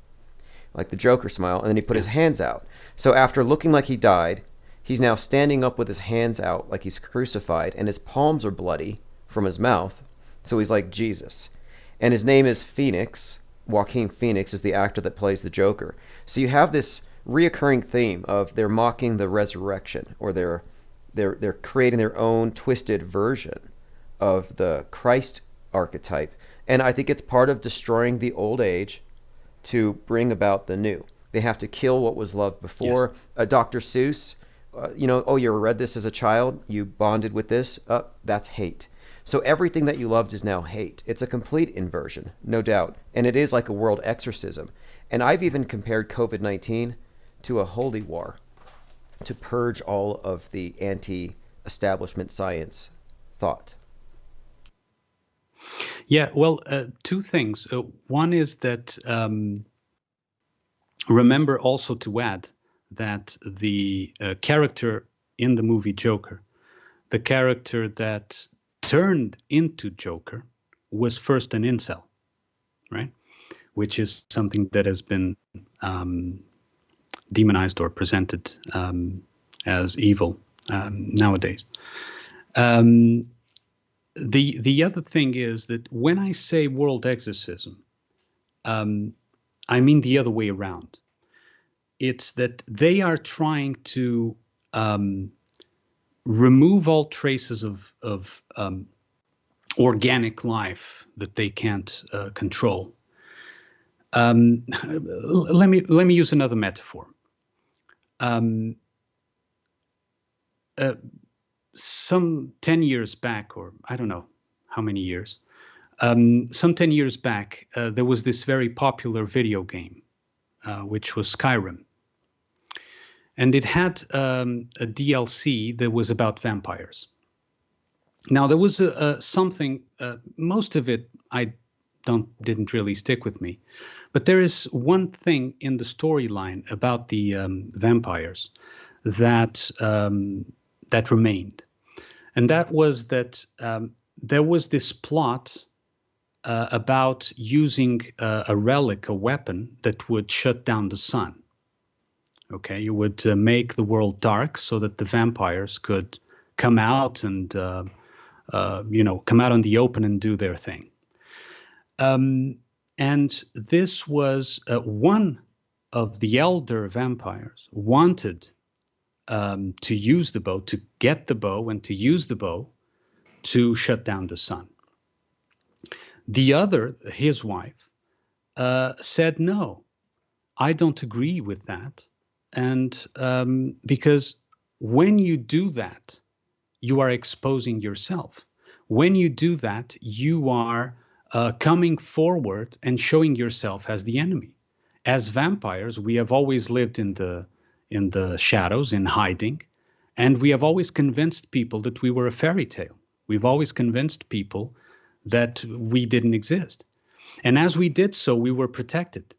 Speaker 2: like the Joker smile, and then he put his hands out. So after looking like he died, he's now standing up with his hands out like he's crucified, and his palms are bloody from his mouth, so he's like Jesus. And his name is Phoenix. Joaquin Phoenix is the actor that plays the Joker. So you have this reoccurring theme of they're mocking the resurrection, or they're creating their own twisted version of the Christ archetype, And I think it's part of destroying the old age to bring about the new. They have to kill what was loved before. Yes. Dr. Seuss, oh, you read this as a child, you bonded with this, that's hate. So everything that you loved is now hate. It's a complete inversion, no doubt. And it is like a world exorcism. And I've even compared COVID-19 to a holy war to purge all of the anti-establishment science thought.
Speaker 4: Yeah, well, two things. One is that remember also to add that the character in the movie Joker, the character that turned into Joker, was first an incel, right? Which is something that has been demonized or presented as evil nowadays. The other thing is that when I say world exorcism, I mean the other way around. It's that they are trying to remove all traces of organic life that they can't control. Let me use another metaphor. Some 10 years back, or I don't know how many years, some 10 years back, there was this very popular video game, which was Skyrim. And it had a DLC that was about vampires. Now, there was something, most of it didn't really stick with me. But there is one thing in the storyline about the vampires that that remained. And that was that there was this plot about using a relic, a weapon that would shut down the sun. Okay, you would make the world dark so that the vampires could come out and, come out on the open and do their thing. And this was one of the elder vampires wanted to use the bow, to get the bow and to use the bow to shut down the sun. The other, his wife, said, no, I don't agree with that. And because when you do that, you are exposing yourself. When you do that, you are coming forward and showing yourself as the enemy. As vampires, we have always lived in the shadows, in hiding, and we have always convinced people that we were a fairy tale. We've always convinced people that we didn't exist. And as we did so, we were protected,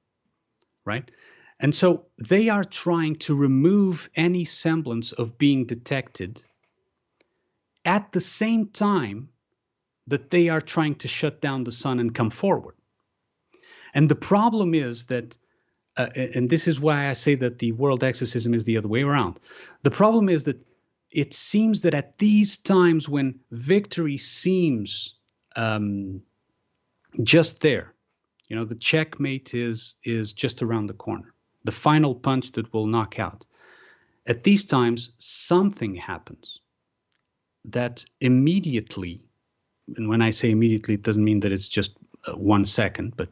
Speaker 4: right? And so they are trying to remove any semblance of being detected at the same time that they are trying to shut down the sun and come forward. And the problem is that, and this is why I say that the world exorcism is the other way around. The problem is that it seems that at these times when victory seems just there, the checkmate is just around the corner, the final punch that will knock out. At these times, something happens that immediately, and when I say immediately, it doesn't mean that it's just 1 second, but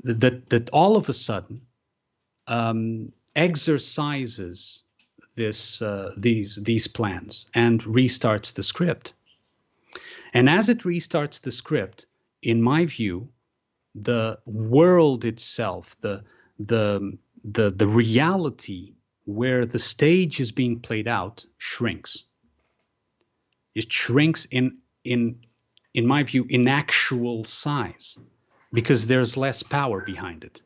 Speaker 4: that all of a sudden exercises these plans and restarts the script. And as it restarts the script, in my view, the world itself, the reality where the stage is being played out shrinks. It shrinks in my view, in actual size, because there's less power behind it.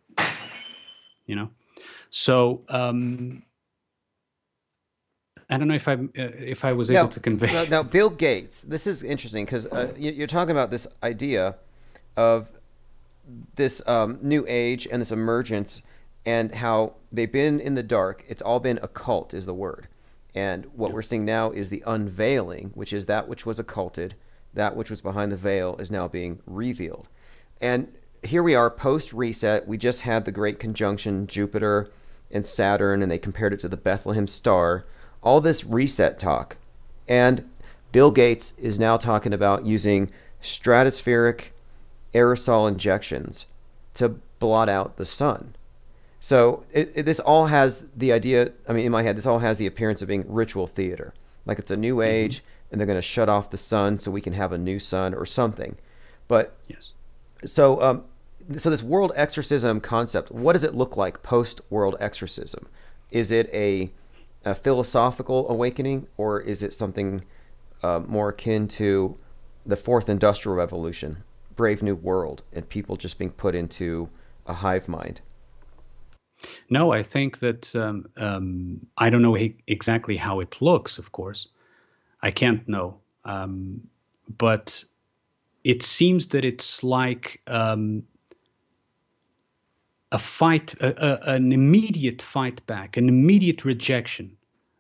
Speaker 4: So I don't know if I was able to convey.
Speaker 2: Now, Bill Gates. This is interesting because you're talking about this idea of this new age and this emergence, and how they've been in the dark. It's all been occult, is the word. And what we're seeing now is the unveiling, which is that which was occulted, that which was behind the veil is now being revealed. And here we are, post-reset. We just had the great conjunction, Jupiter and Saturn, and they compared it to the Bethlehem star. All this reset talk. And Bill Gates is now talking about using stratospheric aerosol injections to blot out the sun. So this all has the idea, I mean, in my head, this all has the appearance of being ritual theater. Like it's a new age, and they're going to shut off the sun so we can have a new sun or something. But
Speaker 4: Yes.
Speaker 2: so so this world exorcism concept, what does it look like post world exorcism? Is it a philosophical awakening, or is it something more akin to the fourth industrial revolution, Brave New World, and people just being put into a hive mind?
Speaker 4: No, I think that I don't know exactly how it looks, of course. I can't know. But it seems that it's like a fight, an immediate fight back, an immediate rejection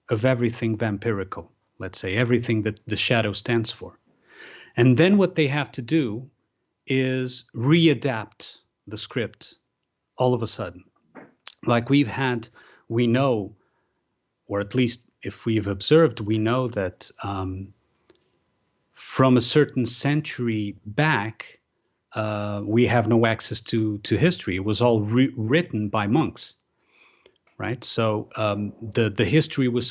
Speaker 4: of everything vampirical, let's say, everything that the shadow stands for. And then what they have to do is readapt the script all of a sudden. Like we know, or at least if we've observed, we know that from a certain century back, we have no access to history. It was all written by monks, right? So the history was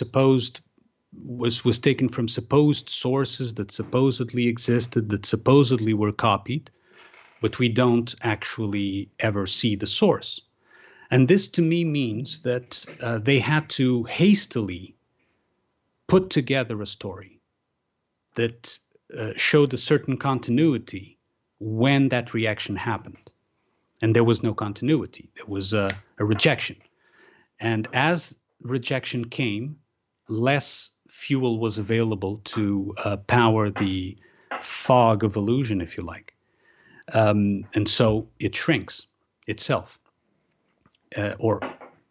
Speaker 4: taken from supposed sources that supposedly existed, that supposedly were copied, but we don't actually ever see the source. And this to me means that they had to hastily put together a story that showed a certain continuity when that reaction happened. And there was no continuity. There was a rejection. And as rejection came, less fuel was available to power the fog of illusion, if you like. And so it shrinks itself. Or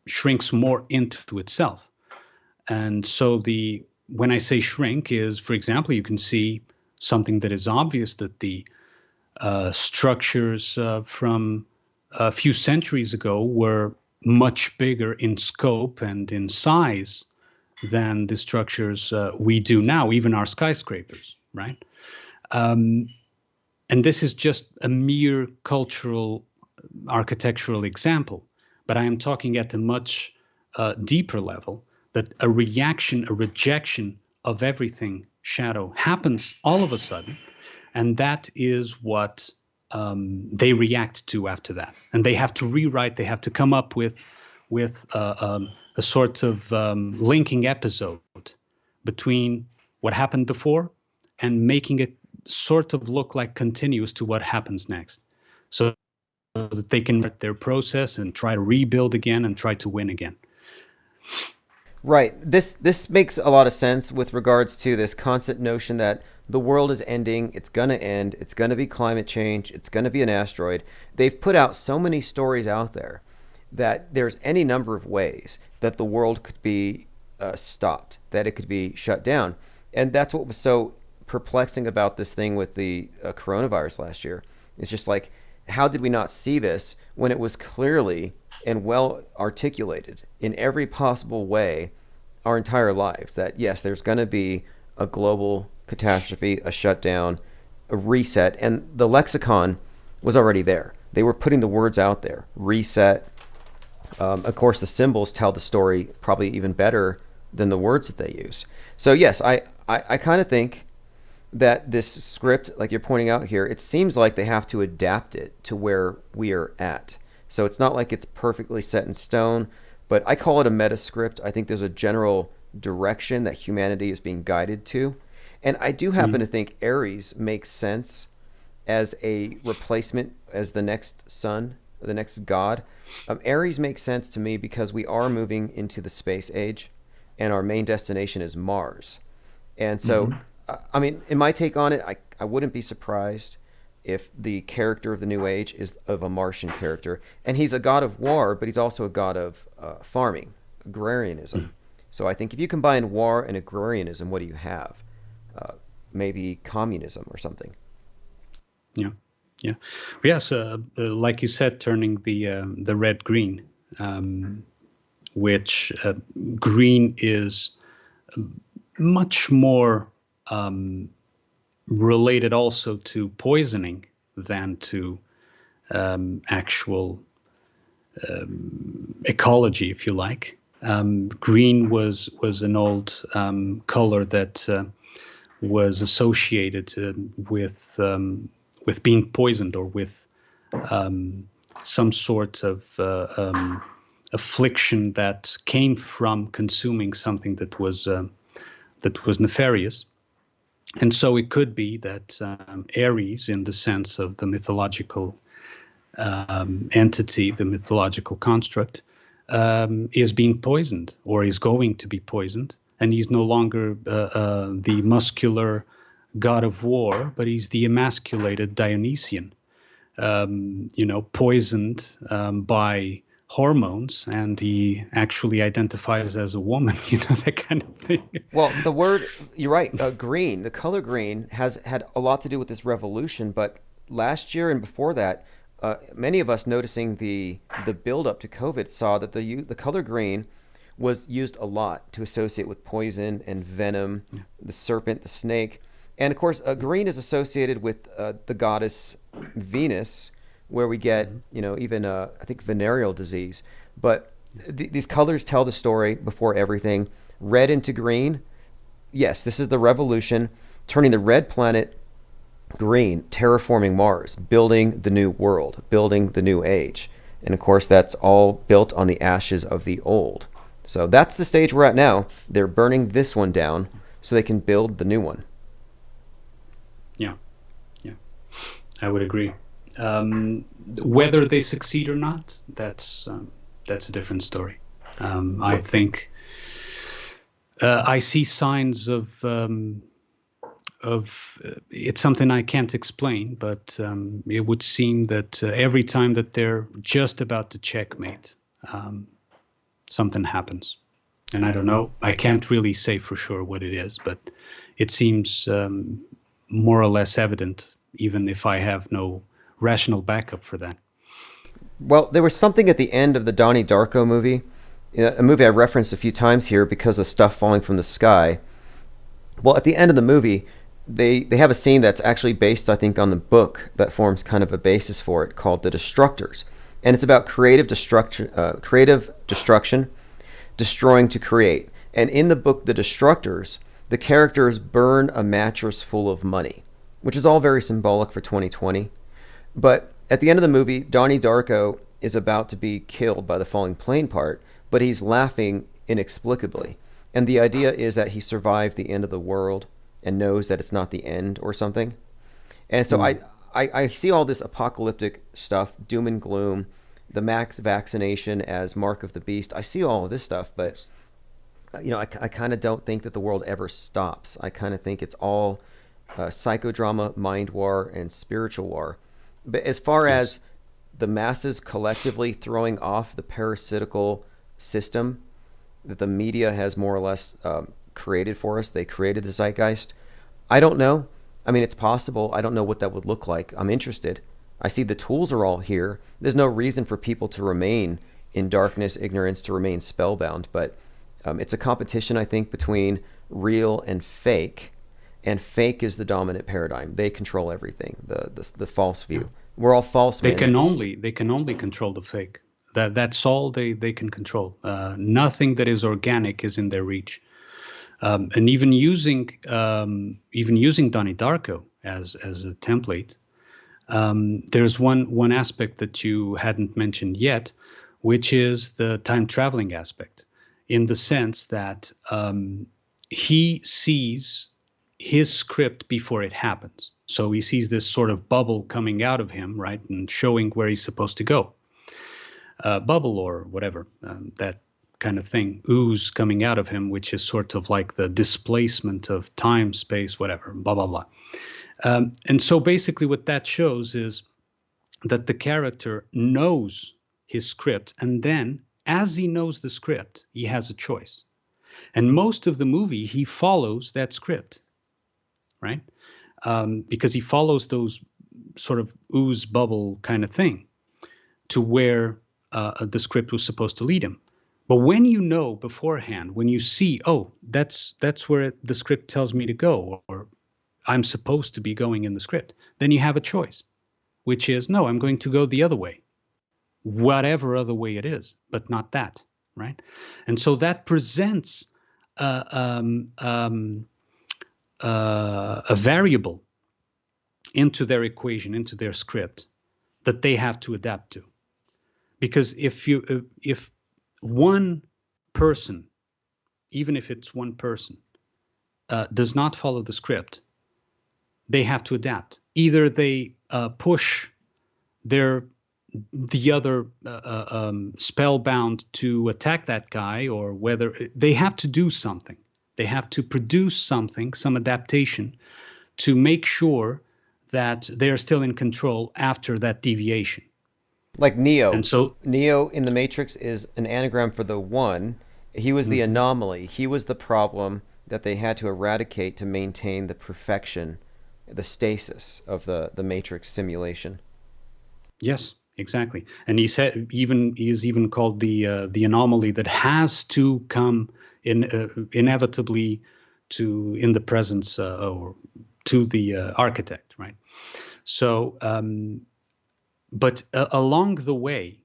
Speaker 4: shrinks more into itself. And so when I say shrink is, for example, you can see something that is obvious, that the structures from a few centuries ago were much bigger in scope and in size than the structures we do now, even our skyscrapers, right? And this is just a mere cultural, architectural example. But I am talking at a much deeper level, that a rejection of everything shadow happens all of a sudden. And that is what they react to after that. And they have to rewrite, they have to come up with a sort of linking episode between what happened before and making it sort of look like continuous to what happens next. So that they can start their process and try to rebuild again and try to win again.
Speaker 2: Right. This makes a lot of sense with regards to this constant notion that the world is ending, it's going to end, it's going to be climate change, it's going to be an asteroid. They've put out so many stories out there that there's any number of ways that the world could be stopped, that it could be shut down. And that's what was so perplexing about this thing with the coronavirus last year. It's just like, how did we not see this when it was clearly and well articulated in every possible way our entire lives that, yes, there's going to be a global catastrophe, a shutdown, a reset, and the lexicon was already there. They were putting the words out there, reset. Of course, the symbols tell the story probably even better than the words that they use. So yes, I kind of think that this script, like you're pointing out here, it seems like they have to adapt it to where we are at. So it's not like it's perfectly set in stone, but I call it a meta script. I think there's a general direction that humanity is being guided to. And I do happen to think Ares makes sense as a replacement, as the next sun, the next god. Ares makes sense to me because we are moving into the space age, and our main destination is Mars. And so, I mean, in my take on it, I wouldn't be surprised if the character of the New Age is of a Martian character. And he's a god of war, but he's also a god of farming, agrarianism. So I think if you combine war and agrarianism, what do you have? Maybe communism or something.
Speaker 4: Yeah. Yes, like you said, turning the red green, which green is much more related also to poisoning than to actual ecology, if you like. Green was an old color that was associated with being poisoned, or with some sort of affliction that came from consuming something that was nefarious. And so it could be that Ares, in the sense of the mythological entity, the mythological construct, is being poisoned, or is going to be poisoned, and he's no longer the muscular god of war, but he's the emasculated Dionysian, poisoned by hormones, and he actually identifies as a woman, that kind of thing.
Speaker 2: Well, the word, you're right, green, the color green has had a lot to do with this revolution, but last year and before that, many of us noticing the build up to COVID saw that the color green was used a lot to associate with poison and venom, the serpent, the snake. And of course, green is associated with the goddess Venus, where we get, even I think venereal disease. But these colors tell the story before everything. Red into green. Yes, this is the revolution, turning the red planet green, terraforming Mars, building the new world, building the new age. And of course, that's all built on the ashes of the old. So that's the stage we're at now. They're burning this one down so they can build the new one.
Speaker 4: Yeah, I would agree. Whether they succeed or not, that's a different story. I think I see signs of it's something I can't explain, but it would seem that every time that they're just about to checkmate, something happens. And I don't know, I can't really say for sure what it is, but it seems more or less evident, even if I have no rational backup for that.
Speaker 2: Well, there was something at the end of the Donnie Darko movie, a movie I referenced a few times here because of stuff falling from the sky. Well, at the end of the movie, they have a scene that's actually based, I think, on the book that forms kind of a basis for it, called The Destructors. And it's about creative destruction, destroying to create. And in the book The Destructors, the characters burn a mattress full of money, which is all very symbolic for 2020. But at the end of the movie, Donnie Darko is about to be killed by the falling plane part, but he's laughing inexplicably. And the idea is that he survived the end of the world and knows that it's not the end or something. And so I see all this apocalyptic stuff, doom and gloom, the max vaccination as mark of the beast. I see all of this stuff, but I kind of don't think that the world ever stops. I kind of think it's all psychodrama, mind war, and spiritual war. But as far as the masses collectively throwing off the parasitical system that the media has more or less created for us, they created the zeitgeist. I don't know. I mean, it's possible. I don't know what that would look like. I'm interested. I see the tools are all here. There's no reason for people to remain in darkness, ignorance, to remain spellbound. But it's a competition, I think, between real and fake. And fake is the dominant paradigm. They control everything. The false view. We're all false men.
Speaker 4: They can only control the fake. That's all they can control. Nothing that is organic is in their reach. And even using Donnie Darko as a template, there's one aspect that you hadn't mentioned yet, which is the time traveling aspect, in the sense that he sees his script before it happens. So he sees this sort of bubble coming out of him, right, and showing where he's supposed to go. Bubble or whatever, that kind of thing, ooze coming out of him, which is sort of like the displacement of time, space, whatever, blah, blah, blah. And so basically what that shows is that the character knows his script, and then as he knows the script, he has a choice. And most of the movie, he follows that script, right? Because he follows those sort of ooze bubble kind of thing to where the script was supposed to lead him. But when you know beforehand, when you see, oh, that's where the script tells me to go, or I'm supposed to be going in the script, then you have a choice. which is, no, I'm going to go the other way, whatever other way it is, but not that, right? And so that presents a variable into their equation, into their script, that they have to adapt to. Because if one person, even if it's one person, does not follow the script, they have to adapt. Either they push the other spellbound to attack that guy, or whether they have to do something. They have to produce something, some adaptation, to make sure that they're still in control after that deviation.
Speaker 2: Like Neo.
Speaker 4: And so
Speaker 2: Neo in the Matrix is an anagram for the one. He was the anomaly. He was the problem that they had to eradicate to maintain the perfection, the stasis of the Matrix simulation.
Speaker 4: yes, exactly. And he is even called the anomaly that has to come inevitably in the presence or to the architect, right? So, but along the way,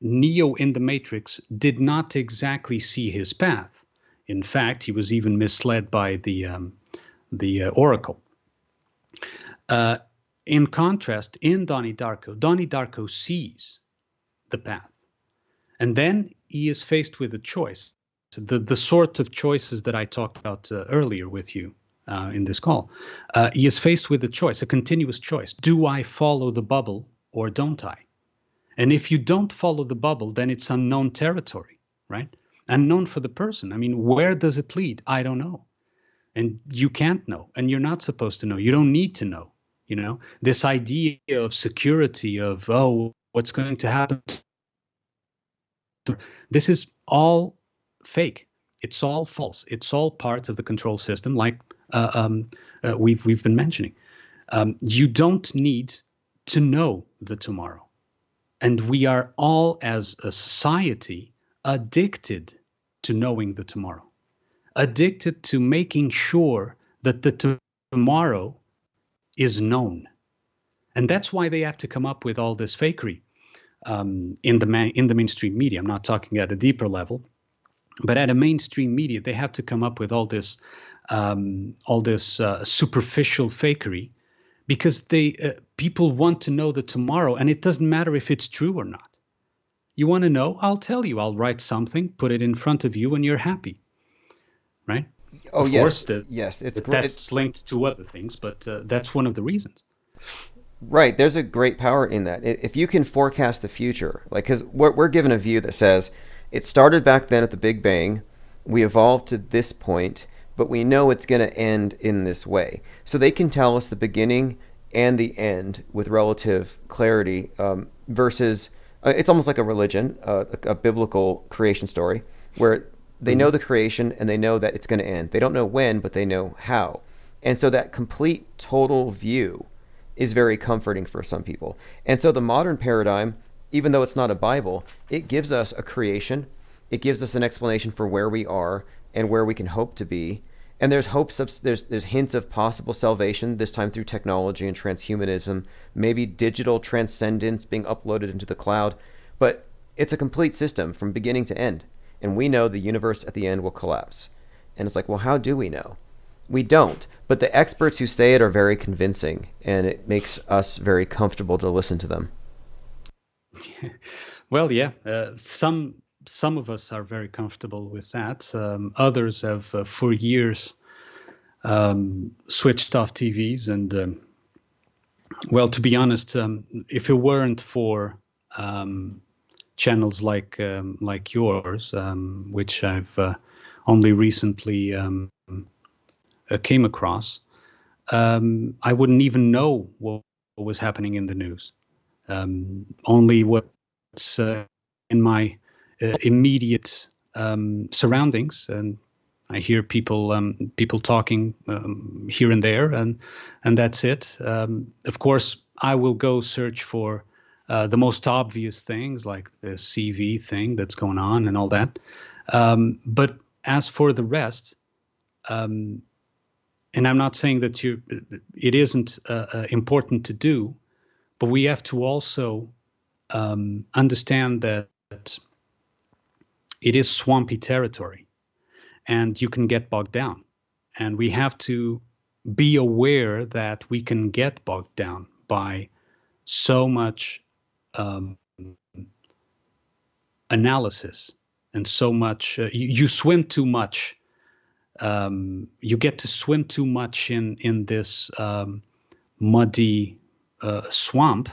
Speaker 4: Neo in the Matrix did not exactly see his path. In fact, he was even misled by the Oracle. In contrast, in Donnie Darko sees the path, and then he is faced with a choice, the sort of choices that I talked about earlier with you in this call. He is faced with a choice, a continuous choice. Do I follow the bubble or don't I? And if you don't follow the bubble, then it's unknown territory, right? Unknown for the person. I mean, where does it lead? I don't know. And you can't know, and you're not supposed to know. You don't need to know, This idea of security, of, oh, what's going to happen? This is all fake. It's all false. It's all part of the control system, like we've been mentioning. You don't need to know the tomorrow. And we are all, as a society, addicted to knowing the tomorrow, addicted to making sure that the tomorrow is known. And that's why they have to come up with all this fakery in the mainstream media. I'm not talking at a deeper level, but at a mainstream media, they have to come up with all this superficial fakery, because people want to know the tomorrow, and it doesn't matter if it's true or not. You want to know? I'll tell you. I'll write something, put it in front of you, and you're happy, right?
Speaker 2: Oh,
Speaker 4: of
Speaker 2: yes,
Speaker 4: course,
Speaker 2: yes, it's great.
Speaker 4: That's linked to other things, but that's one of the reasons.
Speaker 2: Right, there's a great power in that. If you can forecast the future, like, because we're given a view that says it started back then at the Big Bang, we evolved to this point, but we know it's going to end in this way. So they can tell us the beginning and the end with relative clarity, versus it's almost like a religion, a biblical creation story, where they know the creation and they know that it's going to end. They don't know when, but they know how. And so that complete total view is very comforting for some people. And so the modern paradigm, even though it's not a Bible, it gives us a creation. It gives us an explanation for where we are and where we can hope to be. And there's hopes of, there's hints of possible salvation, this time through technology and transhumanism, maybe digital transcendence being uploaded into the cloud. But it's a complete system from beginning to end. And we know the universe at the end will collapse. And it's like, well, how do we know? We don't. But the experts who say it are very convincing, and it makes us very comfortable to listen to them.
Speaker 4: Well, yeah, some of us are very comfortable with that. Others have, for years, switched off TVs. And, well, to be honest, if it weren't for channels like yours, which I've only recently came across, I wouldn't even know what was happening in the news. Only what's in my immediate surroundings, and I hear people talking here and there, and that's it. Of course, I will go search for the most obvious things, like the CV thing that's going on and all that. But as for the rest, and I'm not saying that it isn't important to do, but we have to also understand that it is swampy territory, and you can get bogged down, and we have to be aware that we can get bogged down by so much analysis and so much. You swim too much. You get to swim too much in this muddy swamp,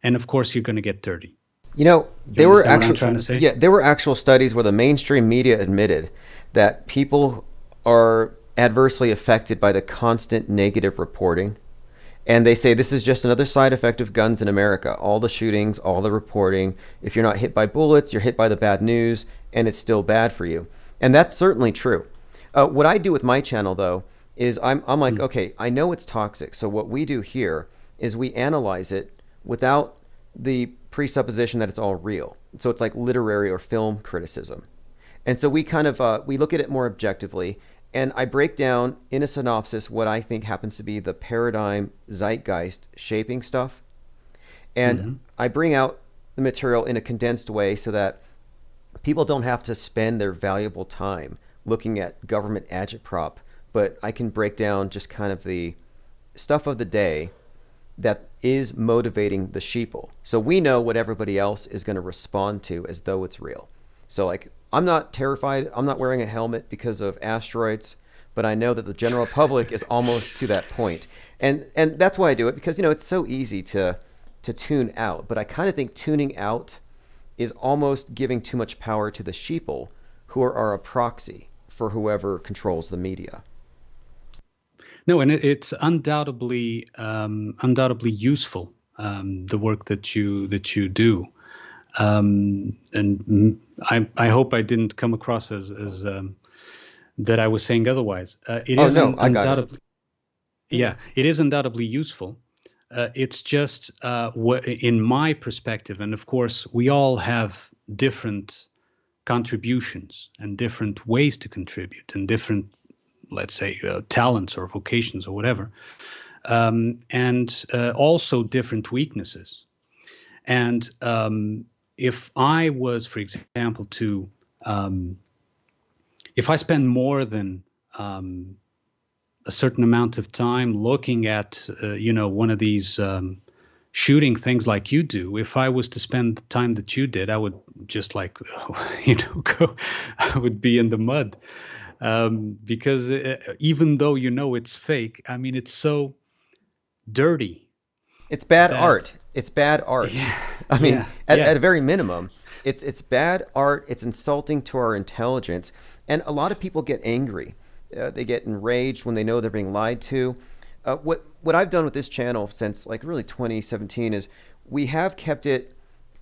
Speaker 4: and of course you're going to get dirty.
Speaker 2: You know, there were actual,
Speaker 4: yeah,
Speaker 2: there were actual studies where the mainstream media admitted that people are adversely affected by the constant negative reporting. And they say this is just another side effect of guns in America. All the shootings, all the reporting. If you're not hit by bullets, you're hit by the bad news, and it's still bad for you. And that's certainly true. What I do with my channel, though, is I'm like, okay, I know it's toxic. So what we do here is we analyze it without the presupposition that it's all real. So it's like literary or film criticism. And so we kind of, we look at it more objectively. And I break down in a synopsis what I think happens to be the paradigm zeitgeist shaping stuff. And I bring out the material in a condensed way so that people don't have to spend their valuable time looking at government agitprop, but I can break down just kind of the stuff of the day that is motivating the sheeple. So we know what everybody else is going to respond to as though it's real. So like, I'm not terrified. I'm not wearing a helmet because of asteroids, but I know that the general public is almost to that point. And that's why I do it, because, you know, it's so easy to tune out. But I kind of think tuning out is almost giving too much power to the sheeple, who are a proxy for whoever controls the media.
Speaker 4: No, and it's undoubtedly useful, the work that you do. And I hope I didn't come across as that I was saying otherwise. It is undoubtedly, yeah, it is undoubtedly useful. It's just in my perspective, and of course we all have different contributions and different ways to contribute and different, let's say, talents or vocations or whatever, and also different weaknesses. And if I was, for example, if I spend more than a certain amount of time looking at, one of these shooting things like you do, if I was to spend the time that you did, I would just I would be in the mud. Because even though it's fake, I mean, it's so dirty.
Speaker 2: It's bad art. It's bad art.
Speaker 4: Yeah,
Speaker 2: I mean, at a very minimum, it's bad art. It's insulting to our intelligence. And a lot of people get angry. They get enraged when they know they're being lied to. What I've done with this channel since like really 2017 is we have kept it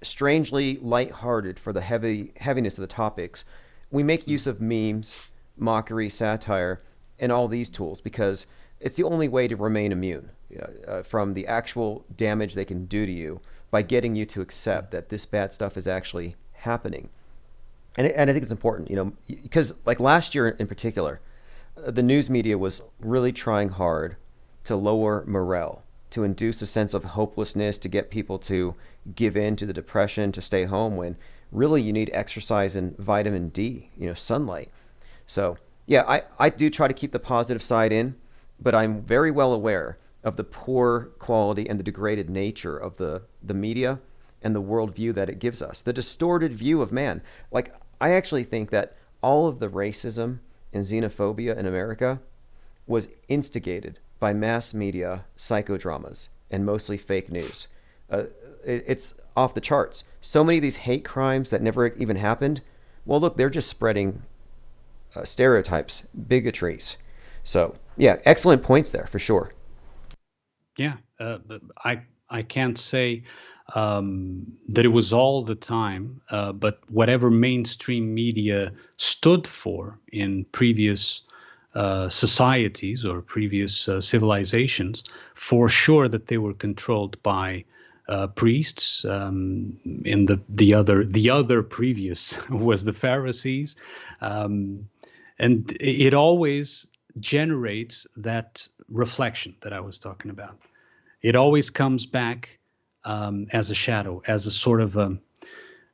Speaker 2: strangely lighthearted for the heaviness of the topics. We make use of memes, mockery, satire, and all these tools because it's the only way to remain immune from the actual damage they can do to you by getting you to accept that this bad stuff is actually happening. And I think it's important, because like last year in particular, the news media was really trying hard to lower morale, to induce a sense of hopelessness, to get people to give in to the depression, to stay home when really you need exercise and vitamin D, sunlight. So yeah, I do try to keep the positive side in, but I'm very well aware of the poor quality and the degraded nature of the media and the worldview that it gives us, the distorted view of man. Like, I actually think that all of the racism and xenophobia in America was instigated by mass media psychodramas and mostly fake news. It's off the charts. So many of these hate crimes that never even happened, well, look, they're just spreading stereotypes, bigotries. So, yeah, excellent points there for sure.
Speaker 4: Yeah, I can't say that it was all the time, but whatever mainstream media stood for in previous societies or previous civilizations, for sure that they were controlled by priests. In the other previous was the Pharisees, and it always generates that reflection that I was talking about. It always comes back as a shadow, as a sort of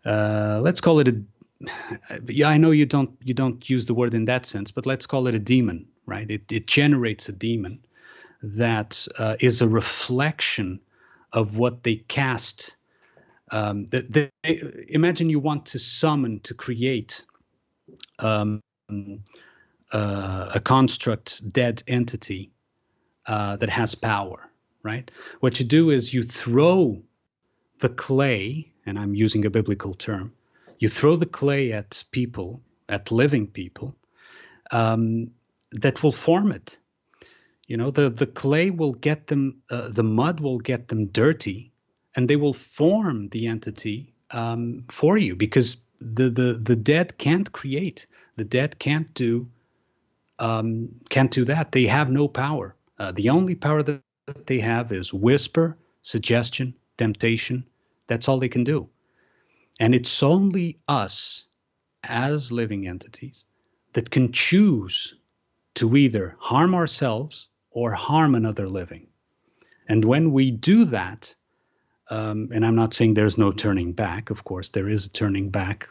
Speaker 4: let's call it a. Yeah, I know you don't use the word in that sense, but let's call it a demon, right? It generates a demon that is a reflection of what they cast. Imagine you want to summon, to create a construct dead entity that has power, right? What you do is you throw the clay, and I'm using a biblical term, you throw the clay at people, at living people, that will form it. You know, the clay will get them, the mud will get them dirty, and they will form the entity for you, because the dead can't create. The dead can't do that. They have no power. The only power that they have is whisper, suggestion, temptation. That's all they can do. And it's only us as living entities that can choose to either harm ourselves or harm another living. And when we do that, and I'm not saying there's no turning back, of course there is a turning back,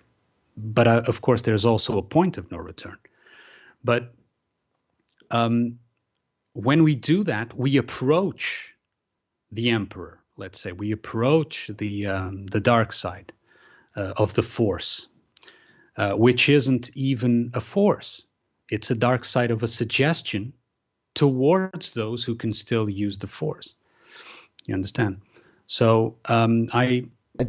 Speaker 4: but of course there's also a point of no return. But when we do that, we approach the emperor, let's say, we approach the dark side of the force, which isn't even a force. It's a dark side of a suggestion towards those who can still use the force. You understand? So a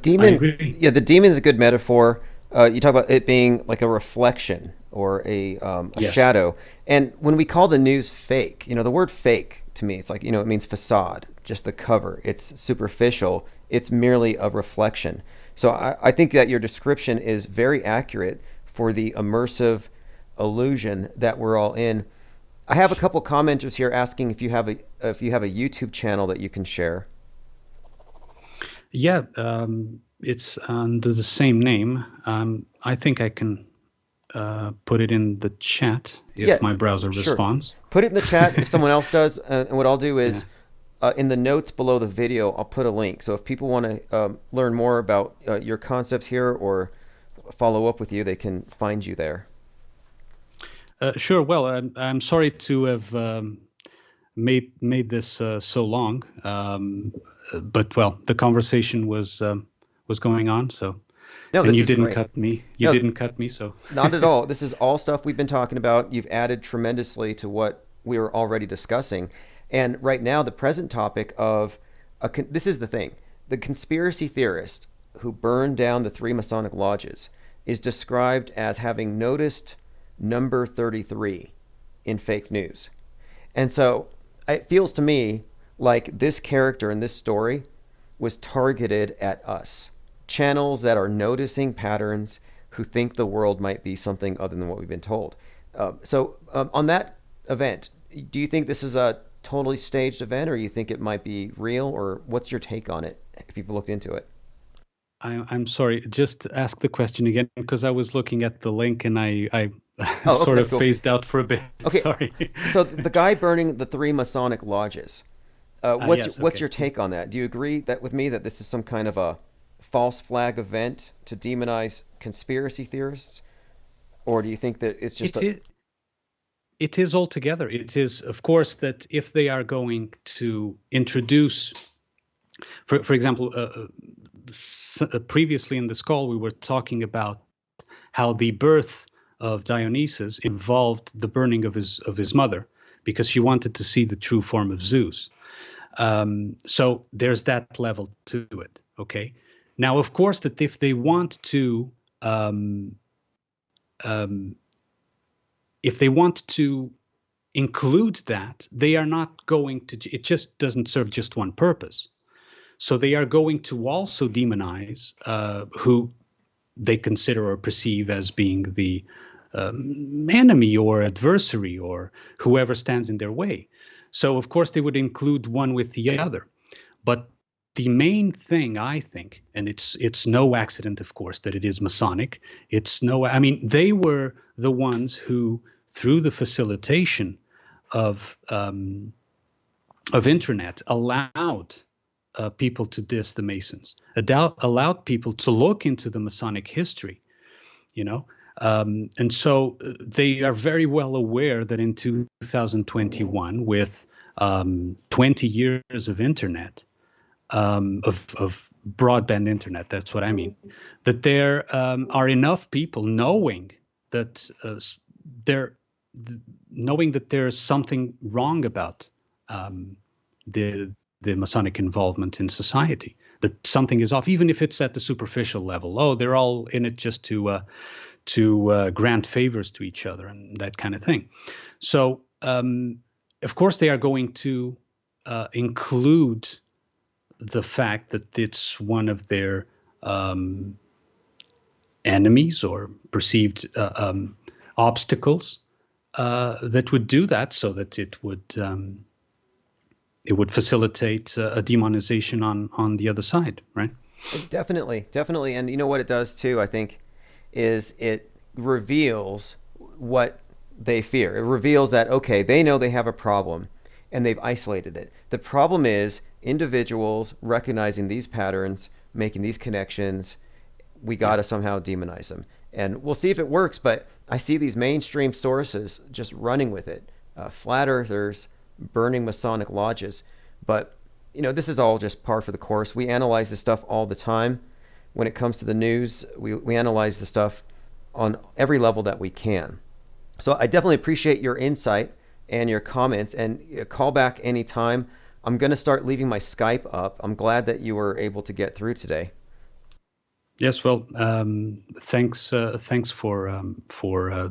Speaker 4: demon. I agree.
Speaker 2: Yeah, the demon is a good metaphor. You talk about it being like a reflection or a yes. shadow. And when we call the news fake, the word fake to me, it's like, it means facade, just the cover. It's superficial. It's merely a reflection. So I think that your description is very accurate for the immersive illusion that we're all in. I have a couple commenters here asking if you have a YouTube channel that you can share.
Speaker 4: Yeah, it's under the same name. I think I can put it in the chat if my browser responds.
Speaker 2: Sure. Put it in the chat if someone else does. And what I'll do is in the notes below the video, I'll put a link. So if people want to learn more about your concepts here or follow up with you, they can find you there.
Speaker 4: Sure. Well, I'm sorry to have made this so long, but well, the conversation was going on, so.
Speaker 2: No,
Speaker 4: and you didn't
Speaker 2: great.
Speaker 4: Cut me. You didn't cut me, so.
Speaker 2: Not at all. This is all stuff we've been talking about. You've added tremendously to what we were already discussing. And right now, the present topic of, this is the thing, the conspiracy theorist who burned down the 3 Masonic lodges is described as having noticed number 33 in fake news. And so it feels to me like this character in this story was targeted at us. Channels that are noticing patterns, who think the world might be something other than what we've been told. So on that event, do you think this is a totally staged event, or you think it might be real, or what's your take on it if you've looked into it?
Speaker 4: I'm sorry, just ask the question again, because I was looking at the link and I sort of phased out for a bit.
Speaker 2: Okay.
Speaker 4: Sorry.
Speaker 2: So the guy burning the 3 Masonic lodges, what's your take on that? Do you agree with me that this is some kind of a false flag event to demonize conspiracy theorists, or do you think that it's just
Speaker 4: it is altogether? It is, of course, that if they are going to introduce, for example, previously in this call we were talking about how the birth of Dionysus involved the burning of his mother, because she wanted to see the true form of Zeus. So there's that level to it. Okay. Now, of course, that if they want to include that, they are not going to. It just doesn't serve just one purpose. So they are going to also demonize who they consider or perceive as being the enemy or adversary or whoever stands in their way. So, of course, they would include one with the other. But the main thing, I think, and it's no accident, of course, that it is Masonic. They were the ones who, through the facilitation of internet allowed people to diss the Masons, allowed people to look into the Masonic history, you know. And so they are very well aware that in 2021, with 20 years of internet, of broadband internet, that's what I mean, that there are enough people knowing that knowing that there's something wrong about the Masonic involvement in society, that something is off, even if it's at the superficial level. Oh, they're all in it just to grant favors to each other and that kind of thing. So, of course, they are going to include the fact that it's one of their enemies or perceived obstacles that would do that, so that it would facilitate a demonization on the other side, right?
Speaker 2: Definitely. And you know what it does too, I think, is it reveals what they fear. It reveals that, okay, they know they have a problem and they've isolated it. The problem is individuals recognizing these patterns, making these connections. We got to somehow demonize them. And we'll see if it works, but I see these mainstream sources just running with it. Flat earthers burning Masonic lodges. But, you know, this is all just par for the course. We analyze this stuff all the time. When it comes to the news, we analyze the stuff on every level that we can. So I definitely appreciate your insight and your comments, and call back anytime. I'm going to start leaving my Skype up. I'm glad that you were able to get through today.
Speaker 4: Yes, well, thanks for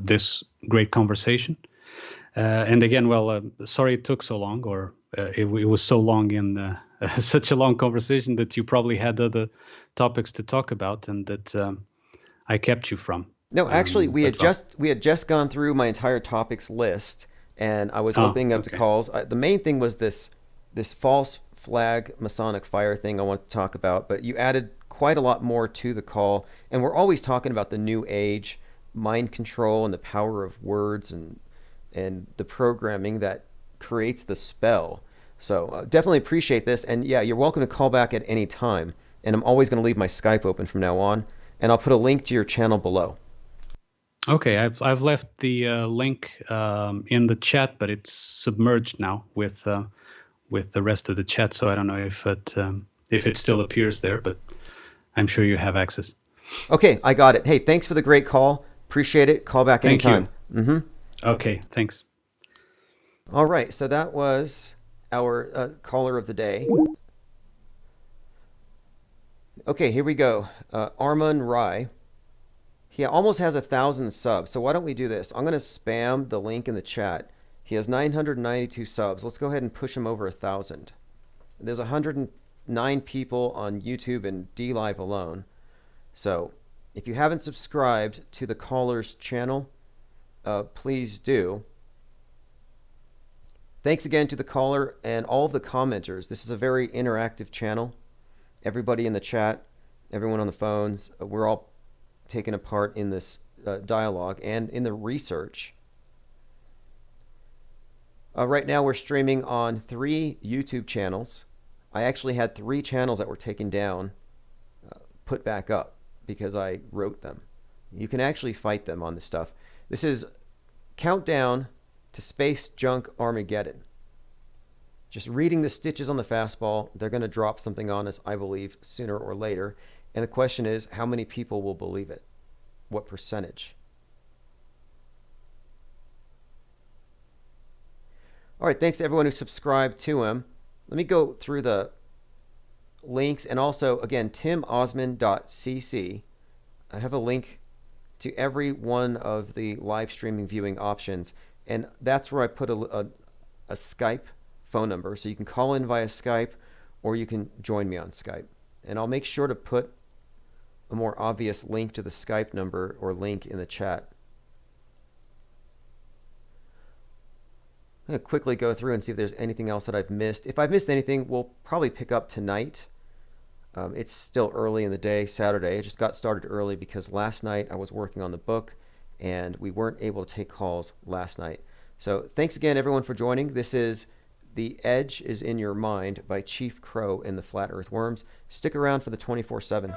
Speaker 4: this great conversation. And again, well, sorry it took so long, or it was so long in such a long conversation that you probably had other topics to talk about, and that I kept you from.
Speaker 2: No, actually, we had just gone through my entire topics list, and I was opening up to calls. The main thing was this false flag Masonic fire thing I wanted to talk about, but you added quite a lot more to the call, and we're always talking about the new age, mind control, and the power of words, and the programming that creates the spell. So definitely appreciate this, and yeah, you're welcome to call back at any time, and I'm always going to leave my Skype open from now on, and I'll put a link to your channel below.
Speaker 4: Okay, I've left the link in the chat, but it's submerged now with the rest of the chat, so I don't know if it still appears there, but I'm sure you have access.
Speaker 2: Okay, I got it. Hey, thanks for the great call. Appreciate it. Call back anytime.
Speaker 4: Thank you. Okay, thanks.
Speaker 2: All right, so that was our caller of the day. Okay, here we go. Armand Rai. He almost has 1,000 subs, so why don't we do this? I'm going to spam the link in the chat. He has 992 subs. Let's go ahead and push him over 1,000. There's 109 people on YouTube and DLive alone. So if you haven't subscribed to the caller's channel, please do. Thanks again to the caller and all of the commenters. This is a very interactive channel. Everybody in the chat, everyone on the phones, we're all taking a part in this dialogue and in the research. Right now we're streaming on 3 YouTube channels. I actually had 3 channels that were taken down, put back up, because I wrote them. You can actually fight them on this stuff. This is Countdown to Space Junk Armageddon. Just reading the stitches on the fastball, they're going to drop something on us, I believe, sooner or later. And the question is, how many people will believe it? What percentage? All right, thanks to everyone who subscribed to him. Let me go through the links, and also, again, timosman.cc. I have a link to every one of the live streaming viewing options, and that's where I put a Skype phone number, so you can call in via Skype, or you can join me on Skype. And I'll make sure to put a more obvious link to the Skype number or link in the chat. I'm going to quickly go through and see if there's anything else that I've missed. If I've missed anything, we'll probably pick up tonight. It's still early in the day, Saturday. I just got started early because last night I was working on the book and we weren't able to take calls last night. So thanks again, everyone, for joining. This is The Edge is in Your Mind by Chief Crow and the Flat Earth Worms. Stick around for the 24/7.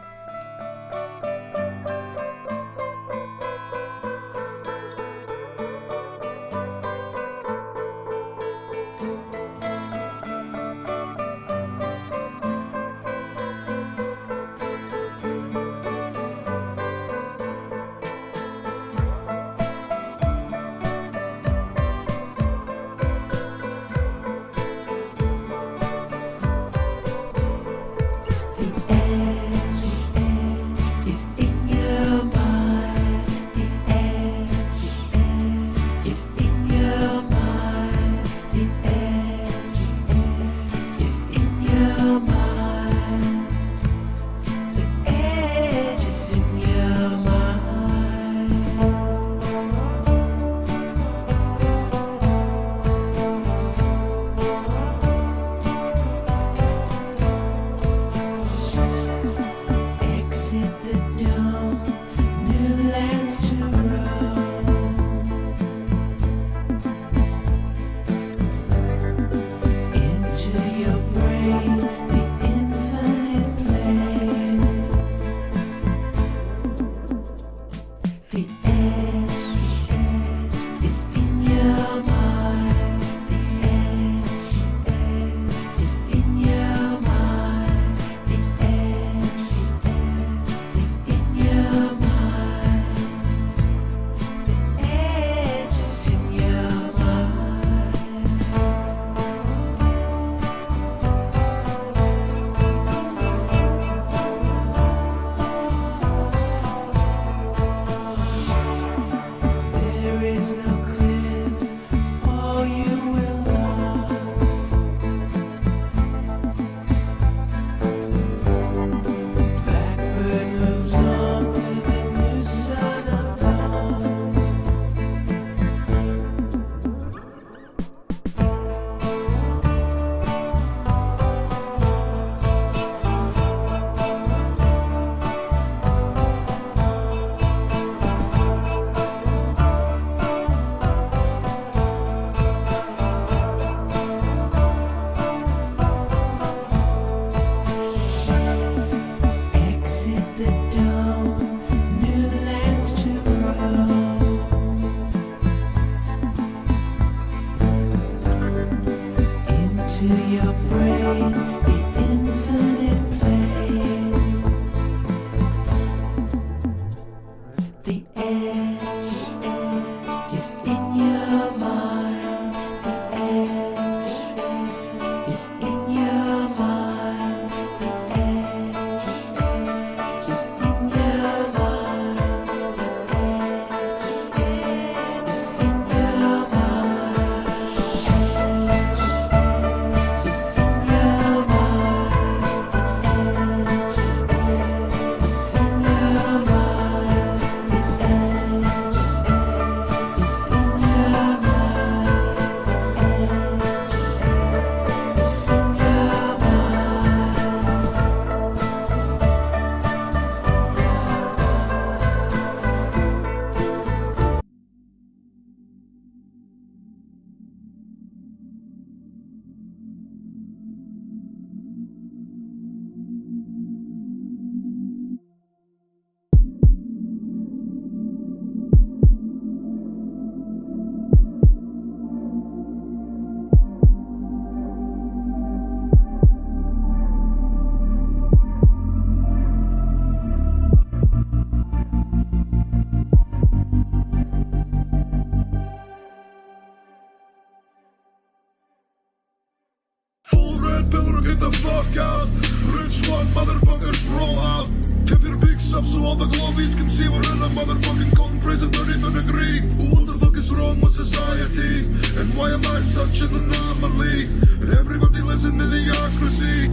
Speaker 5: fuck out. Rich one motherfuckers roll out. Keep your pics up so all the globies can see we're in a motherfucking cotton prison, don't even agree. What the fuck is wrong with society? And why am I such an anomaly? Everybody lives in idiocracy.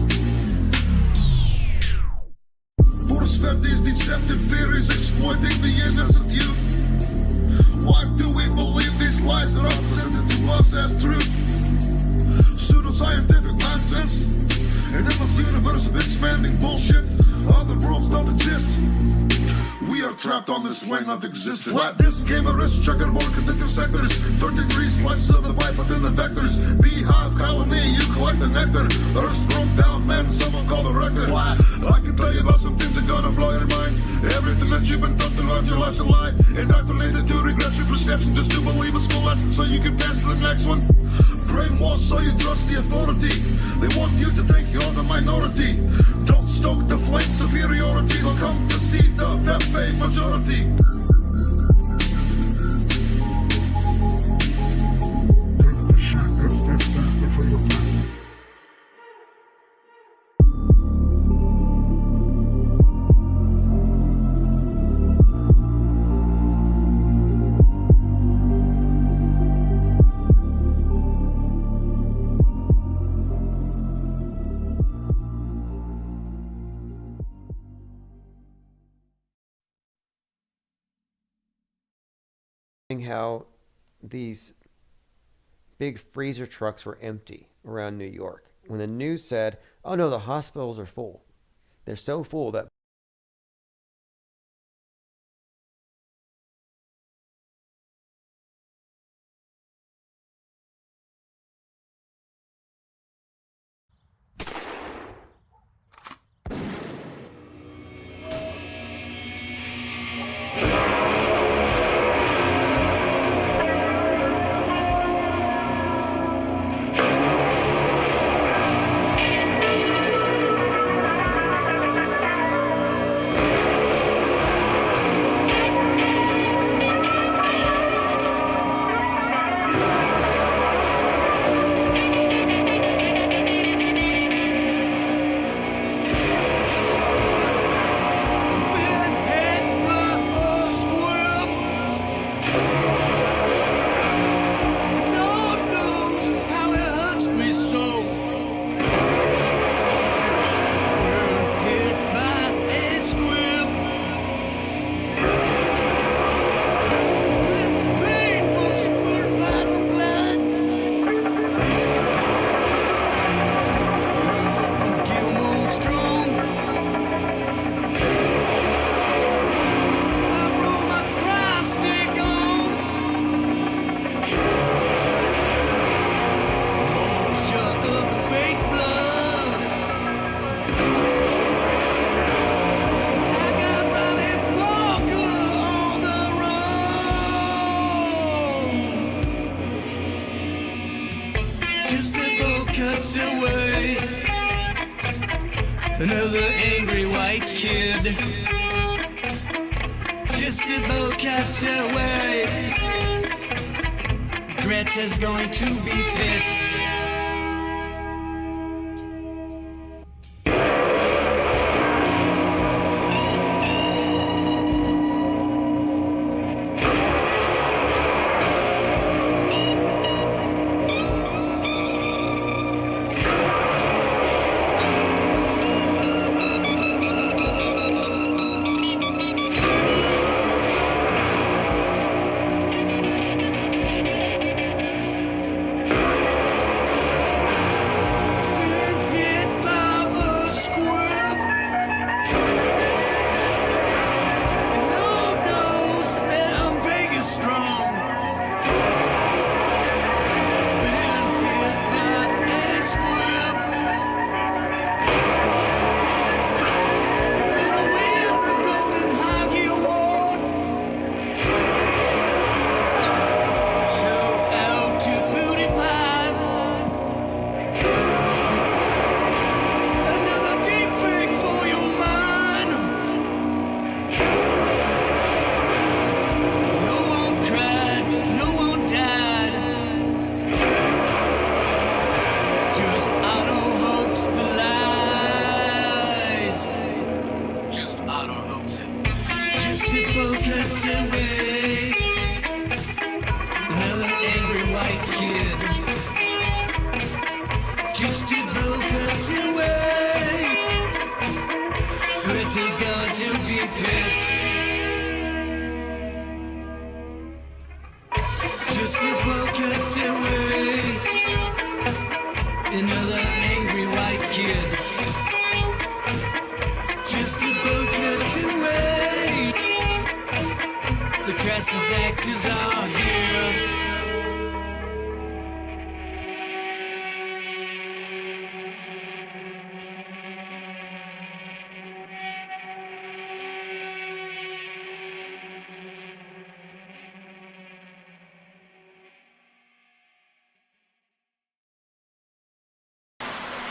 Speaker 5: Force-fed these deceptive theories exploiting the innocent youth. Why do we believe these lies that are presented to us as truth? Pseudo-scientific nonsense. An endless universe of expanding bullshit. Other worlds don't exist. We are trapped on this plane of existence. Flat disk, game of risk, checkerboard, connecting sectors. 30 degrees, slices of the pipe within the vectors. Beehive, colony, you collect the nectar. Earth's broke down, man, someone call the record. Why? I can tell you about some things that gonna blow your mind. Everything that you've been taught throughout your life's a lie. Indoctrinated to regret your perception, just to believe a school lesson so you can pass to the next one. Brainwash so you trust the authority. They want you to think you're the minority. Don't stoke the flame superiority. They'll come to see the Fefe majority.
Speaker 2: How these big freezer trucks were empty around New York when the news said, oh no, the hospitals are full. They're so full that
Speaker 6: another angry white kid, just about kept away. Greta's going to be pissed. The crassest actors are here.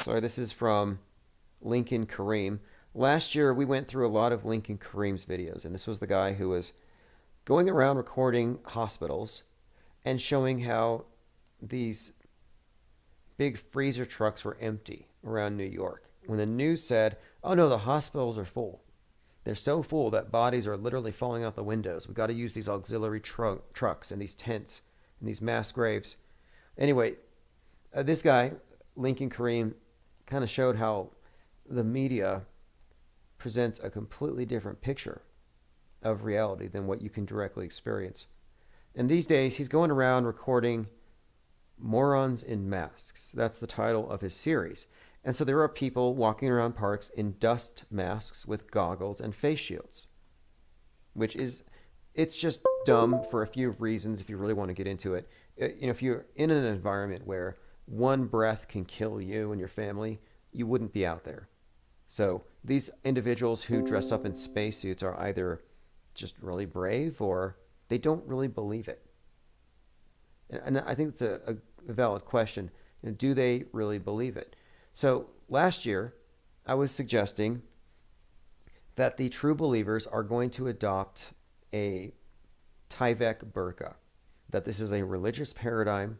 Speaker 2: Sorry, this is from Lincoln Kareem. Last year, we went through a lot of Lincoln Kareem's videos, and this was the guy who was going around recording hospitals and showing how these big freezer trucks were empty around New York. When the news said, oh no, the hospitals are full. They're so full that bodies are literally falling out the windows. We've got to use these auxiliary trucks and these tents and these mass graves. Anyway, this guy, Lincoln Kareem, kind of showed how the media presents a completely different picture of reality than what you can directly experience. And these days, he's going around recording Morons in Masks. That's the title of his series. And so there are people walking around parks in dust masks with goggles and face shields, which is, it's just dumb for a few reasons if you really want to get into it. If you're in an environment where one breath can kill you and your family, you wouldn't be out there. So these individuals who dress up in spacesuits are either just really brave or they don't really believe it. And I think it's a valid question. Do they really believe it? So last year, I was suggesting that the true believers are going to adopt a Tyvek burqa, that this is a religious paradigm,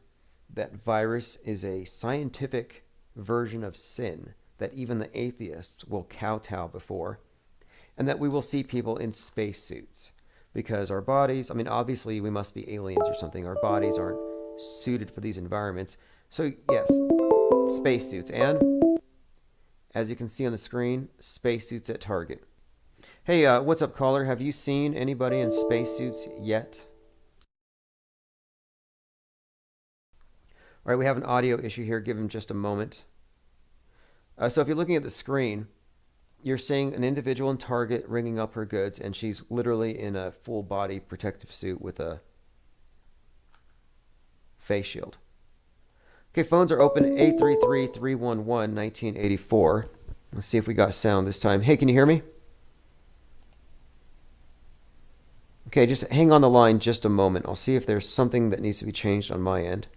Speaker 2: that virus is a scientific version of sin that even the atheists will kowtow before, and that we will see people in spacesuits because our bodies, I mean, obviously we must be aliens or something. Our bodies aren't suited for these environments. So yes, spacesuits. And as you can see on the screen, spacesuits at Target. Hey, what's up, caller? Have you seen anybody in spacesuits yet? All right, we have an audio issue here. Give him just a moment. So if you're looking at the screen, you're seeing an individual in Target ringing up her goods, and she's literally in a full body protective suit with a face shield. Okay, phones are open, 833-311-1984. Let's see if we got sound this time. Hey, can you hear me? Okay, just hang on the line just a moment. I'll see if there's something that needs to be changed on my end.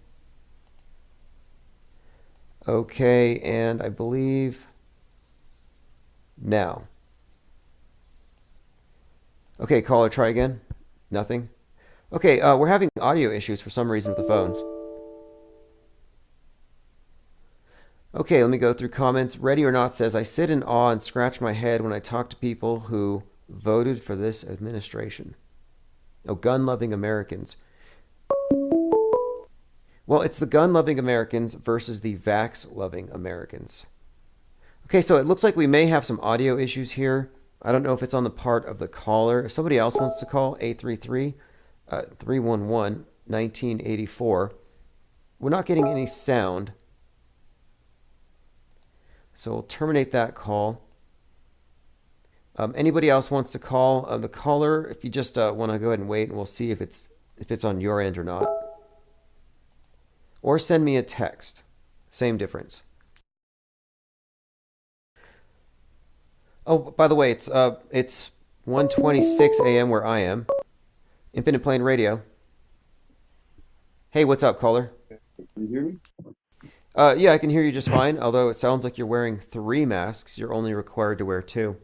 Speaker 2: Okay, and I believe now. Okay, caller, try again. Nothing? Okay, we're having audio issues for some reason with the phones. Okay, let me go through comments. Ready or Not says, I sit in awe and scratch my head when I talk to people who voted for this administration. Oh, gun-loving Americans. Well, it's the gun-loving Americans versus the vax-loving Americans. Okay, so it looks like we may have some audio issues here. I don't know if it's on the part of the caller. If somebody else wants to call, 833-311-1984. We're not getting any sound. So we'll terminate that call. Anybody else wants to call? The caller, if you just want to go ahead and wait, and we'll see if it's on your end or not. Or send me a text. Same difference. Oh, by the way, it's 1:26 a.m. where I am. Infinite Plane Radio. Hey, what's up, caller?
Speaker 7: Can you hear me?
Speaker 2: Yeah, I can hear you just fine, although it sounds like you're wearing 3 masks. You're only required to wear 2.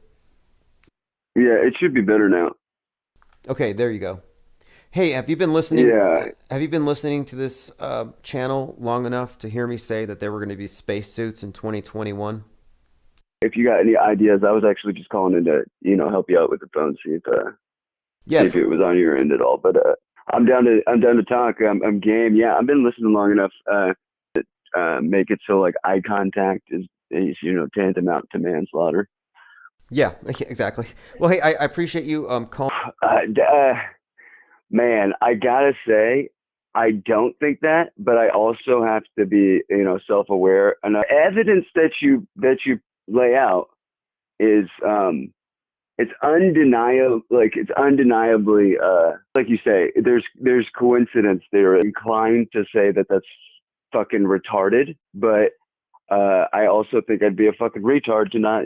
Speaker 7: Yeah, it should be better now.
Speaker 2: Okay, there you go. Hey, have you been listening?
Speaker 7: Yeah.
Speaker 2: Have you been listening to this channel long enough to hear me say that there were going to be spacesuits in 2021?
Speaker 7: If you got any ideas, I was actually just calling in to, help you out with the phone, see if it was on your end at all. But I'm down to talk. I'm game. Yeah, I've been listening long enough to make it so like eye contact is tantamount to manslaughter.
Speaker 2: Yeah, exactly. Well, hey, I appreciate you calling.
Speaker 7: Man, I gotta say, I don't think that, but I also have to be, self-aware. And evidence that you lay out is it's undeniable, like it's undeniably, like you say, there's coincidence. They're inclined to say that that's fucking retarded, but I also think I'd be a fucking retard to not,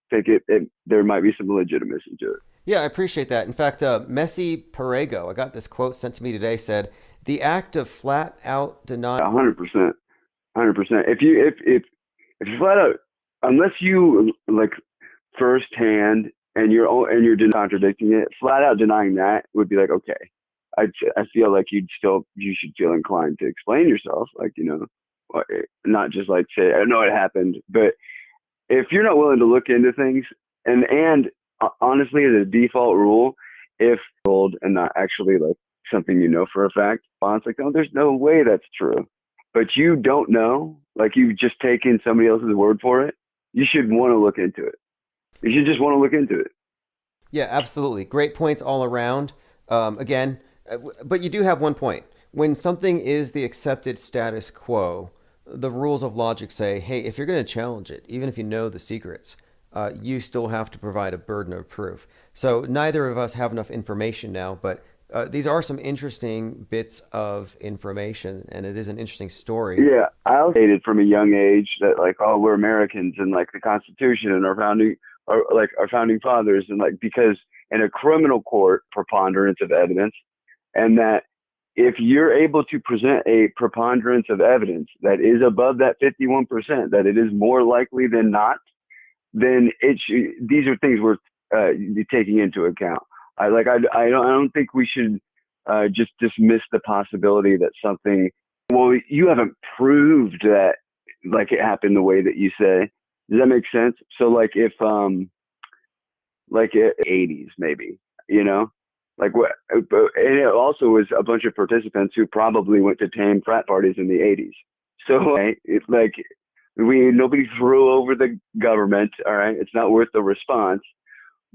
Speaker 7: think there might be some legitimacy to it.
Speaker 2: Yeah, I appreciate that. In fact, Messi Perego, I got this quote sent to me today, said, "The act of flat out denying."
Speaker 7: 100%, 100%. If you flat out, unless you like firsthand and you're contradicting it, flat out denying that would be like, okay, I feel like you should feel inclined to explain yourself, like, not just like say, I know it happened, but if you're not willing to look into things, and honestly, as a default rule, if told and not actually like something for a fact, it's like, oh, there's no way that's true, but you don't know, like you've just taken somebody else's word for it, you should want to look into it. You should just want to look into it.
Speaker 2: Yeah, absolutely. Great points all around. Again, but you do have one point. When something is the accepted status quo, the rules of logic say, hey, if you're going to challenge it, even if you know the secrets, you still have to provide a burden of proof. So neither of us have enough information now, but these are some interesting bits of information, and it is an interesting story.
Speaker 7: Yeah, I stated from a young age that like, oh, we're Americans, and like the Constitution and our founding fathers, and like, because in a criminal court, preponderance of evidence, and that if you're able to present a preponderance of evidence that is above that 51%, that it is more likely than not, then these are things worth taking into account. I don't think we should just dismiss the possibility that something, well, you haven't proved that like it happened the way that you say. Does that make sense? So like if like 80s maybe, like what, and it also was a bunch of participants who probably went to tame frat parties in the 80s. So it's like nobody threw over the government. All right, it's not worth the response.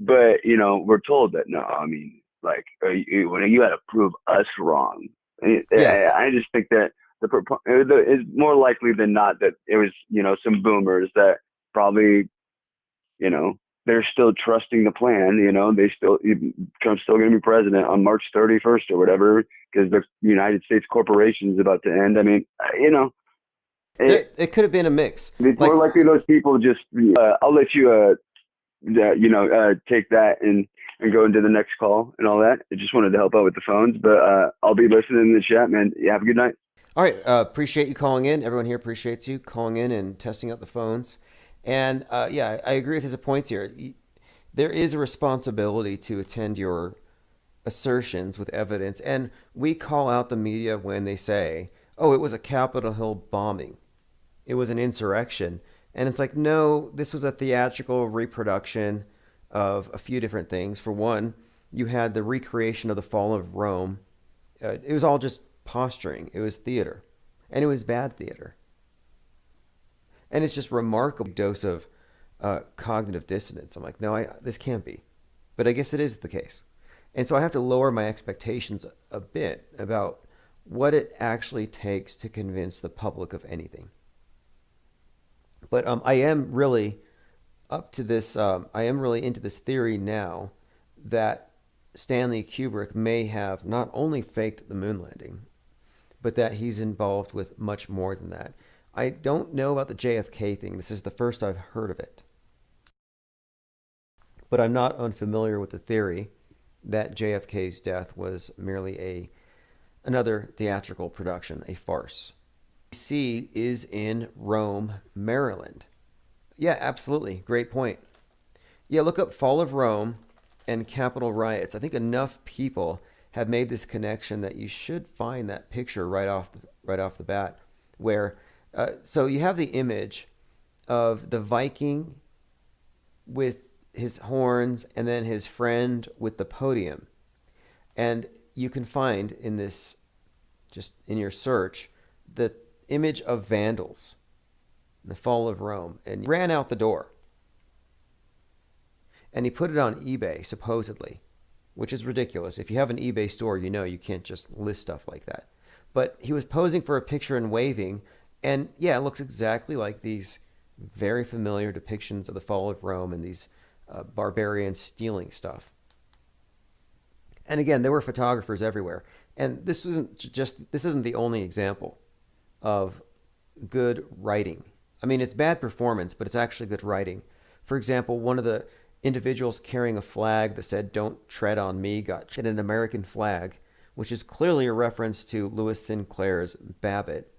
Speaker 7: But we're told that no. I mean, like you got to prove us wrong.
Speaker 2: Yes.
Speaker 7: I just think that it's more likely than not that it was some boomers that probably they're still trusting the plan. Trump's still going to be president on March 31st or whatever, because the United States corporation is about to end. I mean,
Speaker 2: it could have been a mix.
Speaker 7: It's more likely those people just. I'll let you take that and go into the next call and all that. I just wanted to help out with the phones, but I'll be listening in the chat, man. You have a good night.
Speaker 2: All right. Appreciate you calling in. Everyone here appreciates you calling in and testing out the phones. And yeah, I agree with his points here. There is a responsibility to attend your assertions with evidence. And we call out the media when they say, oh, it was a Capitol Hill bombing. It was an insurrection. And it's like, no, this was a theatrical reproduction of a few different things. For one, you had the recreation of the fall of Rome. It was all just posturing. It was theater. And it was bad theater. And it's just remarkable dose of cognitive dissonance. I'm like, no, this can't be. But I guess it is the case. And so I have to lower my expectations a bit about what it actually takes to convince the public of anything. But I am really up to this. I am really into this theory now that Stanley Kubrick may have not only faked the moon landing, but that he's involved with much more than that. I don't know about the JFK thing. This is the first I've heard of it. But I'm not unfamiliar with the theory that JFK's death was merely another theatrical production, a farce. DC is in Rome, Maryland. Yeah, absolutely. Great point. Yeah, look up Fall of Rome and Capitol riots. I think enough people have made this connection that you should find that picture right off the bat, where so you have the image of the Viking with his horns and then his friend with the podium. And you can find in this, just in your search, the image of Vandals, the fall of Rome. And he ran out the door. And he put it on eBay, supposedly, which is ridiculous. If you have an eBay store, you know you can't just list stuff like that. But he was posing for a picture and waving. And yeah, it looks exactly like these very familiar depictions of the fall of Rome and these barbarians stealing stuff. And again, there were photographers everywhere. And this isn't the only example of good writing. I mean, it's bad performance, but it's actually good writing. For example, one of the individuals carrying a flag that said, "Don't tread on me," got an American flag, which is clearly a reference to Lewis Sinclair's Babbitt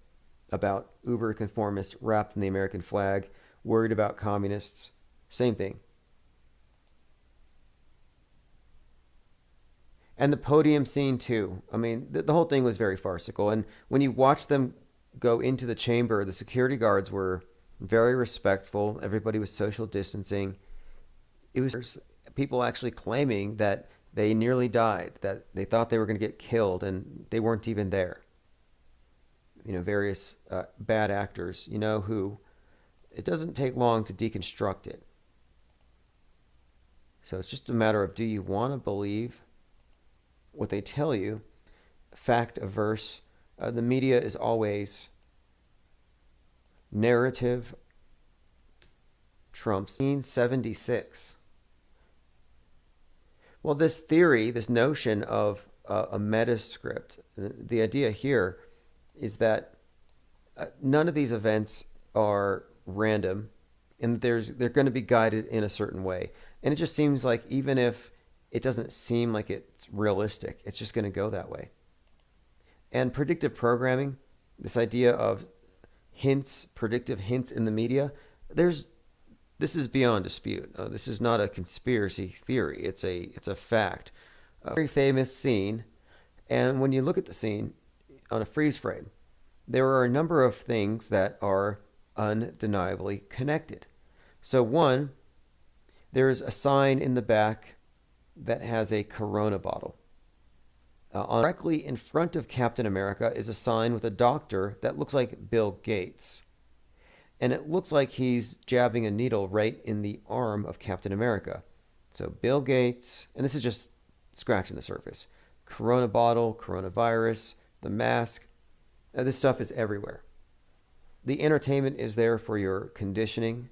Speaker 2: about uber conformists wrapped in the American flag, worried about communists. Same thing. And the podium scene too. I mean, the whole thing was very farcical. And when you watch them go into the chamber, the security guards were very respectful. Everybody was social distancing. It was people actually claiming that they nearly died, that they thought they were going to get killed, and they weren't even there. You know, various bad actors, you know, who it doesn't take long to deconstruct it. So it's just a matter of, do you want to believe what they tell you, fact averse? The media is always narrative trumps 1976. Well, this theory, this notion of a meta script, the idea here is that none of these events are random, and they're going to be guided in a certain way. And it just seems like even if it doesn't seem like it's realistic, it's just going to go that way. And predictive programming, this idea of hints, predictive hints in the media, this is beyond dispute. This is not a conspiracy theory. It's a fact. A very famous scene, and when you look at the scene on a freeze frame, there are a number of things that are undeniably connected. So one, there's a sign in the back that has a Corona bottle. Directly in front of Captain America is a sign with a doctor that looks like Bill Gates. And it looks like he's jabbing a needle right in the arm of Captain America. So Bill Gates, and this is just scratching the surface. Corona bottle, coronavirus, the mask. This stuff is everywhere. The entertainment is there for your conditioning,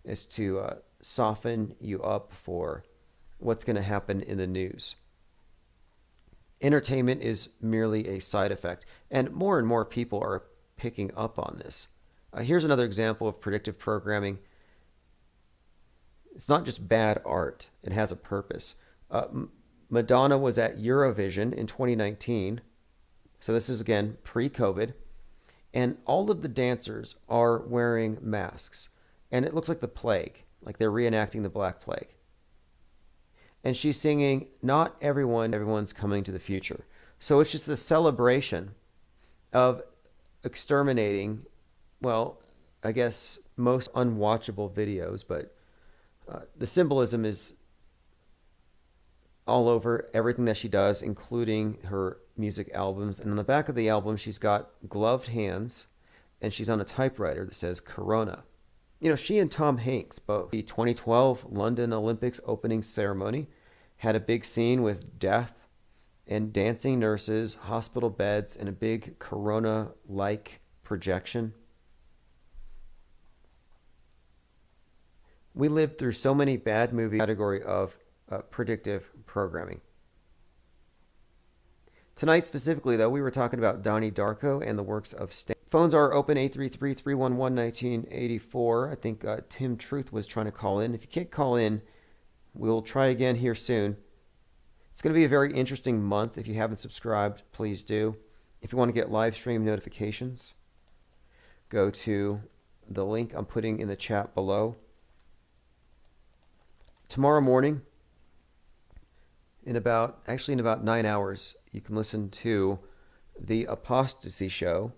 Speaker 2: is to soften you up for what's going to happen in the news. Entertainment is merely a side effect, and more people are picking up on this. Here's another example of predictive programming. It's not just bad art, it has a purpose. Madonna was at Eurovision in 2019, so this is again pre-COVID, and all of the dancers are wearing masks, and it looks like the plague, like they're reenacting the Black Plague. And she's singing, "Not everyone's coming to the future." So it's just a celebration of exterminating, well, I guess most unwatchable videos, but the symbolism is all over everything that she does, including her music albums. And on the back of the album, she's got gloved hands, and she's on a typewriter that says Corona. You know, she and Tom Hanks, both. The 2012 London Olympics opening ceremony had a big scene with death and dancing nurses, hospital beds, and a big Corona-like projection. We lived through so many bad movie category of predictive programming. Tonight specifically, though, we were talking about Donnie Darko and the works of Stan. Phones are open, 833-311-1984. I think Tim Truth was trying to call in. If you can't call in, we'll try again here soon. It's going to be a very interesting month. If you haven't subscribed, please do. If you want to get live stream notifications, go to the link I'm putting in the chat below. Tomorrow morning, in about 9 hours, you can listen to The Apostasy Show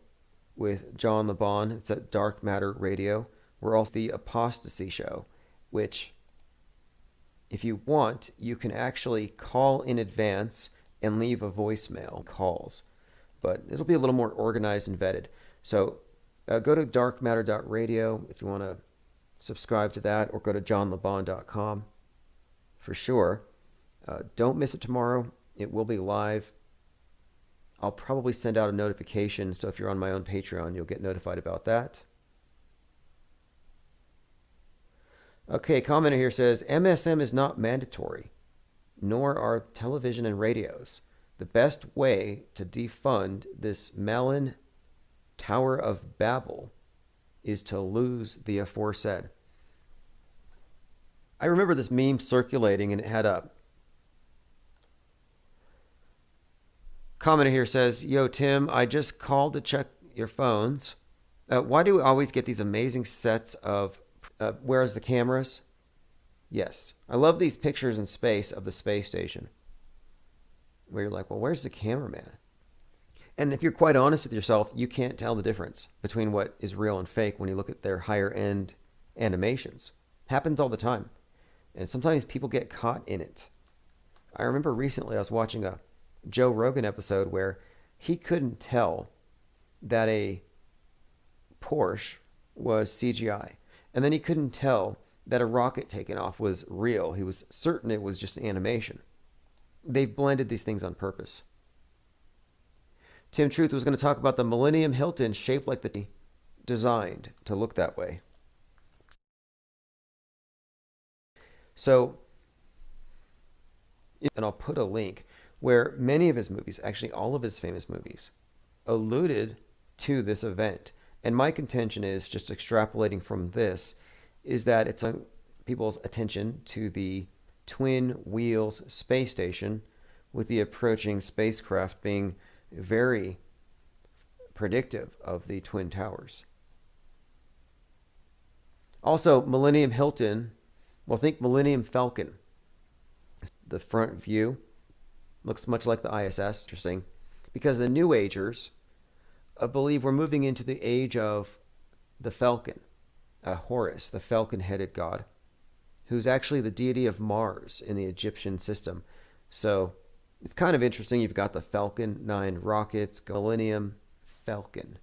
Speaker 2: with John LeBon. It's at Dark Matter Radio. We're also The Apostasy Show, which, if you want, you can actually call in advance and leave a voicemail calls. But it'll be a little more organized and vetted. So go to darkmatter.radio if you want to subscribe to that, or go to johnlebon.com for sure. Don't miss it tomorrow. It will be live. I'll probably send out a notification, so if you're on my own Patreon, you'll get notified about that. Okay, commenter here says MSM is not mandatory, nor are television and radios. The best way to defund this Malin Tower of Babel is to lose the aforesaid. I remember this meme circulating, and it had a commenter here says, "Yo, Tim, I just called to check your phones. Why do we always get these amazing sets of where's the cameras?" Yes, I love these pictures in space of the space station, where you're like, well, where's the cameraman? And if you're quite honest with yourself, you can't tell the difference between what is real and fake when you look at their higher end animations. Happens all the time. And sometimes people get caught in it. I remember recently I was watching a Joe Rogan episode where he couldn't tell that a Porsche was CGI. And then he couldn't tell that a rocket taking off was real. He was certain it was just an animation. They've blended these things on purpose. Tim Truth was going to talk about the Millennium Hilton shaped like the designed to look that way. So, and I'll put a link where many of his movies, actually all of his famous movies, alluded to this event. And my contention is, just extrapolating from this, is that it's people's attention to the Twin Wheels space station, with the approaching spacecraft being very predictive of the Twin Towers. Also, Millennium Hilton, well, think Millennium Falcon. The front view looks much like the ISS. Interesting, because the New Agers believe we're moving into the age of the Falcon, Horus, the falcon-headed god, who's actually the deity of Mars in the Egyptian system. So it's kind of interesting. You've got the Falcon 9 rockets, Millennium Falcon.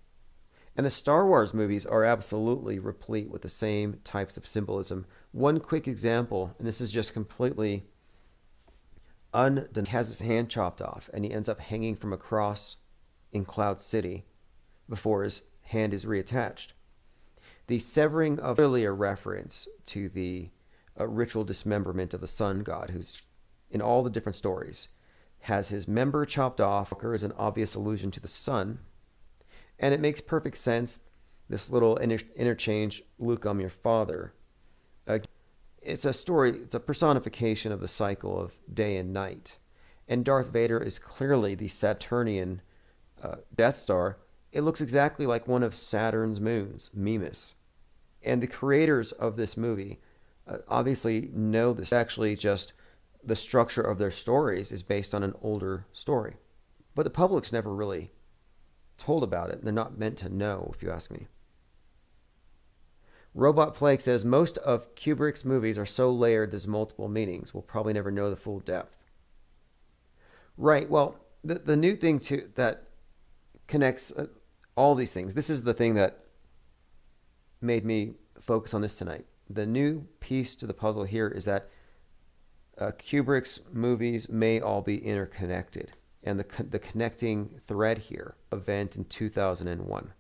Speaker 2: And the Star Wars movies are absolutely replete with the same types of symbolism. One quick example, and this is just completely has his hand chopped off, and he ends up hanging from a cross in Cloud City before his hand is reattached. The severing of really a reference to the ritual dismemberment of the sun god, who's in all the different stories has his member chopped off. Is an obvious allusion to the sun, and it makes perfect sense. This little interchange, Luke, I'm your father. It's a story, it's a personification of the cycle of day and night. And Darth Vader is clearly the Saturnian Death Star. It looks exactly like one of Saturn's moons, Mimas. And the creators of this movie obviously know this. Actually, just the structure of their stories is based on an older story. But the public's never really told about it. They're not meant to know, if you ask me. Robot Plague says, most of Kubrick's movies are so layered there's multiple meanings. We'll probably never know the full depth. Right, well, the new thing too that connects all these things, this is the thing that made me focus on this tonight. The new piece to the puzzle here is that Kubrick's movies may all be interconnected. And the connecting thread here, event in 2001.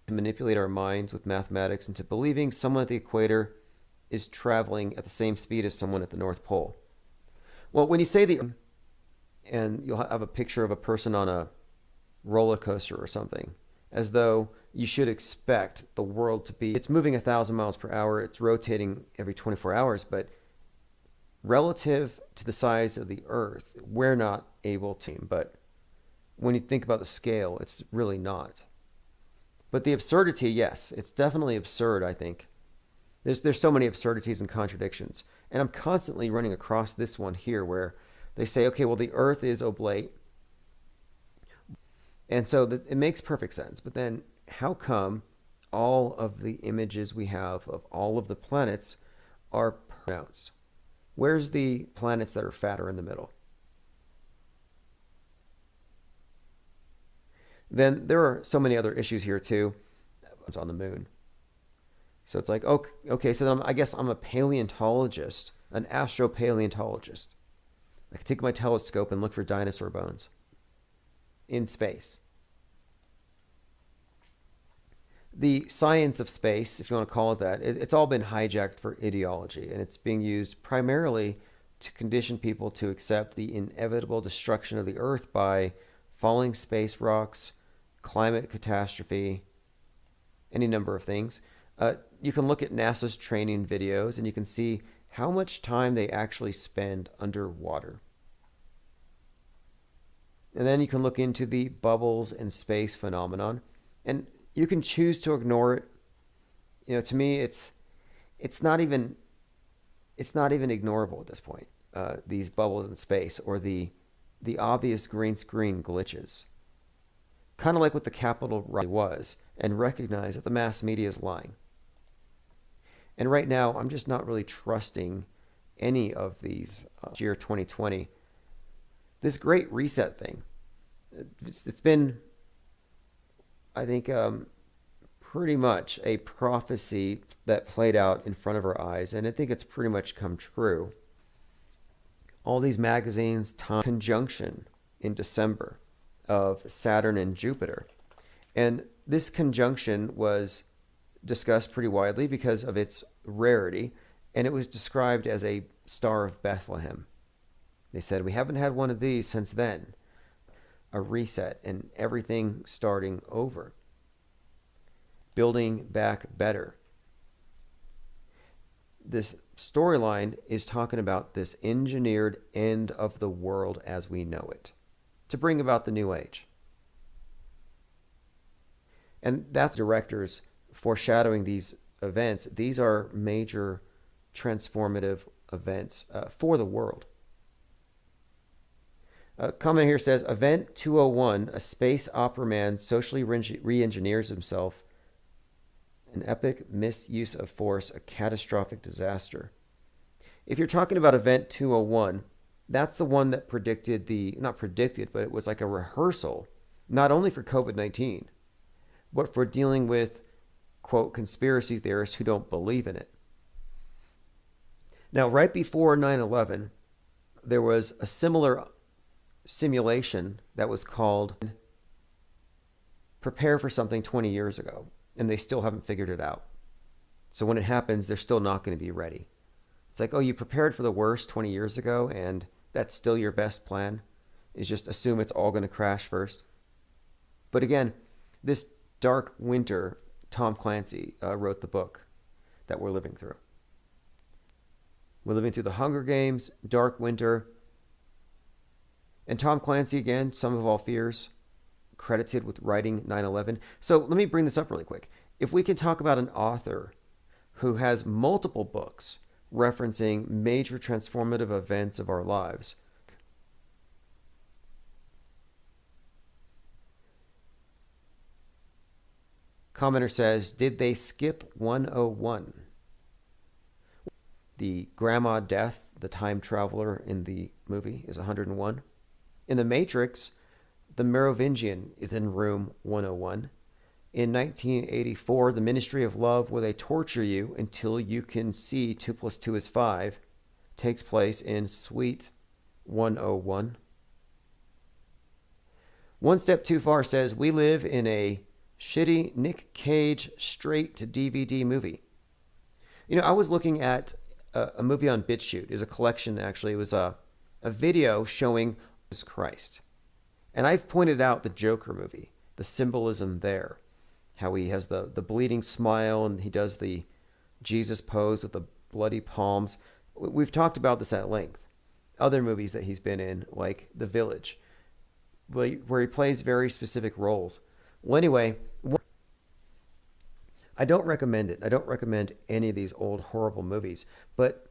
Speaker 2: To manipulate our minds with mathematics into believing someone at the equator is traveling at the same speed as someone at the North Pole. Well, when you say and you'll have a picture of a person on a roller coaster or something, as though you should expect the world to be, it's moving 1,000 miles per hour, it's rotating every 24 hours, but relative to the size of the Earth, we're not able to. But when you think about the scale, it's really not. But the absurdity, yes, it's definitely absurd, I think. There's so many absurdities and contradictions. And I'm constantly running across this one here where they say, okay, well, the Earth is oblate. And so it makes perfect sense. But then how come all of the images we have of all of the planets are pronounced? Where's the planets that are fatter in the middle? Then there are so many other issues here too. It's on the moon. So it's like, okay, so then I guess I'm a paleontologist, an astropaleontologist. I can take my telescope and look for dinosaur bones in space. The science of space, if you want to call it that, it's all been hijacked for ideology, and it's being used primarily to condition people to accept the inevitable destruction of the Earth by falling space rocks, climate catastrophe, any number of things. You can look at NASA's training videos and you can see how much time they actually spend underwater. And then you can look into the bubbles and space phenomenon, and you can choose to ignore it. You know, to me, it's not even ignorable at this point. These bubbles in space, or the obvious green screen glitches, kind of like what the Capitol riot was, and recognize that the mass media is lying. And right now, I'm just not really trusting any of these. Year 2020, this great reset thing, it's been, I think, pretty much a prophecy that played out in front of our eyes, and I think it's pretty much come true. All these magazines, conjunction in December of Saturn and Jupiter, and this conjunction was discussed pretty widely because of its rarity, and it was described as a Star of Bethlehem. They said, we haven't had one of these since then. A reset and everything starting over. Building back better. This storyline is talking about this engineered end of the world as we know it, to bring about the new age. And that's directors foreshadowing these events. These are major transformative events for the world. A comment here says, Event 201, a space opera man socially re-engineers himself. An epic misuse of force, a catastrophic disaster. If you're talking about Event 201, that's the one that not predicted, but it was like a rehearsal, not only for COVID-19, but for dealing with, quote, conspiracy theorists who don't believe in it. Now, right before 9/11, there was a similar simulation that was called Prepare for Something 20 years ago, and they still haven't figured it out. So when it happens, they're still not going to be ready. It's like, oh, you prepared for the worst 20 years ago, and that's still your best plan, is just assume it's all going to crash first. But again, this dark winter, Tom Clancy wrote the book that we're living through. We're living through the Hunger Games, Dark Winter. And Tom Clancy, again, Sum of All Fears, credited with writing 9/11. So let me bring this up really quick. If we can talk about an author who has multiple books referencing major transformative events of our lives, commenter says, did they skip 101? The grandma death, the time traveler in the movie, is 101. In The Matrix, the Merovingian is in room 101. In 1984, The Ministry of Love, where they torture you until you can see 2 + 2 is 5, takes place in suite 101. One Step Too Far says, we live in a shitty Nick Cage straight-to-DVD movie. You know, I was looking at a movie on BitChute. It was a collection, actually. It was a video showing Christ. And I've pointed out the Joker movie, the symbolism there, how he has the bleeding smile and he does the Jesus pose with the bloody palms. We've talked about this at length. Other movies that he's been in, like The Village, where he plays very specific roles. Well, anyway, I don't recommend it. I don't recommend any of these old horrible movies. But,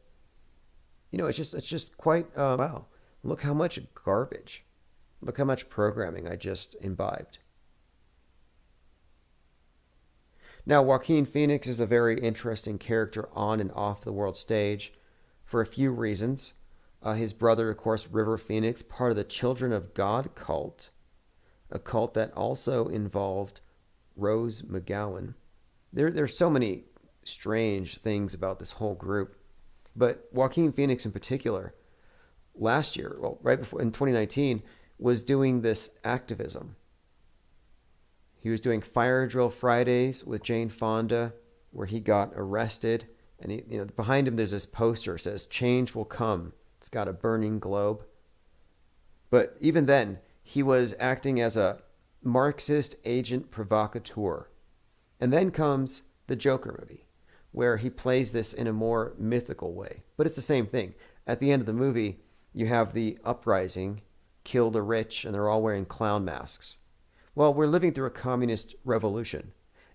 Speaker 2: you know, it's just quite, wow. Look how much garbage. Look how much programming I just imbibed. Now, Joaquin Phoenix is a very interesting character on and off the world stage for a few reasons. His brother, of course, River Phoenix, part of the Children of God cult, a cult that also involved Rose McGowan. There's so many strange things about this whole group. But Joaquin Phoenix in particular, last year, well, right before in 2019, was doing this activism. He was doing Fire Drill Fridays with Jane Fonda, where he got arrested. And behind him there's this poster that says "Change will come." It's got a burning globe. But even then, he was acting as a Marxist agent provocateur. And then comes the Joker movie, where he plays this in a more mythical way. But it's the same thing. At the end of the movie, you have the uprising, kill the rich, and they're all wearing clown masks. Well, we're living through a communist revolution,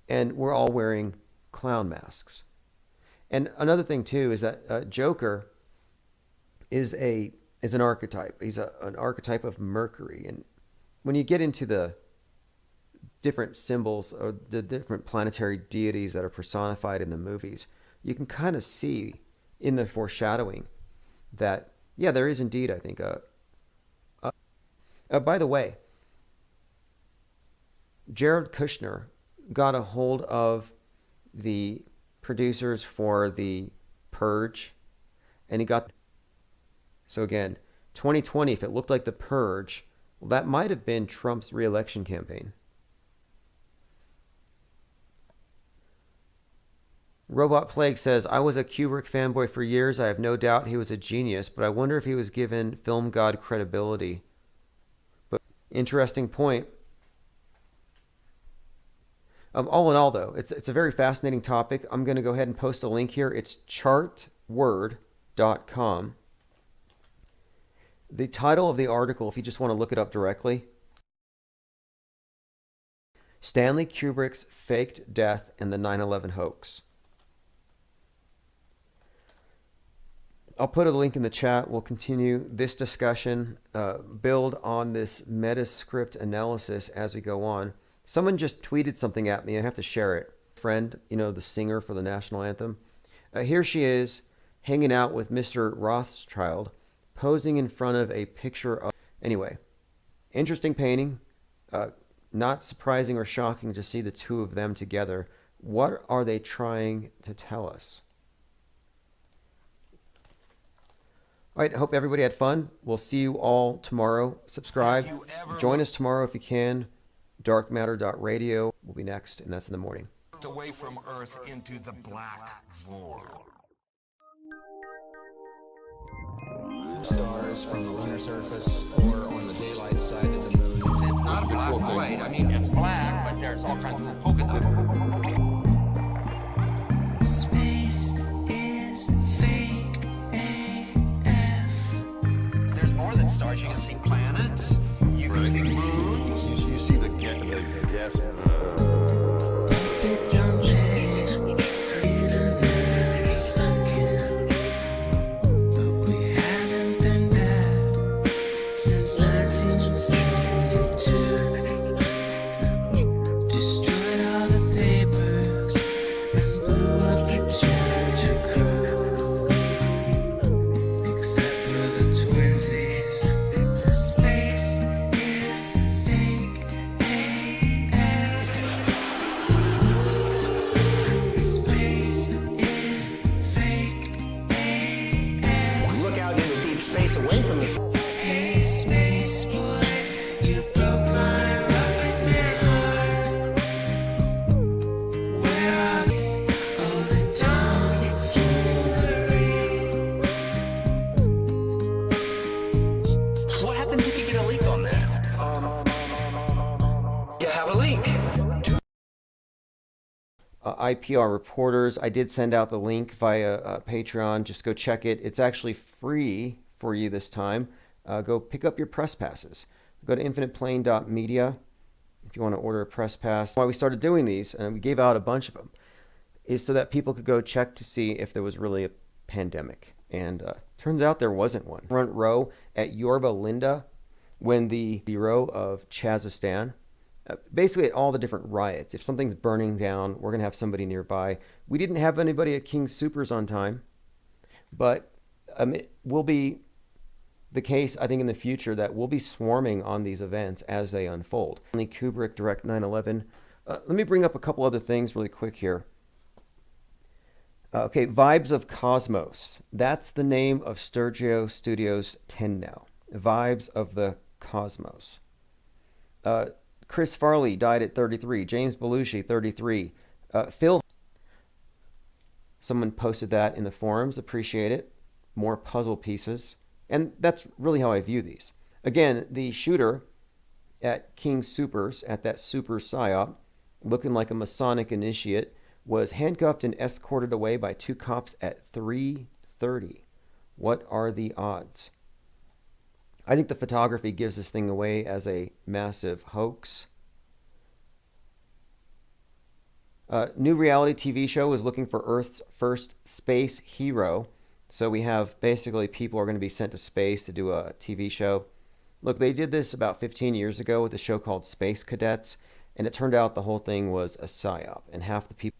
Speaker 2: and we're all wearing clown masks. And another thing, too, is that Joker is an archetype. He's an archetype of Mercury. And when you get into the different symbols or the different planetary deities that are personified in the movies, you can kind of see in the foreshadowing that, yeah, there is indeed, I think, by the way, Jared Kushner got a hold of the producers for The Purge, and he got... So again, 2020, if it looked like The Purge, well, that might have been Trump's re-election campaign. Robot Plague says, I was a Kubrick fanboy for years. I have no doubt he was a genius, but I wonder if he was given film god credibility. But interesting point. All in all, though, it's a very fascinating topic. I'm going to go ahead and post a link here. It's chartword.com. The title of the article, if you just want to look it up directly, Stanley Kubrick's Faked Death and the 9/11 Hoax. I'll put a link in the chat. We'll continue this discussion, build on this Metascript analysis as we go on. Someone just tweeted something at me. I have to share it. Friend, the singer for the national anthem. Here she is, hanging out with Mr. Rothschild, posing in front of a picture of... Anyway, interesting painting. Not surprising or shocking to see the two of them together. What are they trying to tell us? All right, I hope everybody had fun. We'll see you all tomorrow. Subscribe. Join us tomorrow if you can. Darkmatter.radio will be next, and that's in the morning.
Speaker 8: Away from Earth into the black void.
Speaker 9: Stars from the lunar surface or on the daylight side of the moon.
Speaker 8: It's not a black void. I mean, it's black, but there's all kinds of polka dots.
Speaker 6: Space is fake AF. There's more than stars. You can see planets. You can see moons.
Speaker 5: You see the gas.
Speaker 6: Since 1972, destroyed all the papers and blew up the Challenger crew, except for the twinsies. Space is fake AF. Space is fake AF.
Speaker 9: Look out into deep space away from the sun.
Speaker 6: Hey, space boy, you broke my rocket man heart. Where are all the tomfoolery?
Speaker 9: What happens if you get a leak on that? You have a leak.
Speaker 2: IPR reporters, I did send out the link via Patreon. Just go check it. It's actually free for you this time. Go pick up your press passes. Go to infiniteplane.media if you want to order a press pass. Why we started doing these, and we gave out a bunch of them, is so that people could go check to see if there was really a pandemic. And turns out there wasn't one. Front row at Yorba Linda when the hero of Chazistan, basically at all the different riots. If something's burning down, we're going to have somebody nearby. We didn't have anybody at King Soopers on time, but it will be the case, I think, in the future that we'll be swarming on these events as they unfold. Only Kubrick direct 9/11. Let me bring up a couple other things really quick here. Okay, Vibes of Cosmos. That's the name of Sturgio Studios 10 now. Vibes of the Cosmos. Chris Farley died at 33. James Belushi, 33. Phil. Someone posted that in the forums. Appreciate it. More puzzle pieces. And that's really how I view these. Again, the shooter at King Soopers, at that super psyop, looking like a Masonic initiate, was handcuffed and escorted away by 2 cops at 3:30. What are the odds? I think the photography gives this thing away as a massive hoax. New reality TV show is looking for Earth's first space hero. So we have basically people are going to be sent to space to do a TV show. Look, they did this about 15 years ago with a show called Space Cadets, and it turned out the whole thing was a psyop, and half the people...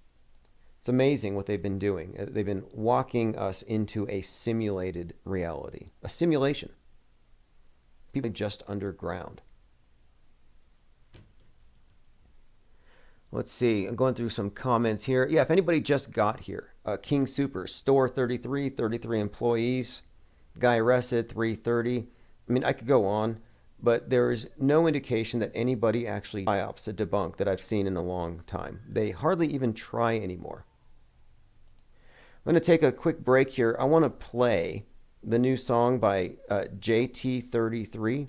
Speaker 2: It's amazing what they've been doing. They've been walking us into a simulated reality, a simulation. People just underground. Let's see. I'm going through some comments here. Yeah, if anybody just got here, King Super, store 33, 33 employees, guy arrested, 330. I mean, I could go on, but there is no indication that anybody actually psyops a debunk that I've seen in a long time. They hardly even try anymore. I'm going to take a quick break here. I want to play the new song by JT33,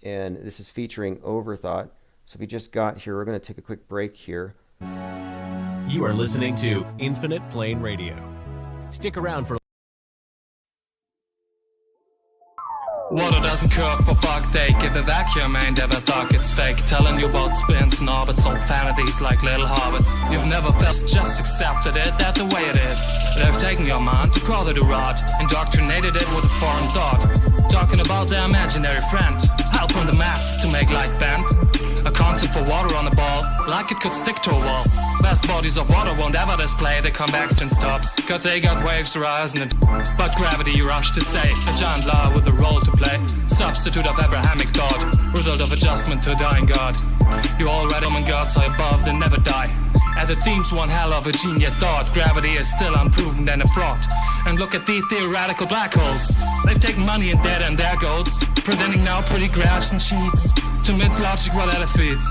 Speaker 2: and this is featuring Overthought. So if you just got here, we're going to take a quick break here.
Speaker 10: You are listening to Infinite Plane Radio. Stick around for...
Speaker 11: Water doesn't cook for fuck, they give a vacuum, ain't ever thought it's fake. Telling you about spins and orbits, all vanities like little hobbits. You've never felt, just accepted it, that's the way it is. They've taken your mind to call it a rod, indoctrinated it with a foreign thought. Talking about their imaginary friend, helping the masses to make light bend. A concept for water on the ball, like it could stick to a wall. Vast bodies of water won't ever display the convection and stops, cause they got waves rising. But gravity, you rush to say, a giant law with a role to play. Substitute of Abrahamic thought, result of adjustment to a dying God. You already Roman gods are above, they never die. And the theme's one hell of a genius thought. Gravity is still unproven and a fraud. And look at the theoretical black holes. They've taken money and debt and their goals, presenting now pretty graphs and sheets to mince logic while it feeds.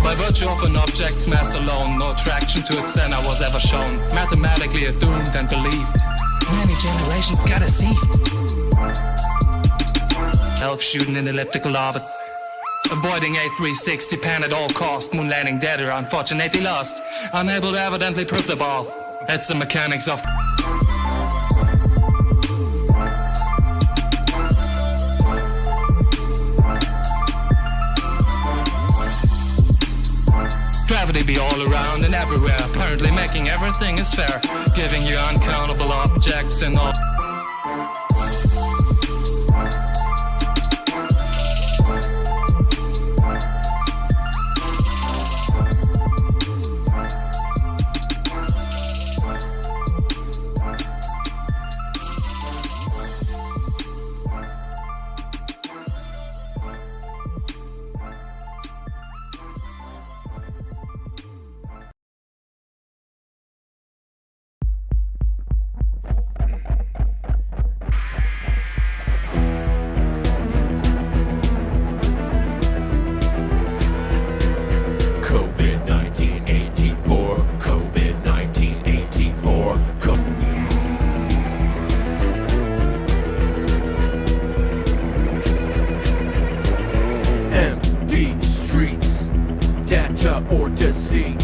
Speaker 11: By virtue of an object's mass alone, no attraction to its center was ever shown. Mathematically doomed and believed. Many generations got deceived. Elf shooting in elliptical orbit, avoiding A360 pan at all cost. Moon landing dead or unfortunately lost, unable to evidently prove the ball. It's the mechanics of gravity be all around and everywhere, apparently making everything is fair, giving you uncountable objects and all.
Speaker 12: Or deceit.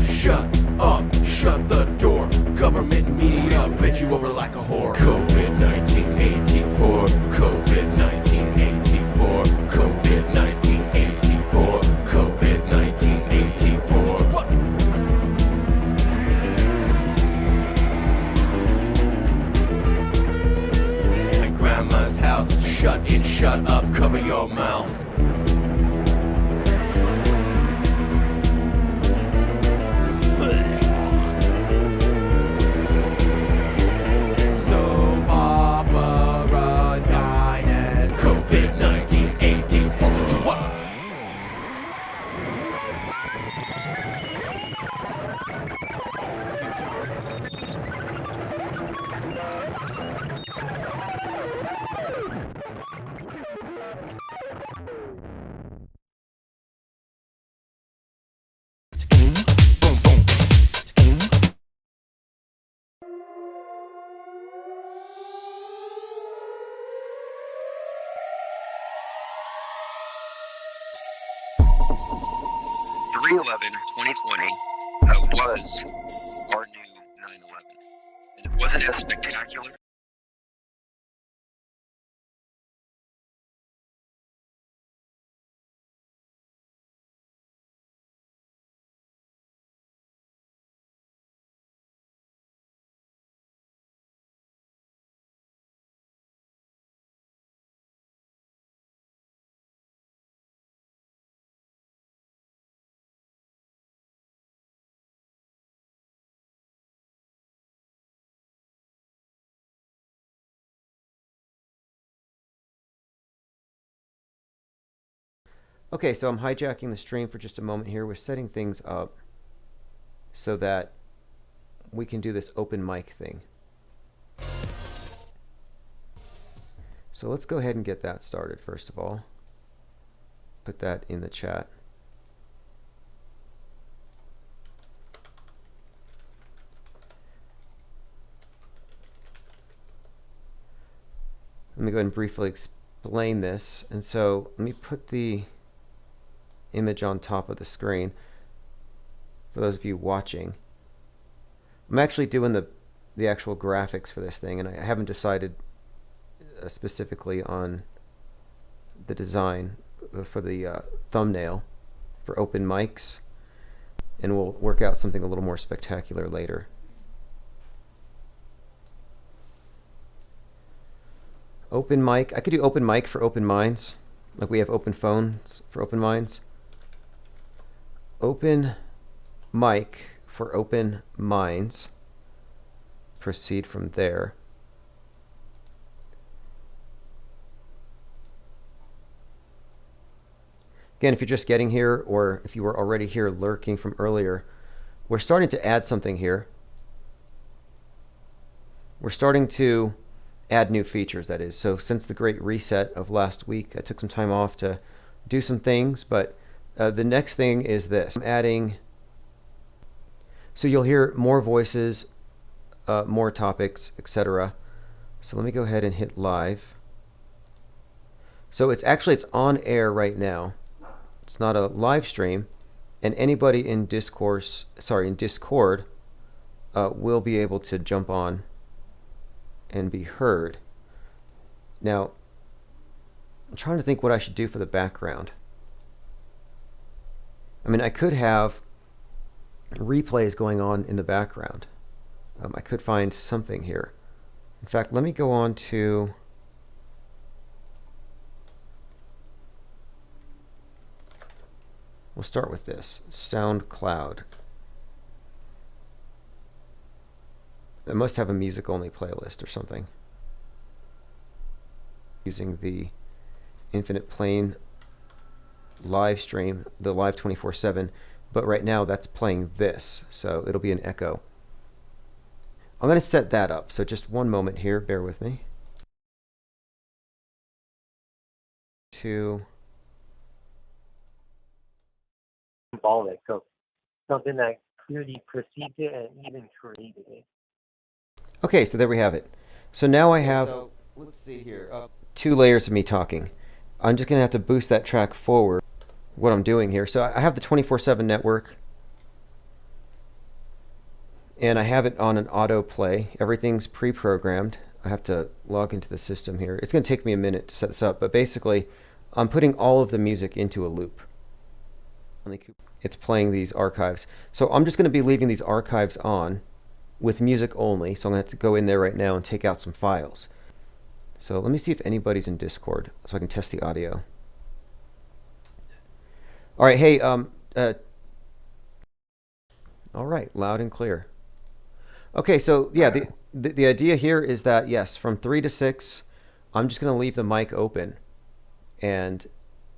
Speaker 12: Shut up, shut the door. Government media bent you over like a whore. COVID-19 84, COVID-19 84, COVID-19 84, COVID-19 84. My grandma's house, shut in, shut up, cover your mouth. So
Speaker 2: 9/11 2020 was our new 9/11. And it wasn't as spectacular. Okay, so I'm hijacking the stream for just a moment here. We're setting things up so that we can do this open mic thing. So let's go ahead and get that started first of all. Put that in the chat. Let me go ahead and briefly explain this. And so let me put the image on top of the screen for those of you watching. I'm actually doing the actual graphics for this thing, and I haven't decided specifically on the design for the thumbnail for open mics, and we'll work out something a little more spectacular later. Open mic, I could do open mic for open minds, like we have open phones for open minds. Open mic for open minds. Proceed from there. Again, if you're just getting here, or if you were already here lurking from earlier, we're starting to add something here. We're starting to add new features, that is. So since the great reset of last week, I took some time off to do some things, but the next thing is this. I'm adding, so you'll hear more voices, more topics, etc. So let me go ahead and hit live. So it's on air right now. It's not a live stream, and anybody in Discord will be able to jump on and be heard. Now, I'm trying to think what I should do for the background. I mean, I could have replays going on in the background. I could find something here. In fact, let me go on to we'll start with this SoundCloud. It must have a music only playlist or something. Using the Infinite Plane live stream, the live 24/7, but right now that's playing this, so it'll be an echo. I'm going to set that up, so just one moment here, bear with me.
Speaker 13: Symbolic, so something that clearly perceived it and even created it.
Speaker 2: Okay, so there we have it. So now I have, let's see here, 2 layers of me talking. I'm just going to have to boost that track forward, what I'm doing here. So I have the 24/7 network, and I have it on an autoplay. Everything's pre-programmed. I have to log into the system here. It's going to take me a minute to set this up, but basically I'm putting all of the music into a loop. It's playing these archives. So I'm just going to be leaving these archives on with music only. So I'm going to have to go in there right now and take out some files. So let me see if anybody's in Discord so I can test the audio. All right, hey, all right, loud and clear. Okay, so yeah, the idea here is that, yes, from 3 to 6, I'm just going to leave the mic open, and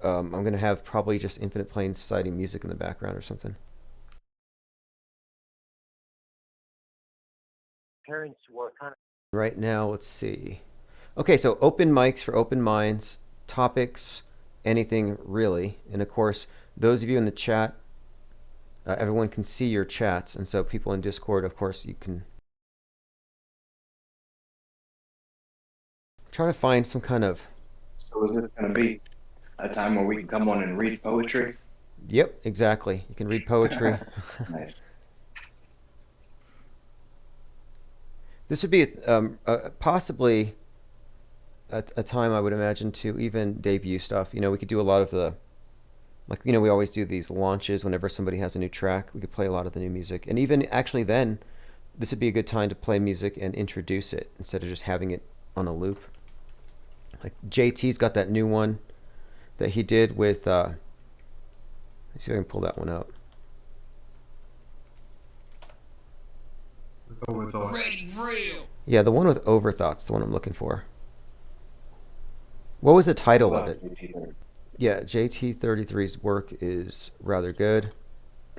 Speaker 2: I'm going to have probably just Infinite Plane Society music in the background or something.
Speaker 13: Parents were kind of...
Speaker 2: Right now, let's see. Okay, so open mics for open minds, topics, anything really. And of course, those of you in the chat, everyone can see your chats. And so people in Discord, of course, you can... try to find some kind of...
Speaker 14: So is this going to be a time where we can come on and read poetry?
Speaker 2: Yep, exactly. You can read poetry.
Speaker 14: Nice.
Speaker 2: This would be possibly a time I would imagine to even debut stuff. We could do a lot of the, like, we always do these launches whenever somebody has a new track. We could play a lot of the new music. And even actually then, this would be a good time to play music and introduce it instead of just having it on a loop. Like JT's got that new one that he did with, let's see if I can pull that one up.
Speaker 5: Overthoughts.
Speaker 2: Yeah, the one with Overthoughts, the one I'm looking for. What was the title of it? Yeah, JT33's work is rather good.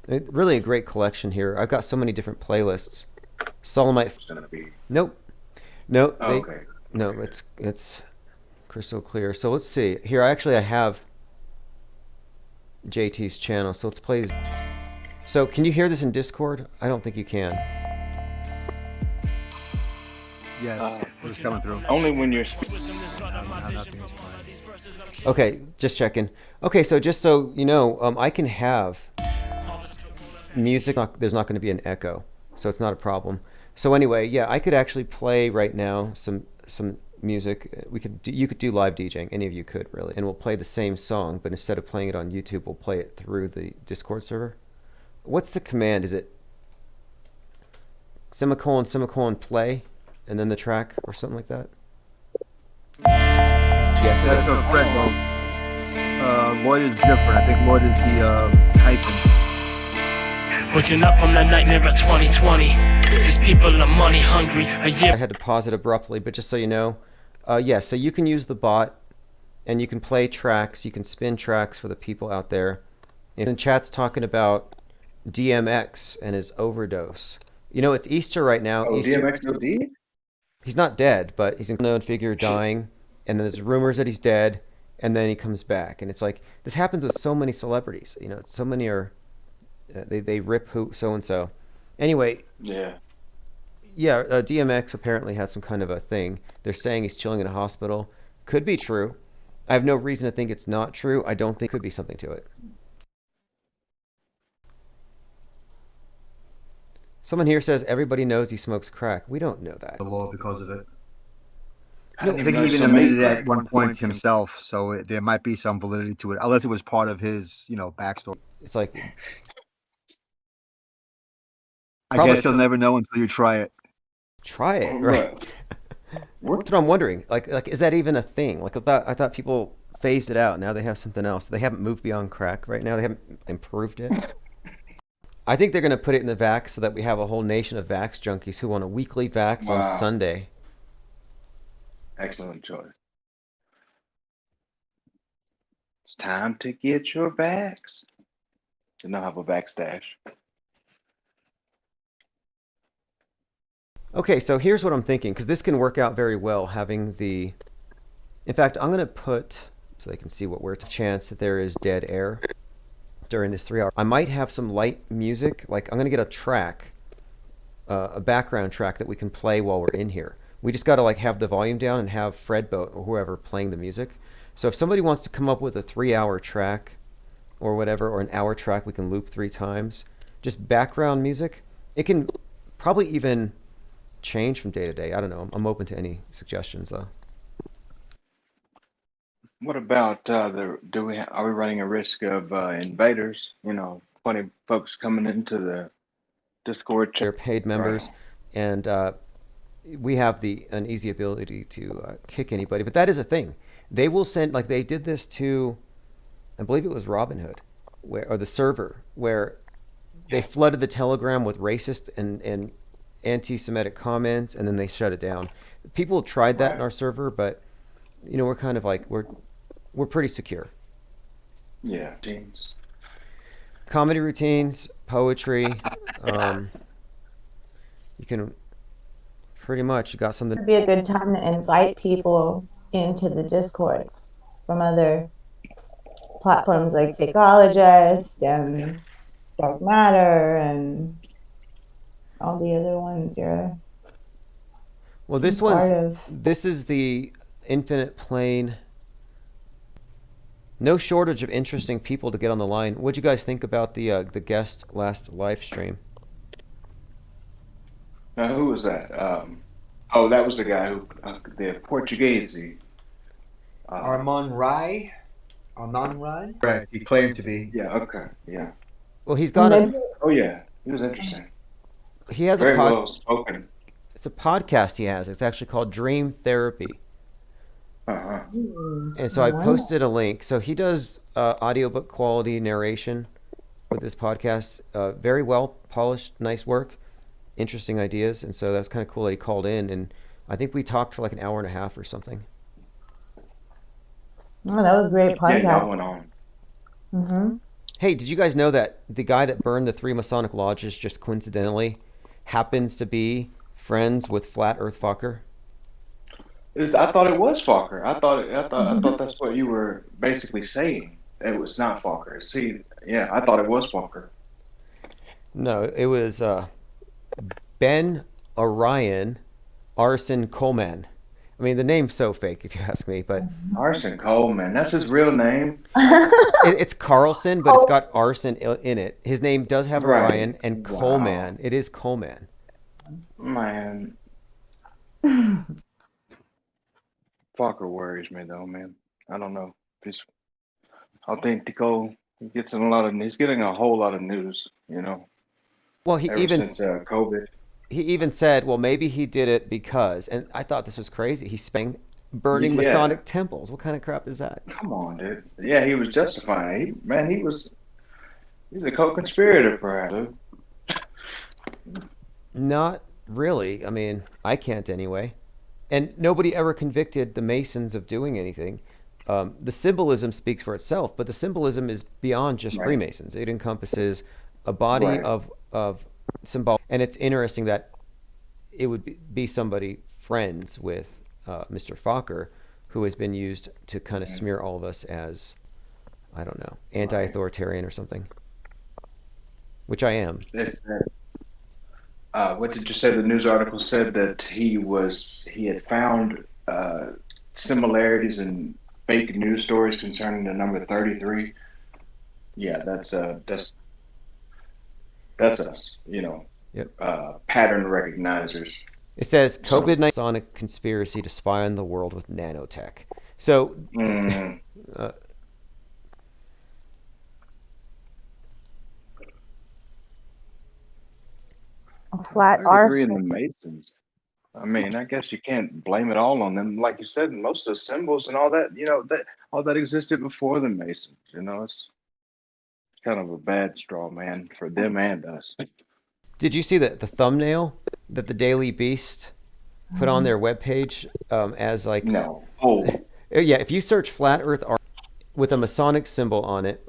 Speaker 2: Really a great collection here. I've got so many different playlists. Solemnite. Nope. No.
Speaker 14: Oh, okay.
Speaker 2: No, it's crystal clear. So let's see. Here, I have JT's channel. So let's play. So can you hear this in Discord? I don't think you can.
Speaker 15: Yes, it was coming through.
Speaker 14: Only when you're.
Speaker 2: Okay, just checking. Okay, so just so you know, I can have music. There's not going to be an echo, so it's not a problem. So anyway, yeah, I could actually play right now some music. You could do live DJing. Any of you could really, and we'll play the same song, but instead of playing it on YouTube, we'll play it through the Discord server. What's the command? Is it semicolon play, and then the track or something like that? Yes,
Speaker 15: that's a Fred though. Lloyd is different. I think Lloyd is the hyphen.
Speaker 16: Waking up from that nightmare of 2020. These people are money hungry.
Speaker 2: I had to pause it abruptly, but just so you know, yeah, so you can use the bot, and you can play tracks, you can spin tracks for the people out there. And in chat's talking about DMX and his overdose. It's Easter right now.
Speaker 14: Oh,
Speaker 2: Easter.
Speaker 14: DMX OD?
Speaker 2: He's not dead, but he's a known figure dying, and then there's rumors that he's dead, and then he comes back. And it's like, this happens with so many celebrities. So many are, they rip who so-and-so. Anyway.
Speaker 14: Yeah.
Speaker 2: Yeah, DMX apparently had some kind of a thing. They're saying he's chilling in a hospital. Could be true. I have no reason to think it's not true. I don't think there could be something to it. Someone here says everybody knows he smokes crack. We don't know that.
Speaker 15: The law because of it.
Speaker 14: I
Speaker 15: I think he even admitted it at one point himself, so there might be some validity to it, unless it was part of his, backstory.
Speaker 2: It's like,
Speaker 15: I guess you'll never know until you try it.
Speaker 2: Try it, right? That's what I'm wondering. Like, is that even a thing? Like, I thought people phased it out. Now they have something else. They haven't moved beyond crack right now. They haven't improved it. I think they're going to put it in the vax so that we have a whole nation of vax junkies who want a weekly vax on Sunday.
Speaker 14: Excellent choice. It's time to get your vax. You know, have a vax stash.
Speaker 2: Okay, so here's what I'm thinking, because this can work out very well having the... In fact, I'm going to put, so they can see what we're... chance that there is dead air during this 3 hour. I might have some light music, like I'm going to get a track, a background track that we can play while we're in here. We just got to have the volume down and have Fred Boat or whoever playing the music. So if somebody wants to come up with a 3 hour track or whatever, or an hour track we can loop 3 times, just background music, it can probably even change from day to day. I don't know. I'm open to any suggestions though.
Speaker 14: What about are we running a risk of invaders? 20 folks coming into the Discord chat.
Speaker 2: They're paid members, and we have an easy ability to kick anybody. But that is a thing. They will send, like they did this to, I believe it was Robinhood, or the server, where they flooded the Telegram with racist and anti-Semitic comments, and then they shut it down. People tried that in our server, but we're kind of like we're pretty secure.
Speaker 14: Yeah, teams.
Speaker 2: Comedy routines, poetry. You can pretty much, you got something.
Speaker 17: It'd be a good time to invite people into the Discord from other platforms like Fakeologist and Dark Matter and all the other ones you're.
Speaker 2: Well, this is the Infinite Plane No shortage of interesting people to get on the line. What'd you guys think about the guest last live stream?
Speaker 14: Now, who was that? Oh, that was the guy who, the Portuguese.
Speaker 15: Armand Rai? Armand Rai? Correct. He claimed to be.
Speaker 14: Yeah, okay, yeah.
Speaker 2: Well, he's got a...
Speaker 14: Oh, yeah. He was interesting.
Speaker 2: He has
Speaker 14: Very
Speaker 2: a
Speaker 14: well spoken.
Speaker 2: It's a podcast he has. It's actually called Dream Therapy.
Speaker 14: Uh-huh.
Speaker 2: And so I posted a link. So he does audiobook quality narration with this podcast. Very well polished, nice work, interesting ideas. And so that's kind of cool that he called in. And I think we talked for like an hour and a half or something.
Speaker 17: Oh, that was a great podcast.
Speaker 14: Yeah, that went on.
Speaker 17: Mm-hmm.
Speaker 2: Hey, did you guys know that the guy that burned the 3 Masonic lodges just coincidentally happens to be friends with Flat Earth Fucker?
Speaker 14: I thought it was Fokker. I thought that's what you were basically saying. It was not Fokker. See, yeah, I thought it was Fokker.
Speaker 2: No, it was Ben Orion Arson Coleman. I mean, the name's so fake, if you ask me, but...
Speaker 14: Arson Coleman, that's his real name?
Speaker 2: It's Carlson, but it's got arson in it. His name does have Orion, and
Speaker 14: Wow.
Speaker 2: Coleman. It is Coleman.
Speaker 14: Man. Fokker worries me, though, man. I don't know. He's authentico. He's getting a whole lot of news, you know.
Speaker 2: Well, he
Speaker 14: ever since COVID.
Speaker 2: He even said, well, maybe he did it because, and I thought this was crazy, he's burning
Speaker 14: Yeah.
Speaker 2: Masonic temples. What kind of crap is that?
Speaker 14: Come on, dude. Yeah, he was justifying it. He's a co-conspirator, perhaps.
Speaker 2: Not really. I mean, I can't anyway. And nobody ever convicted the Masons of doing anything. The symbolism speaks for itself, but the symbolism is beyond just
Speaker 14: Right.
Speaker 2: Freemasons. It encompasses a body
Speaker 14: Right.
Speaker 2: of symbol. And it's interesting that it would be somebody friends with Mr. Fokker, who has been used to kind of smear all of us as, I don't know, anti-authoritarian or something. Which I am.
Speaker 14: What did you say? The news article said that he had found similarities in fake news stories concerning the number 33. Yeah, that's us, you know.
Speaker 2: Yep.
Speaker 14: Pattern recognizers.
Speaker 2: It says COVID-19 Masonic conspiracy to spy on the world with nanotech. So,
Speaker 17: Flat
Speaker 14: Agree in the
Speaker 17: arson.
Speaker 14: Masons. I mean, I guess you can't blame it all on them. Like you said, most of the symbols and all that, you know, all that existed before the Masons. You know, it's kind of a bad straw man for them and us.
Speaker 2: did you see the thumbnail that the Daily Beast put on their webpage as like...
Speaker 14: No. Oh.
Speaker 2: Yeah, if you search Flat Earth art with a Masonic symbol on it,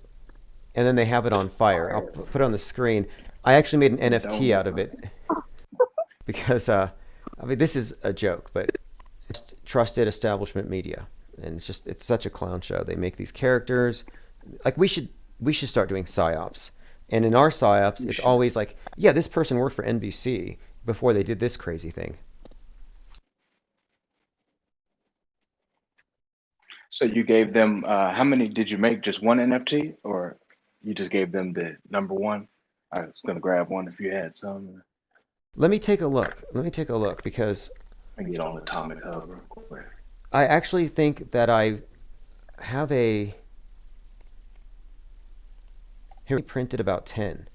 Speaker 2: and then they have it on fire, I'll put it on the screen. I actually made an NFT out of it. Because, I mean, this is a joke, but it's trusted establishment media. And it's such a clown show. They make these characters. Like, we should start doing psyops. And in our psyops, it's always like, yeah, this person worked for NBC before they did this crazy thing.
Speaker 14: So you gave them, how many did you make? Just one NFT? Or you just gave them the number one? I was going to grab one if you had some.
Speaker 2: Let me take a look. Because
Speaker 14: I get on Atomic Hub real quick.
Speaker 2: I actually think that I have here we printed about 10.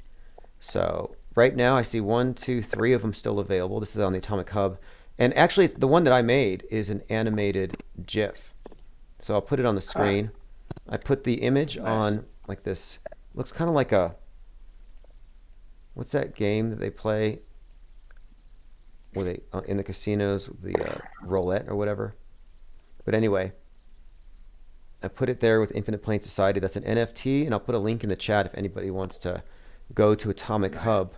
Speaker 2: So right now I see 1, 2, 3 of them still available. This is on the Atomic Hub. And actually it's the one that I made is an animated GIF. So I'll put it on the screen. I put the image on like this. Looks kind of like what's that game that they play where they in the casinos, the roulette or whatever. But anyway, I put it there with Infinite Plane Society. That's an NFT, and I'll put a link in the chat if anybody wants to go to Atomic Hub.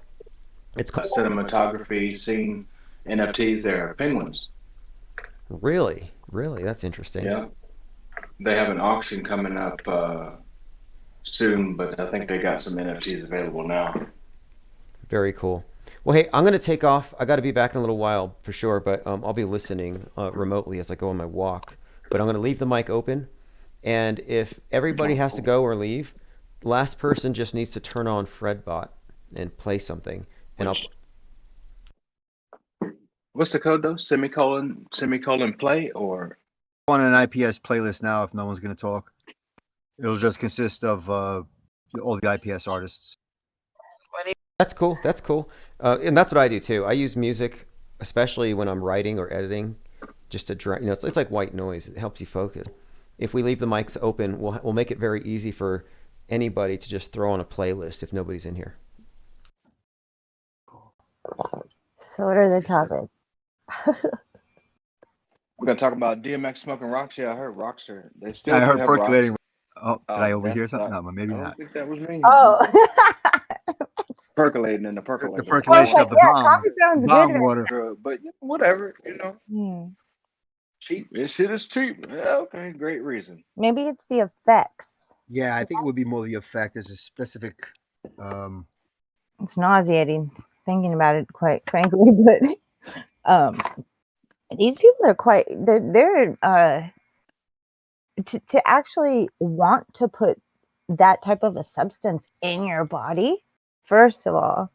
Speaker 2: It's called
Speaker 14: cinematography, scene NFTs. They're penguins.
Speaker 2: Really, that's interesting.
Speaker 14: Yeah, they have an auction coming up soon, but I think they got some NFTs available now.
Speaker 2: Very cool. Well, hey, I'm going to take off. I got to be back in a little while for sure, but I'll be listening remotely as I go on my walk. But I'm going to leave the mic open, And if everybody has to go or leave, last person just needs to turn on Fredbot and play something. And
Speaker 14: What's the code though? Semicolon play or
Speaker 15: on an IPS playlist now. If no one's going to talk, it'll just consist of all the IPS artists.
Speaker 2: That's cool. That's cool. And that's what I do too. I use music, especially when I'm writing or editing, just to it's like white noise. It helps you focus. If we leave the mics open, we'll make it very easy for anybody to just throw on a playlist if nobody's in here.
Speaker 17: So what are the topics?
Speaker 14: We're gonna talk about DMX smoking rocks. Yeah, I heard rocks are. They still.
Speaker 15: I heard
Speaker 14: have
Speaker 15: percolating.
Speaker 14: Rocks.
Speaker 15: Oh, did I overhear something? No, maybe
Speaker 14: I
Speaker 15: not.
Speaker 14: don't think that was me.
Speaker 17: Oh.
Speaker 14: Percolating in the percolator.
Speaker 15: The percolation of the bomb.
Speaker 17: Coffee sounds
Speaker 15: bomb
Speaker 17: good.
Speaker 15: water.
Speaker 14: But whatever,
Speaker 17: Hmm.
Speaker 14: Cheap. This shit is cheap. Yeah, okay, great reason.
Speaker 17: Maybe it's the effects.
Speaker 15: Yeah, I think it would be more the effect. There's a specific.
Speaker 17: It's nauseating thinking about it, quite frankly. But these people are quite. They're to actually want to put that type of a substance in your body. First of all,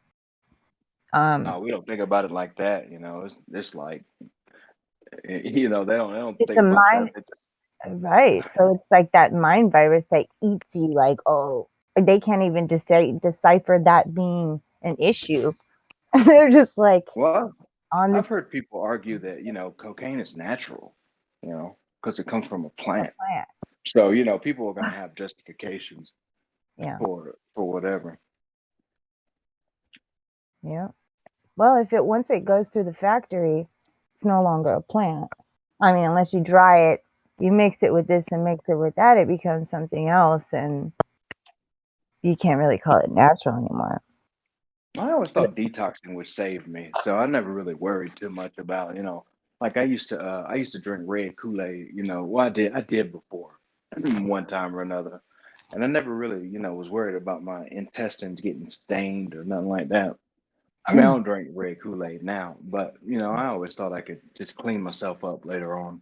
Speaker 14: No, we don't think about it like that. It's like, they don't
Speaker 17: it's
Speaker 14: think
Speaker 17: a
Speaker 14: about
Speaker 17: mind,
Speaker 14: that.
Speaker 17: right? So it's like that mind virus that eats you. Like, oh, they can't even decipher that being an issue. They're just like,
Speaker 14: Well,
Speaker 17: on this
Speaker 14: I've heard people argue that cocaine is natural, because it comes from a plant.
Speaker 17: plant.
Speaker 14: So people are gonna have justifications
Speaker 17: Yeah.
Speaker 14: for whatever.
Speaker 17: Yeah. Well, once it goes through the factory, it's no longer a plant. I mean, unless you dry it, you mix it with this and mix it with that, it becomes something else, and you can't really call it natural anymore.
Speaker 14: I always thought detoxing would save me, so I never really worried too much about, like I used to drink red Kool-Aid, well I did before one time or another. And I never really, was worried about my intestines getting stained or nothing like that. I mean, I don't drink red Kool-Aid now, but I always thought I could just clean myself up later on.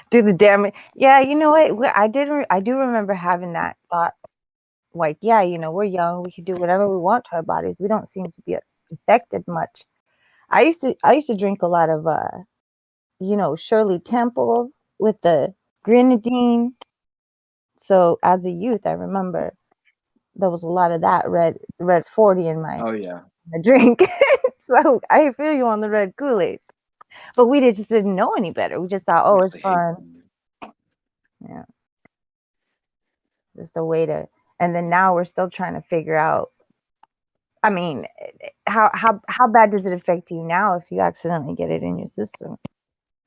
Speaker 17: Do the damage. Yeah, you know what? I do remember having that thought. Like, yeah, we're young. We can do whatever we want to our bodies. We don't seem to be affected much. I used to drink a lot of, Shirley Temples with the grenadine. So as a youth, I remember there was a lot of that red 40 in my drink. So I feel you on the red Kool-Aid. But we just didn't know any better. We just thought, oh, it's fun. Yeah. Just a way to, and then now we're still trying to figure out, I mean, how bad does it affect you now if you accidentally get it in your system?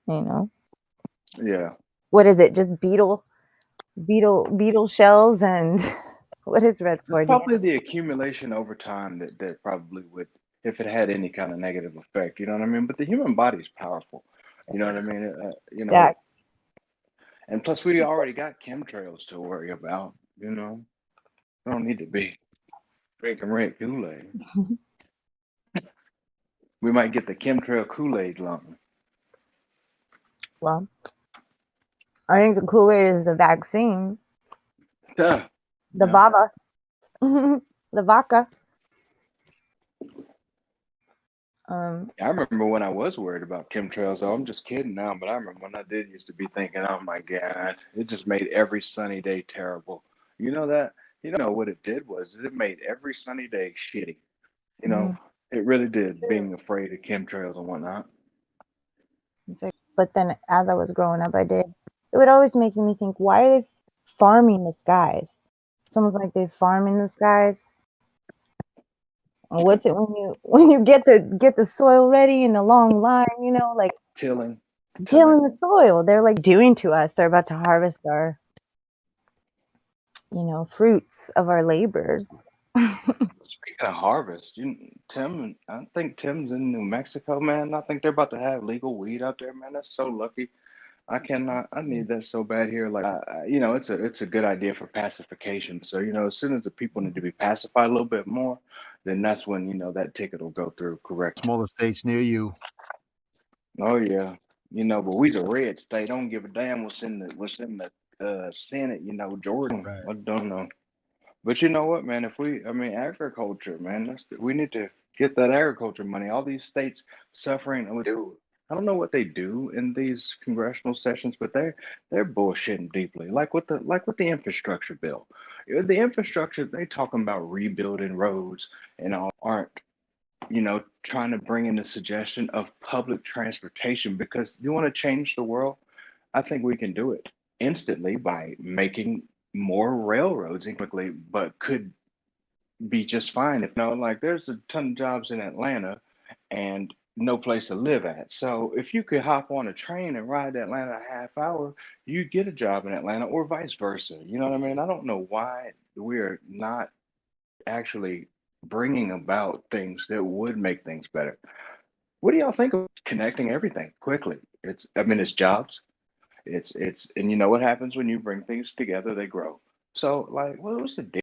Speaker 14: Yeah.
Speaker 17: What is it? Just beetle shells and what is red 40?
Speaker 14: Probably the accumulation over time that probably would, if it had any kind of negative effect, you know what I mean? But the human body is powerful, you know what I mean?
Speaker 17: Yeah.
Speaker 14: And plus we already got chemtrails to worry about, We don't need to be drinking red Kool-Aid. We might get the chemtrail Kool-Aid lump.
Speaker 17: Well, I think the Kool-Aid is the vaccine.
Speaker 14: Yeah.
Speaker 17: The Baba. The vodka.
Speaker 14: I remember when I was worried about chemtrails. I'm just kidding now, but I remember when I did used to be thinking, oh my God, it just made every sunny day terrible. You know that? What it did was it made every sunny day shitty. It really did, being afraid of chemtrails and whatnot.
Speaker 17: But then as I was growing up, it would always make me think, why are they farming the skies? It's almost like they farming the skies. What's it when you get the soil ready in a long line, like
Speaker 14: tilling
Speaker 17: the soil. They're like doing to us. They're about to harvest our, fruits of our labors.
Speaker 14: Speaking of harvest, I think Tim's in New Mexico, man. I think they're about to have legal weed out there, man. That's so lucky. I need that so bad here. Like, it's a good idea for pacification. So, as soon as the people need to be pacified a little bit more, then that's when, that ticket will go through, correct?
Speaker 15: Smaller states near you.
Speaker 14: Oh, yeah. But we's a red state. Don't give a damn what's in the Senate. Jordan.
Speaker 15: Right.
Speaker 14: I don't know. But you know what, man? Agriculture, man. We need to get that agriculture money. All these states suffering. I don't know what they do in these congressional sessions, but they're bullshitting deeply. Like with the infrastructure bill. The infrastructure, they talking about rebuilding roads and all aren't, trying to bring in the suggestion of public transportation because you want to change the world. I think we can do it instantly by making more railroads quickly, but could be just fine if like there's a ton of jobs in Atlanta and no place to live at. So if you could hop on a train and ride to Atlanta a half hour, you get a job in Atlanta or vice versa. You know what I mean? I don't know why we're not actually bringing about things that would make things better. What do y'all think of connecting everything quickly? It's jobs. And you know what happens when you bring things together, they grow. So like, what's the deal?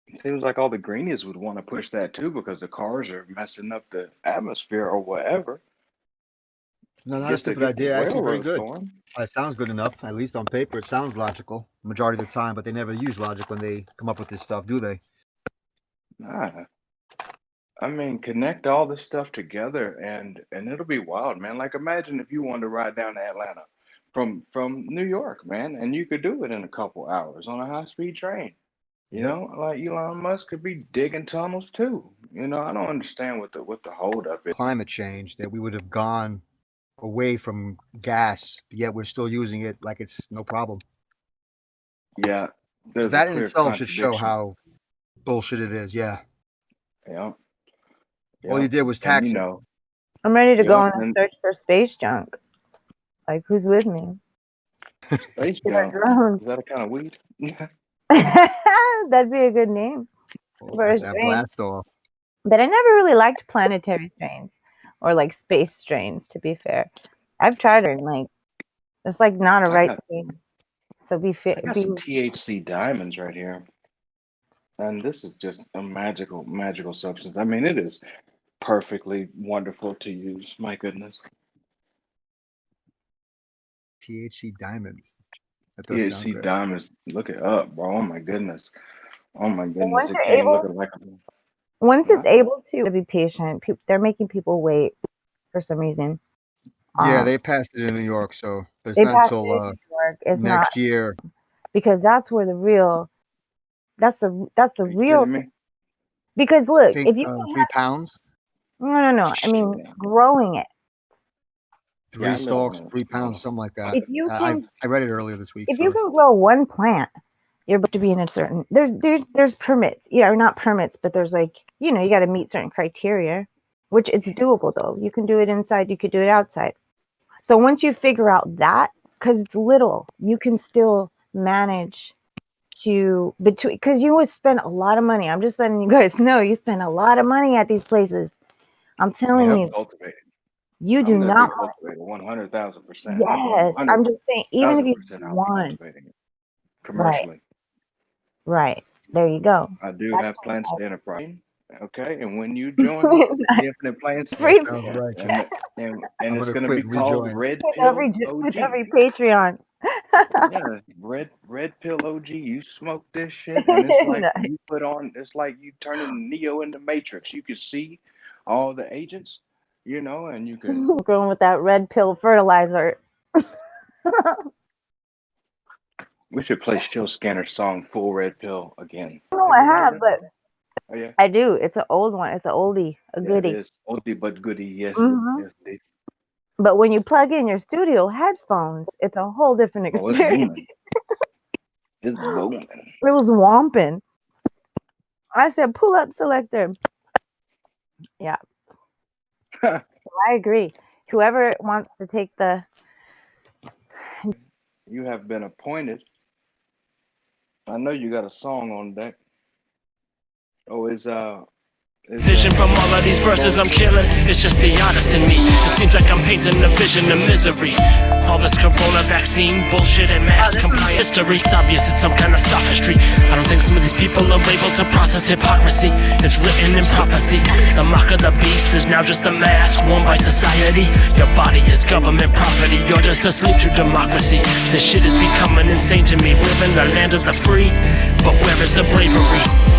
Speaker 14: It seems like all the greenies would want to push that too because the cars are messing up the atmosphere or whatever.
Speaker 15: No, not a
Speaker 14: Get the
Speaker 15: stupid
Speaker 14: get the
Speaker 15: idea. Actually, very
Speaker 14: railroads
Speaker 15: good.
Speaker 14: going.
Speaker 15: It sounds good enough. At least on paper, it sounds logical majority of the time. But they never use logic when they come up with this stuff, do they?
Speaker 14: Nah. Connect all this stuff together and it'll be wild, man. Like imagine if you wanted to ride down to Atlanta from New York, man, and you could do it in a couple hours on a high-speed train.
Speaker 15: Yep.
Speaker 14: Like Elon Musk could be digging tunnels too. I don't understand what the holdup is.
Speaker 15: Climate change that we would have gone away from gas, yet we're still using it like it's no problem.
Speaker 14: Yeah, there's
Speaker 15: that
Speaker 14: a
Speaker 15: in
Speaker 14: clear
Speaker 15: itself should show
Speaker 14: contradiction.
Speaker 15: how bullshit it is. Yeah.
Speaker 14: Yeah.
Speaker 15: All you did was
Speaker 14: And
Speaker 15: tax it.
Speaker 17: I'm ready to go
Speaker 14: Yeah,
Speaker 17: on a
Speaker 14: and
Speaker 17: search for space junk. Like, who's with me?
Speaker 14: space
Speaker 17: Get our
Speaker 14: junk.
Speaker 17: drones.
Speaker 14: Is that a kind of weed?
Speaker 17: That'd be a good name for a
Speaker 15: That's that
Speaker 17: strain.
Speaker 15: blast off.
Speaker 17: But I never really liked planetary strains or like space strains, to be fair. I've tried it and like it's like not a
Speaker 14: I
Speaker 17: right
Speaker 14: got
Speaker 17: strain. So be
Speaker 14: I
Speaker 17: fair.
Speaker 14: got some THC diamonds right here. And this is just a magical substance. It is perfectly wonderful to use. My goodness.
Speaker 15: THC diamonds. That does sound
Speaker 14: THC
Speaker 15: good.
Speaker 14: diamonds. Look it up, bro. Oh my goodness. Oh my
Speaker 17: And
Speaker 14: goodness. It came looking like a
Speaker 17: once it's
Speaker 14: Huh?
Speaker 17: able to be patient, they're making people wait for some reason.
Speaker 15: Yeah, they passed it in New York, so but it's
Speaker 17: They
Speaker 15: not
Speaker 17: passed
Speaker 15: until
Speaker 17: it in New York. It's not
Speaker 15: next year.
Speaker 17: because that's where the real that's the
Speaker 14: Are you
Speaker 17: real
Speaker 14: kidding me?
Speaker 17: because
Speaker 15: I
Speaker 17: look,
Speaker 15: think
Speaker 17: if you can
Speaker 15: 3 pounds,
Speaker 17: no. I mean growing it.
Speaker 15: 3
Speaker 14: Yeah, I live
Speaker 15: stalks,
Speaker 14: in
Speaker 15: 3 pounds,
Speaker 14: a
Speaker 15: something like that.
Speaker 17: If you can
Speaker 15: I read it earlier this week.
Speaker 17: if you can grow one plant, you're supposed to be in a certain there's permits. Yeah, or not permits, but there's like, you got to meet certain criteria, which it's doable though. You can do it inside, you could do it outside. So once you figure out that, because it's little, you can still manage to because you would spend a lot of money. I'm just letting you guys know you spend a lot of money at these places. I'm telling you,
Speaker 14: cultivated.
Speaker 17: you do
Speaker 14: I'm gonna
Speaker 17: not
Speaker 14: be
Speaker 17: want.
Speaker 14: cultivated 100,000%.
Speaker 17: Yes, I'm just saying, even if you
Speaker 14: 100,000% I'll be
Speaker 17: want,
Speaker 14: cultivating it
Speaker 17: right,
Speaker 14: commercially.
Speaker 17: right, there you go.
Speaker 14: I do
Speaker 17: That's
Speaker 14: have
Speaker 17: what
Speaker 14: plans to enterprise. Okay, and when you join the Infinite Planes,
Speaker 17: Free
Speaker 15: Sounds right.
Speaker 14: and
Speaker 15: I'm
Speaker 14: it's
Speaker 15: gonna
Speaker 14: gonna
Speaker 15: quit
Speaker 14: be
Speaker 15: and
Speaker 14: called
Speaker 15: rejoin.
Speaker 14: Red
Speaker 17: with
Speaker 14: Pill OG.
Speaker 17: every Patreon.
Speaker 14: Yeah, red pill OG. You smoke this shit, and it's like
Speaker 17: Nice.
Speaker 14: you put on. It's like you turning Neo into Matrix. You can see all the agents, and you can.
Speaker 17: Growing with that red pill fertilizer.
Speaker 14: We should play Chill Scanner's song "Full Red Pill" again.
Speaker 17: No,
Speaker 14: Have
Speaker 17: I
Speaker 14: you heard
Speaker 17: have,
Speaker 14: that
Speaker 17: but
Speaker 14: song? Oh yeah,
Speaker 17: I do. It's an old one. It's an oldie, a
Speaker 14: yeah, it
Speaker 17: goodie.
Speaker 14: is. Oldie but goodie. Yes,
Speaker 17: hmm
Speaker 14: yes, indeed.
Speaker 17: But when you plug in your studio headphones, it's a whole different
Speaker 14: Oh, it's
Speaker 17: experience.
Speaker 14: booming. It's booming.
Speaker 17: It was whomping. I said, pull up selector. Yeah. So I agree. Whoever wants to take the
Speaker 14: You have been appointed. I know you got a song on deck. Oh, is
Speaker 16: Vision from all of these verses I'm killing, it's just the honest in me. It seems like I'm painting a vision of misery. All this corona vaccine bullshit and mass compliance history. It's obvious it's some kind of sophistry. I don't think some of these people are able to process hypocrisy. It's written in prophecy. The mark of the beast is now just a mask worn by society. Your body is government property. You're just asleep to democracy. This shit is becoming insane to me. We're in the land of the free, but where is the bravery?